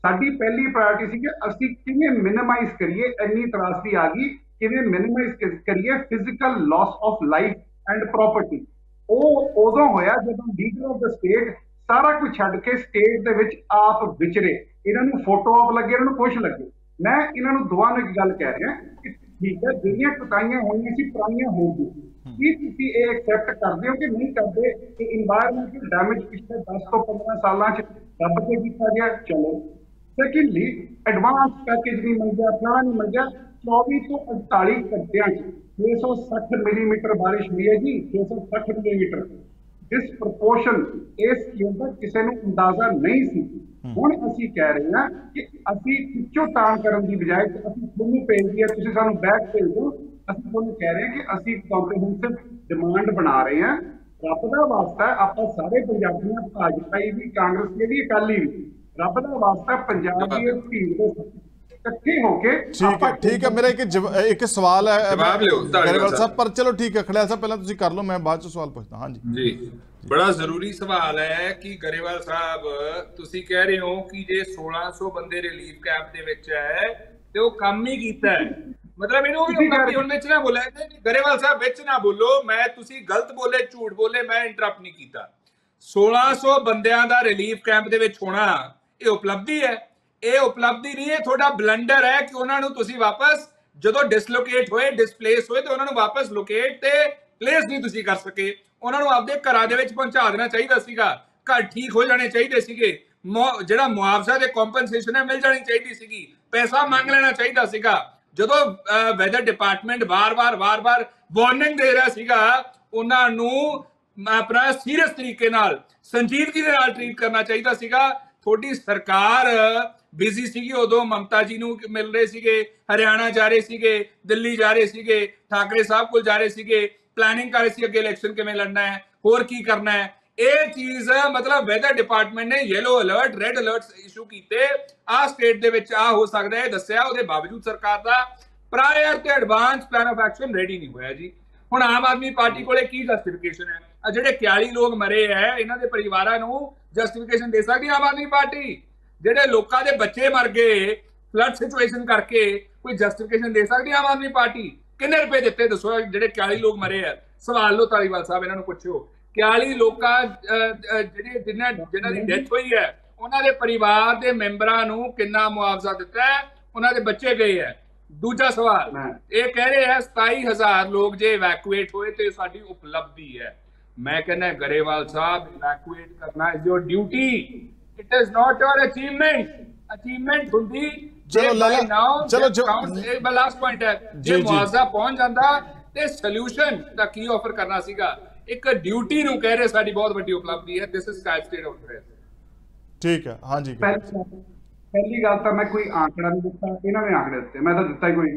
[SPEAKER 5] ਸਾਡੀ ਪਹਿਲੀ ਪ੍ਰਾਇੋਰਟੀ ਸੀ ਕਿ ਅਸੀਂ ਕਿਵੇਂ ਮਿਨੀਮਾਈਜ਼ ਕਰੀਏ, ਇੰਨੀ ਤਰਾਸਦੀ ਆ ਗਈ, ਕਿਵੇਂ ਮਿਨੀਮਾਈਜ਼ ਕਰੀਏ physical loss of life and property. ਉਹ ਉਦੋਂ ਹੋਇਆ ਜਦੋਂ ਲੀਡਰ ਆਫ ਦ ਸਟੇਟ ਸਾਰਾ ਕੁਝ ਛੱਡ ਕੇ ਸਟੇਟ ਦੇ ਵਿੱਚ ਆਪ ਵਿਚਰੇ। ਇਹਨਾਂ ਨੂੰ ਫੋਟੋ ਆਪ ਲੱਗੇ, ਇਹਨਾਂ ਨੂੰ ਕੁਛ ਲੱਗੇ। ਮੈਂ ਇਹਨਾਂ ਨੂੰ ਦੋਵਾਂ ਨੂੰ ਇੱਕ ਗੱਲ ਕਹਿ ਰਿਹਾ ਕਿ ਠੀਕ ਹੈ, ਜਿਹੜੀਆਂ ਕੁਤਾਹੀਆਂ ਹੋਈਆਂ ਸੀ ਪੁਰਾਣੀਆਂ ਹੋ ਗਈਆਂ, ਕੀ ਤੁਸੀਂ ਇਹ ਐਕਸੈਪਟ ਕਰਦੇ ਹੋ ਕਿ ਨਹੀਂ ਕਰਦੇ ਕਿ ਇਨਵਾਇਰਨਮੈਂਟਲ ਡੈਮੇਜ ਪਿਛਲੇ 10 ਤੋਂ 15 ਸਾਲਾਂ 'ਚ ਦੱਬ ਕੇ ਕੀਤਾ ਗਿਆ? ਚਲੋ। ਸੈਕਿੰਡਲੀ, ਐਡਵਾਂਸ ਪੈਕੇਜ ਨਹੀਂ ਮਿਲ ਗਿਆ, ਫਲਾਣਾ ਨਹੀਂ ਮਿਲ ਗਿਆ। 24 ਤੋਂ 48 ਘੰਟਿਆਂ 'ਚ 660 ਮਿਲੀਮੀਟਰ ਬਾਰਿਸ਼ ਹੋਈ ਹੈ ਜੀ, 660 ਮਿਲੀਮੀਟਰ। ਡਿਸਪ੍ਰੋਪੋਰਸ਼ਨ ਇਸ ਚੀਜ਼ ਦਾ ਕਿਸੇ ਨੂੰ ਅੰਦਾਜ਼ਾ ਨਹੀਂ ਸੀ। ਹੁਣ ਅਸੀਂ ਕਹਿ ਰਹੇ ਹਾਂ ਕਿ ਅਸੀਂ ਪਿੱਛੋਂ ਤਾਣ ਕਰਨ ਦੀ ਬਜਾਏ ਅਸੀਂ ਤੁਹਾਨੂੰ ਭੇਜ ਦਈਏ, ਤੁਸੀਂ ਸਾਨੂੰ ਬੈਕ ਭੇਜ ਦਿਓ। ਅਸੀਂ ਤੁਹਾਨੂੰ ਕਹਿ ਰਹੇ ਹਾਂ ਕਿ ਅਸੀਂ ਕੰਪ੍ਰੀਹੈਂਸਿਵ ਡਿਮਾਂਡ ਬਣਾ ਰਹੇ ਹਾਂ। ਰੱਬ ਦਾ ਵਾਸਤਾ ਆਪਾਂ ਸਾਰੇ ਪੰਜਾਬੀਆਂ, ਭਾਜਪਾਈ ਵੀ, ਕਾਂਗਰਸੀ ਵੀ, ਅਕਾਲੀ ਵੀ, ਰੱਬ ਦਾ ਵਾਸਤਾ ਪੰਜਾਬ ਦੀ ਭੀੜ ਦੇ ਇਕੱਠੇ ਹੋ ਕੇ।
[SPEAKER 1] ਠੀਕ ਹੈ। ਮੇਰਾ ਇੱਕ ਸਵਾਲ ਹੈ
[SPEAKER 9] ਗਰੇਵਾਲ
[SPEAKER 1] ਸਾਹਿਬ, ਪਰ ਚਲੋ ਠੀਕ ਹੈ, ਖੜਿਆਲ ਸਾਹਿਬ ਪਹਿਲਾਂ ਤੁਸੀਂ ਕਰ ਲਓ, ਮੈਂ ਬਾਅਦ ਚ ਸਵਾਲ ਪੁੱਛਦਾ। ਹਾਂਜੀ
[SPEAKER 9] ਜੀ, ਬੜਾ ਜ਼ਰੂਰੀ ਸਵਾਲ ਹੈ ਕਿ ਗਰੇਵਾਲ ਸਾਹਿਬ ਤੁਸੀਂ ਕਹਿ ਰਹੇ ਹੋ ਕਿ ਜੇ 1600 ਬੰਦੇ ਰਿਲੀਫ ਕੈਂਪ ਦੇ ਵਿੱਚ ਹੈ ਤੇ ਉਹ ਕੰਮ ਹੀ ਕੀਤਾ ਹੈ, ਮਤਲਬ ਇਹਨੂੰ ਵੀ ਹੁਣ ਵਿੱਚ ਨਾ ਬੋਲਿਆ। ਗਰੇਵਾਲ ਸਾਹਿਬ ਵਿੱਚ ਨਾ ਬੋਲੋ, ਤੁਸੀਂ ਗਲਤ ਬੋਲੇ, ਝੂਠ ਬੋਲੇ, ਮੈਂ ਇੰਟਰਪਟ ਨਹੀਂ ਕੀਤਾ। 1600 ਬੰਦਿਆਂ ਦਾ ਰਿਲੀਫ ਕੈਂਪ ਦੇ ਵਿੱਚ ਹੋਣਾ ਇਹ ਉਪਲਬਧੀ ਹੈ। ਇਹ ਉਪਲਬਧੀ ਨਹੀਂ ਹੈ, ਤੁਹਾਡਾ ਬਲੰਡਰ ਹੈ ਕਿ ਉਹਨਾਂ ਨੂੰ ਤੁਸੀਂ ਵਾਪਸ ਜਦੋਂ ਡਿਸਲੋਕੇਟ ਹੋਏ, ਡਿਸਪਲੇਸ ਹੋਏ, ਤੇ ਉਹਨਾਂ ਨੂੰ ਵਾਪਸ ਲੋਕੇਟ ਤੇ ਪਲੇਸ ਨਹੀਂ ਤੁਸੀਂ ਕਰ ਸਕੇ। ਉਹਨਾਂ ਨੂੰ ਆਪਦੇ ਘਰਾਂ ਦੇ ਵਿੱਚ ਪਹੁੰਚਾ ਦੇਣਾ ਚਾਹੀਦਾ ਸੀਗਾ, ਘਰ ਠੀਕ ਹੋ ਜਾਣੇ ਚਾਹੀਦੇ ਸੀਗੇ, ਜਿਹੜਾ ਮੁਆਵਜ਼ਾ ਤੇ ਕੰਪਨਸੇਸ਼ਨ ਹੈ ਮਿਲ ਜਾਣੀ ਚਾਹੀਦੀ ਸੀਗੀ, ਪੈਸਾ ਮੰਗ ਲੈਣਾ ਚਾਹੀਦਾ ਸੀਗਾ। ਜਦੋਂ ਵੈਦਰ ਡਿਪਾਰਟਮੈਂਟ ਵਾਰ-ਵਾਰ ਵਾਰਨਿੰਗ ਦੇ ਰਿਹਾ ਸੀਗਾ, ਉਹਨਾਂ ਨੂੰ ਆਪਣਾ ਸੀਰੀਅਸ ਤਰੀਕੇ ਨਾਲ, ਸੰਜੀਦਗੀ ਦੇ ਨਾਲ ਟ੍ਰੀਟ ਕਰਨਾ ਚਾਹੀਦਾ ਸੀਗਾ। ਤੁਹਾਡੀ ਸਰਕਾਰ ਬਿਜ਼ੀ ਸੀਗੀ, ਉਦੋਂ ਮਮਤਾ ਜੀ ਨੂੰ ਮਿਲ ਰਹੇ ਸੀਗੇ, ਹਰਿਆਣਾ ਜਾ ਰਹੇ ਸੀਗੇ, ਦਿੱਲੀ ਜਾ ਰਹੇ ਸੀਗੇ, ਠਾਕਰੇ ਸਾਹਿਬ ਕੋਲ ਜਾ ਰਹੇ ਸੀਗੇ, ਪਲੈਨਿੰਗ ਕਰ ਰਹੇ ਸੀ ਅੱਗੇ ਇਲੈਕਸ਼ਨ ਕਿਵੇਂ ਲੜਨਾ ਹੈ, ਹੋਰ ਕੀ ਕਰਨਾ ਹੈ। ਇਹ ਚੀਜ਼ ਮਤਲਬ ਵੈਦਰ ਡਿਪਾਰਟਮੈਂਟ ਨੇ yellow alert, red alerts issue ਕੀਤੇ, ਆਹ ਸਟੇਟ ਦੇ ਵਿੱਚ ਆਹ ਹੋ ਸਕਦਾ ਹੈ ਦੱਸਿਆ, ਉਹਦੇ ਬਾਵਜੂਦ ਸਰਕਾਰ ਦਾ ਪ੍ਰਾਇਰ ਤੇ advance plan of action ready ਨਹੀਂ ਹੋਇਆ ਜੀ। ਹੁਣ ਆਮ ਆਦਮੀ ਪਾਰਟੀ ਕੋਲੇ ਕੀ ਜਸਟੀਫਿਕੇਸ਼ਨ ਹੈ? ਆ ਜਿਹੜੇ 41 ਲੋਕ ਮਰੇ ਹੈ, ਇਹਨਾਂ ਦੇ ਪਰਿਵਾਰਾਂ ਨੂੰ ਜਸਟੀਫਿਕੇਸ਼ਨ ਦੇ ਸਕਦੀ ਆਮ ਆਦਮੀ ਪਾਰਟੀ? ਜਿਹੜੇ ਲੋਕਾਂ ਦੇ ਬੱਚੇ ਮਰ ਗਏ ਫਲੱਡ ਸਿਚੁਏਸ਼ਨ ਕਰਕੇ, ਕੋਈ ਜਸਟੀਫਿਕੇਸ਼ਨ ਦੇ ਸਕਦੀ ਆਮ ਆਦਮੀ ਪਾਰਟੀ? ਕਿੰਨੇ ਰੁਪਏ ਦਿੱਤੇ ਦੱਸੋ? ਜਿਹੜੇ 40 ਲੋਕ ਮਰੇ ਆ, ਸਵਾਲ ਲਓ ਧਾਲੀਵਾਲ ਸਾਹਿਬ, ਇਹਨਾਂ ਨੂੰ ਪੁੱਛੋ 41 ਲੋਕਾਂ ਜਿਨ੍ਹਾਂ ਦੀ ਡੈਥ ਹੋਈ ਹੈ, ਉਹਨਾਂ ਦੇ ਪਰਿਵਾਰ ਦੇ ਮੈਂਬਰਾਂ ਨੂੰ ਕਿੰਨਾ ਮੁਆਵਜ਼ਾ ਦਿੱਤਾ ਹੈ? ਉਹਨਾਂ ਦੇ ਬੱਚੇ ਗਏ ਹੈ। ਦੂਜਾ ਸਵਾਲ, ਇਹ ਕਹਿ ਰਹੇ ਹੈ 27000 ਲੋਕ ਜੇ ਇਵੈਕੂਏਟ ਹੋਏ ਤੇ ਸਾਡੀ ਉਪਲਬਧੀ ਹੈ। ਮੈਂ ਕਹਿੰਦਾ ਗਰੇਵਾਲ ਸਾਹਿਬ, ਇਵੈਕੂਏਟ ਕਰਨਾ is your duty, it is not your achievement ਹੁੰਦੀ। ਚਲੋ ਲਾਸਟ ਪੁਆਇੰਟ ਹੈ, ਜੇ ਮੁਆਵਜ਼ਾ ਪਹੁੰਚ ਜਾਂਦਾ ਤੇ ਸੋਲੂਸ਼ਨ ਦਾ ਕੀ ਆਫਰ ਕਰਨਾ ਸੀਗਾ? ਇੱਕ ਡਿਊਟੀ ਨੂੰ ਕਹਿ ਰਹੇ ਸਾਡੀ ਬਹੁਤ ਵੱਡੀ ਉਪਲਬਧੀ ਹੈ। This is state of affairs.
[SPEAKER 1] ਠੀਕ ਹੈ। ਹਾਂਜੀ,
[SPEAKER 5] ਪਹਿਲੀ ਗੱਲ ਤਾਂ ਮੈਂ ਕੋਈ ਆંકੜਾ ਨਹੀਂ ਦਿੱਤਾ, ਇਹਨਾਂ ਨੇ ਆંકੜੇ ਦਿੱਤੇ, ਮੈਂ ਤਾਂ ਦਿੱਤਾ ਹੀ ਕੋਈ।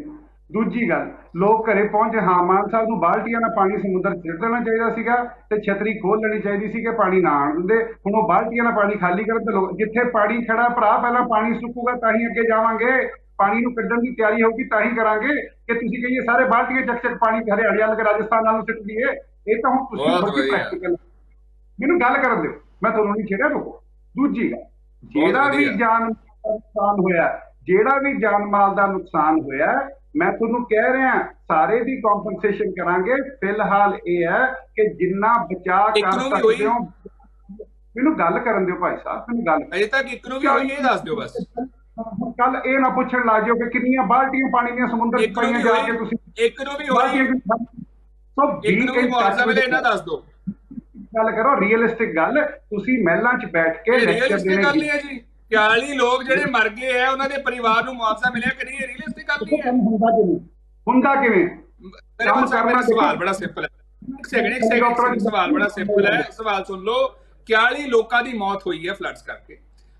[SPEAKER 5] ਦੂਜੀ ਗੱਲ, ਲੋਕ ਘਰੇ ਪਹੁੰਚੇ, ਹਾਂ ਮਾਨ ਸਾਹਿਬ ਨੂੰ ਬਾਲਟੀਆਂ ਨਾਲ ਪਾਣੀ ਸਮੁੰਦਰ ਛਿੜ ਦੇਣਾ ਚਾਹੀਦਾ ਸੀਗਾ ਤੇ ਛਤਰੀ ਖੋਲ ਲੈਣੀ ਚਾਹੀਦੀ ਸੀ ਕਿ ਪਾਣੀ ਨਾ ਆਉਣ ਦਿੰਦੇ। ਹੁਣ ਉਹ ਬਾਲਟੀਆਂ ਨਾਲ ਪਾਣੀ ਖਾਲੀ ਕਰਨ ਤੇ ਲੋਕ, ਜਿੱਥੇ ਪਾਣੀ ਖੜਾ ਭਰਾ, ਪਹਿਲਾਂ ਪਾਣੀ ਸੁੱਕੂਗਾ ਤਾਂ ਹੀ ਅੱਗੇ ਜਾਵਾਂਗੇ, ਪਾਣੀ ਨੂੰ ਕੱਢਣ ਦੀ ਤਿਆਰੀ ਹੋਊਗੀ ਤਾਂ ਹੀ ਕਰਾਂਗੇ। ਕਿ ਤੁਸੀਂ ਕਹੀਏ ਸਾਰੇ ਬਾਲਟੀਆਂ ਚੱਕ ਪਾਣੀ ਹਰਿਆਣੇ ਵੱਲ ਰਾਜਸਥਾਨ ਨਾਲ ਸਿੱਟ ਦਈਏ, ਇਹ ਤਾਂ ਹੁਣ ਤੁਸੀਂ ਪ੍ਰੈਕਟੀਕਲ। ਮੈਨੂੰ ਗੱਲ ਕਰਨ ਦਿਓ, ਮੈਂ ਤੁਹਾਨੂੰ ਨਹੀਂ ਛੇੜਿਆ, ਰੁਕੋ। ਦੂਜੀ ਗੱਲ, ਜਿਹੜਾ ਵੀ ਜਾਨ ਨੁਕਸਾਨ ਹੋਇਆ, ਜਿਹੜਾ ਵੀ ਜਾਨ ਮਾਲ ਦਾ ਨੁਕਸਾਨ ਹੋਇਆ, ਮੈਂ ਤੁਹਾਨੂੰ ਕਹਿ ਰਿਹਾ ਸਾਰੇ ਦੀ ਕੰਪਨਸੇਸ਼ਨ ਕਰਾਂਗੇ। ਫਿਲਹਾਲ ਇਹ ਹੈ ਕਿ ਜਿੰਨਾ ਬਚਾ ਕਰ ਸਕਦੇ ਹੋ। ਮੈਨੂੰ ਗੱਲ ਕਰਨ ਦਿਓ ਭਾਈ ਸਾਹਿਬ, ਮੈਨੂੰ ਗੱਲ
[SPEAKER 4] ਅਜੇ ਤੱਕ ਇੱਕ ਨੂੰ ਵੀ ਹੋਈ, ਇਹ ਦੱਸ ਦਿਓ ਬਸ।
[SPEAKER 5] ਕੱਲ ਇਹ ਨਾ ਪੁੱਛਣ ਲੱਗ ਜਾਓ ਕਿ ਕਿੰਨੀਆਂ ਬਾਲਟੀਆਂ ਪਾਣੀ ਦੀਆਂ ਸਮੁੰਦਰ ਚ ਪਾਈਆਂ ਜਾ ਕੇ ਤੁਸੀਂ।
[SPEAKER 4] ਇੱਕ ਨੂੰ ਵੀ ਹੋਈ, ਇੱਕ ਨੂੰ ਵੀ ਮੁਆਵਜ਼ਾ ਮਿਲੇ, ਇਹਨਾਂ ਦੱਸ ਦਿਓ।
[SPEAKER 5] ਗੱਲ ਕਰੋ ਰੀਅਲਿਸਟਿਕ ਗੱਲ, ਤੁਸੀਂ ਮਹਿਲਾਂ 'ਚ ਬੈਠ ਕੇ ਲੈਕਚਰ ਦੇਣੇ। ਗੱਲ ਨਹੀਂ ਹੈ ਜੀ,
[SPEAKER 4] 40 ਲੋਕ ਜਿਹੜੇ ਮਰ ਗਏ ਹੈ, ਉਹਨਾਂ ਦੇ ਪਰਿਵਾਰ ਨੂੰ ਮੁਆਵਜ਼ਾ ਮਿਲਿਆ ਕਿ ਨਹੀਂ? ਰੀਅਲਿਸਟਿਕ ਗੱਲ ਨਹੀਂ ਹੈ।
[SPEAKER 5] ਹੁੰਦਾ ਕਿਵੇਂ?
[SPEAKER 4] ਸਵਾਲ ਬੜਾ ਸਿੰਪਲ ਹੈ। ਇੱਕ ਸੈਕਿੰਡ, ਸਵਾਲ ਬੜਾ ਸਿੰਪਲ ਹੈ, ਸਵਾਲ ਸੁਣ ਲਓ। 40 ਲੋਕਾਂ ਦੀ ਮੌਤ ਹੋਈ ਹੈ ਫਲੱਡਸ ਕਰਕੇ,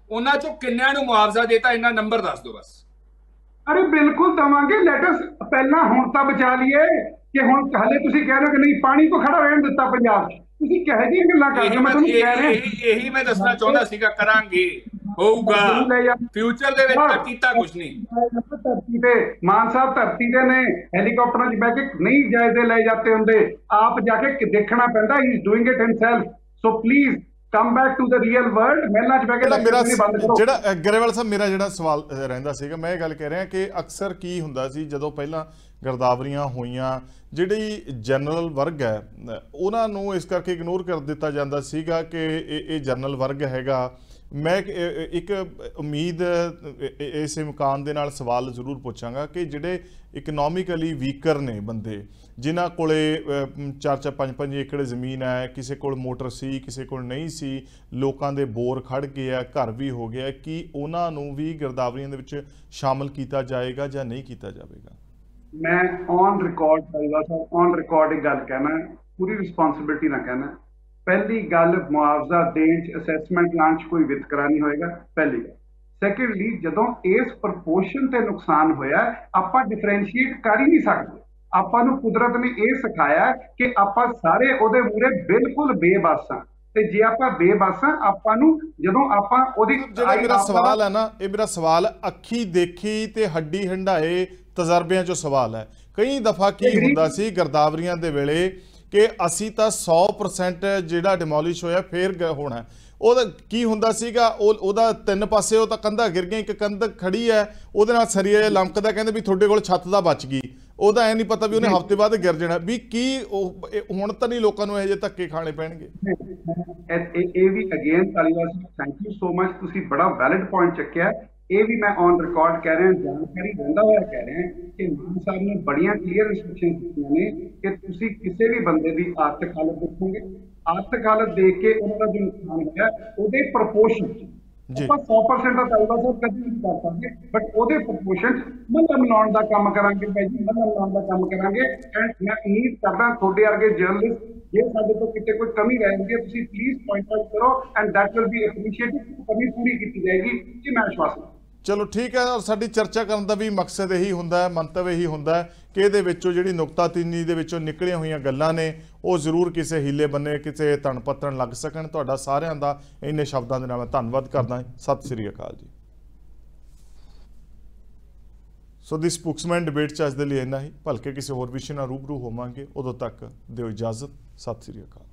[SPEAKER 4] ਉਹਨਾਂ ਚੋਂ ਕਿੰਨਿਆਂ ਨੂੰ ਮੁਆਵਜ਼ਾ ਦੇਤਾ? ਇਹਨਾਂ ਨੰਬਰ ਦੱਸ ਦਿਓ ਬਸ।
[SPEAKER 5] ਅਰੇ ਬਿਲਕੁਲ ਦਵਾਂਗੇ, ਲੈਟਸ ਪਹਿਲਾਂ ਹੁਣ ਤਾਂ ਬਚਾ ਲਈਏ ਕਿ ਹੁਣ ਹਲੇ ਤੁਸੀਂ ਕਹਿ ਰਹੇ ਹੋ ਕਿ ਨਹੀਂ ਪਾਣੀ ਤੋਂ ਖੜਾ ਰਹਿਣ ਦਿੱਤਾ ਪੰਜਾਬ 'ਚ। ਤੁਸੀਂ ਕਿਹੋ ਜਿਹੀਆਂ ਗੱਲਾਂ ਕਰਦੇ ਹੋ? ਮੈਂ ਤੁਹਾਨੂੰ ਕਹਿ ਰਿਹਾ,
[SPEAKER 4] ਇਹੀ ਮੈਂ ਦੱਸਣਾ ਚਾਹੁੰਦਾ ਸੀਗਾ। ਕਰਾਂਗੇ ਹੋਊਗਾ
[SPEAKER 5] ਜ਼ਰੂਰ ਲੈ ਜਾਂਦੇ।
[SPEAKER 4] ਫਿਊਚਰ ਦੇ ਵਿੱਚ ਤਾਂ ਕੀਤਾ ਕੁਝ ਨਹੀਂ।
[SPEAKER 5] ਧਰਤੀ ਤੇ ਮਾਨ ਸਾਹਿਬ ਧਰਤੀ ਤੇ ਨੇ, ਹੈਲੀਕਾਪਟਰਾਂ 'ਚ ਬਹਿ ਕੇ ਨਹੀਂ ਜਾਇਜ਼ੇ ਲੈ ਜਾਂਦੇ ਹੁੰਦੇ, ਆਪ ਜਾ ਕੇ ਦੇਖਣਾ ਪੈਂਦਾ। He is doing it himself. So please come back to the real world. ਮਹਿਲਾਂ 'ਚ ਬਹਿ ਕੇ
[SPEAKER 1] ਮੇਰਾ
[SPEAKER 5] ਬੰਦ ਕਰੋ।
[SPEAKER 1] ਜਿਹੜਾ ਗਰੇਵਾਲ ਸਾਹਿਬ, ਮੇਰਾ ਜਿਹੜਾ ਸਵਾਲ ਰਹਿੰਦਾ ਸੀਗਾ, ਮੈਂ ਇਹ ਗੱਲ ਕਹਿ ਰਿਹਾ ਕਿ ਅਕਸਰ ਕੀ ਹੁੰਦਾ ਸੀ ਜਦੋਂ ਪਹਿਲਾਂ ਗਿਰਦਾਵਰੀਆਂ ਹੋਈਆਂ, ਜਿਹੜੀ ਜਨਰਲ ਵਰਗ ਹੈ ਉਹਨਾਂ ਨੂੰ ਇਸ ਕਰਕੇ ਇਗਨੋਰ ਕਰ ਦਿੱਤਾ ਜਾਂਦਾ ਸੀਗਾ ਕਿ ਇਹ ਜਨਰਲ ਵਰਗ ਹੈਗਾ। ਮੈਂ ਇੱਕ ਉਮੀਦ ਇਸੇ ਮਕਾਨ ਦੇ ਨਾਲ ਸਵਾਲ ਜ਼ਰੂਰ ਪੁੱਛਾਂਗਾ ਕਿ ਜਿਹੜੇ ਇਕਨੋਮਿਕਲੀ ਵੀਕਰ ਨੇ ਬੰਦੇ, ਜਿਨ੍ਹਾਂ ਕੋਲੇ 4-4 5-5 ਏਕੜ ਜ਼ਮੀਨ ਹੈ, ਕਿਸੇ ਕੋਲ ਮੋਟਰ ਸੀ, ਕਿਸੇ ਕੋਲ ਨਹੀਂ ਸੀ, ਲੋਕਾਂ ਦੇ ਬੋਰ ਖੜ ਗਏ ਆ, ਘਰ ਵੀ ਹੋ ਗਿਆ, ਕੀ ਉਹਨਾਂ ਨੂੰ ਵੀ ਗਿਰਦਾਵਰੀਆਂ ਦੇ ਵਿੱਚ ਸ਼ਾਮਲ ਕੀਤਾ ਜਾਏਗਾ ਜਾਂ ਨਹੀਂ ਕੀਤਾ ਜਾਵੇਗਾ?
[SPEAKER 5] ਮੈਂ ਔਨ ਰਿਕਾਰਡ ਔਨ ਰਿਕਾਰਡ ਇੱਕ ਗੱਲ ਕਹਿਣਾ, ਪੂਰੀ ਰਿਸਪੌਂਸਿਬਿਲਿਟੀ ਨਾਲ ਕਹਿਣਾ। ਪਹਿਲੀ ਗੱਲ, ਮੁਆਵਜ਼ਾ ਦੇਣ 'ਚ, ਅਸੈਸਮੈਂਟ ਲਾਉਣ 'ਚ ਕੋਈ ਵਿਤਕਰਾ ਨਹੀਂ ਹੋਏਗਾ, ਪਹਿਲੀ ਗੱਲ। ਸੈਕੰਡਲੀ, ਜਦੋਂ ਇਸ ਪ੍ਰਪੋਰਸ਼ਨ ਤੇ ਨੁਕਸਾਨ ਹੋਇਆ, ਆਪਾਂ ਡਿਫਰੈਂਸ਼ੀਏਟ ਕਰ ਹੀ ਨਹੀਂ ਸਕਦੇ। ਆਪਾਂ ਨੂੰ ਕੁਦਰਤ ਨੇ ਇਹ ਸਿਖਾਇਆ ਕਿ ਆਪਾਂ ਸਾਰੇ ਉਹਦੇ ਮੂਹਰੇ ਬਿਲਕੁਲ ਬੇਬਸ ਹਾਂ, ਤੇ ਜੇ ਆਪਾਂ ਬੇਬਸ ਹਾਂ, ਆਪਾਂ ਨੂੰ ਜਦੋਂ ਆਪਾਂ ਉਹਦੀ
[SPEAKER 1] ਜਿਹੜਾ ਮੇਰਾ ਸਵਾਲ ਹੈ ਨਾ, ਇਹ ਮੇਰਾ ਸਵਾਲ ਅੱਖੀ ਦੇਖੀ ਤੇ ਹੱਡੀ ਹੰਡਾਏ ਤਜਰਬਿਆਂ 'ਚੋਂ ਸਵਾਲ ਹੈ। ਕਈ ਦਫਾ ਕੀ ਹੁੰਦਾ ਸੀ ਗਿਰਦਾਵਰੀਆਂ ਦੇ ਵੇਲੇ ਕਿ ਅਸੀਂ ਤਾਂ 100% ਜਿਹੜਾ ਡਿਮੋਲਿਸ਼ ਹੋਇਆ ਫੇਰ ਹੋਣਾ, ਉਹਦਾ ਕੀ ਹੁੰਦਾ ਸੀਗਾ, ਉਹਦਾ ਤਿੰਨ ਪਾਸੇ ਉਹ ਤਾਂ ਕੰਧਾਂ ਗਿਰ ਗਈਆਂ, ਇੱਕ ਕੰਧ ਖੜੀ ਹੈ ਉਹਦੇ ਨਾਲ ਸਰੀਏ ਲਮਕਦਾ, ਕਹਿੰਦੇ ਵੀ ਤੁਹਾਡੇ ਕੋਲ ਛੱਤ ਦਾ ਬਚ ਗਈ। ਉਹਦਾ ਐ ਨਹੀਂ ਪਤਾ ਵੀ ਉਹਨੇ ਹਫ਼ਤੇ ਬਾਅਦ ਗਿਰ ਜਾਣਾ। ਵੀ ਕੀ ਹੁਣ ਤਾਂ ਨਹੀਂ ਲੋਕਾਂ ਨੂੰ ਇਹੋ ਜਿਹੇ ਧੱਕੇ ਖਾਣੇ ਪੈਣਗੇ?
[SPEAKER 5] ਇਹ ਵੀ ਅਗੇਨ ਧਾਲੀਵਾਲ ਜੀ, ਥੈਂਕ ਯੂ ਸੋ ਮਚ, ਤੁਸੀਂ ਬੜਾ ਵੈਲਿਡ ਪੁਆਇੰਟ ਚੱਕਿਆ। ਇਹ ਵੀ ਮੈਂ ਔਨ ਰਿਕਾਰਡ ਕਹਿ ਰਿਹਾ, ਜਾਣਕਾਰੀ ਦਿੰਦਾ ਹੋਇਆ ਕਹਿ ਰਿਹਾ ਕਿ ਮਾਨ ਸਾਹਿਬ ਨੇ ਬੜੀਆਂ ਕਲੀਅਰ ਇੰਸਟਰਕਸ਼ਨ ਦਿੱਤੀਆਂ ਨੇ ਕਿ ਤੁਸੀਂ ਕਿਸੇ ਵੀ ਬੰਦੇ ਦੀ ਆਰਥਿਕ ਹਾਲਤ ਦੇਖੋਗੇ, ਆਰਥਿਕ ਹਾਲਤ ਦੇਖ ਕੇ ਉਹਨਾਂ ਦਾ ਜੋ ਨੁਕਸਾਨ ਹੋਇਆ ਉਹਦੇ ਪ੍ਰਪੋਰਸ਼ਨ ਆਪਾਂ 100% ਦਾ ਧਾਲੀਵਾਲ ਸਾਹਿਬ ਕਦੇ ਨਹੀਂ ਕਰ ਸਕਦੇ, ਬਟ ਉਹਦੇ ਪ੍ਰਪੋਰਸ਼ਨ ਮੱਲਾ ਮਿਲਾਉਣ ਦਾ ਕੰਮ ਕਰਾਂਗੇ ਭਾਈ ਜੀ, ਮੱਲਾ ਮਿਲਾਉਣ ਦਾ ਕੰਮ ਕਰਾਂਗੇ। ਐਂਡ ਮੈਂ ਉਮੀਦ ਕਰਦਾ ਤੁਹਾਡੇ ਵਰਗੇ ਜਰਨਲਿਸਟ, ਜੇ ਸਾਡੇ ਤੋਂ ਕਿਤੇ ਕੋਈ ਕਮੀ ਰਹਿ ਜਾਂਦੀ ਹੈ, ਤੁਸੀਂ ਪਲੀਜ਼ ਪੁਆਇੰਟ ਆਊਟ ਕਰੋ and that will be appreciated. ਕਮੀ ਪੂਰੀ ਕੀਤੀ ਜਾਏਗੀ, ਇਹ ਮੈਂ ਵਿਸ਼ਵਾਸ ਕਰਦਾ।
[SPEAKER 1] ਚਲੋ ਠੀਕ ਹੈ। ਔਰ ਸਾਡੀ ਚਰਚਾ ਕਰਨ ਦਾ ਵੀ ਮਕਸਦ ਇਹੀ ਹੁੰਦਾ ਹੈ, ਮੰਤਵ ਇਹੀ ਹੁੰਦਾ ਹੈ ਕਿ ਇਹਦੇ ਵਿੱਚੋਂ ਜਿਹੜੀ ਨੁਕਤਾਚੀਨੀ ਦੇ ਵਿੱਚੋਂ ਨਿਕਲੀਆਂ ਹੋਈਆਂ ਗੱਲਾਂ ਨੇ ਉਹ ਜ਼ਰੂਰ ਕਿਸੇ ਹੀਲੇ ਬੰਨੇ ਕਿਸੇ ਧਨ ਪੱਤਣ ਲੱਗ ਸਕਣ। ਤੁਹਾਡਾ ਸਾਰਿਆਂ ਦਾ ਇੰਨੇ ਸ਼ਬਦਾਂ ਦੇ ਨਾਲ ਮੈਂ ਧੰਨਵਾਦ ਕਰਦਾ। ਸਤਿ ਸ੍ਰੀ ਅਕਾਲ ਜੀ। ਸੋ ਦੀ ਸਪੋਕਸਮੈਨ ਡਿਬੇਟ 'ਚ ਅੱਜ ਦੇ ਲਈ ਇੰਨਾ ਹੀ। ਭਲਕੇ ਕਿਸੇ ਹੋਰ ਵਿਸ਼ੇ ਨਾਲ ਰੂਬਰੂ ਹੋਵਾਂਗੇ, ਉਦੋਂ ਤੱਕ ਦਿਓ ਇਜਾਜ਼ਤ। ਸਤਿ ਸ੍ਰੀ ਅਕਾਲ।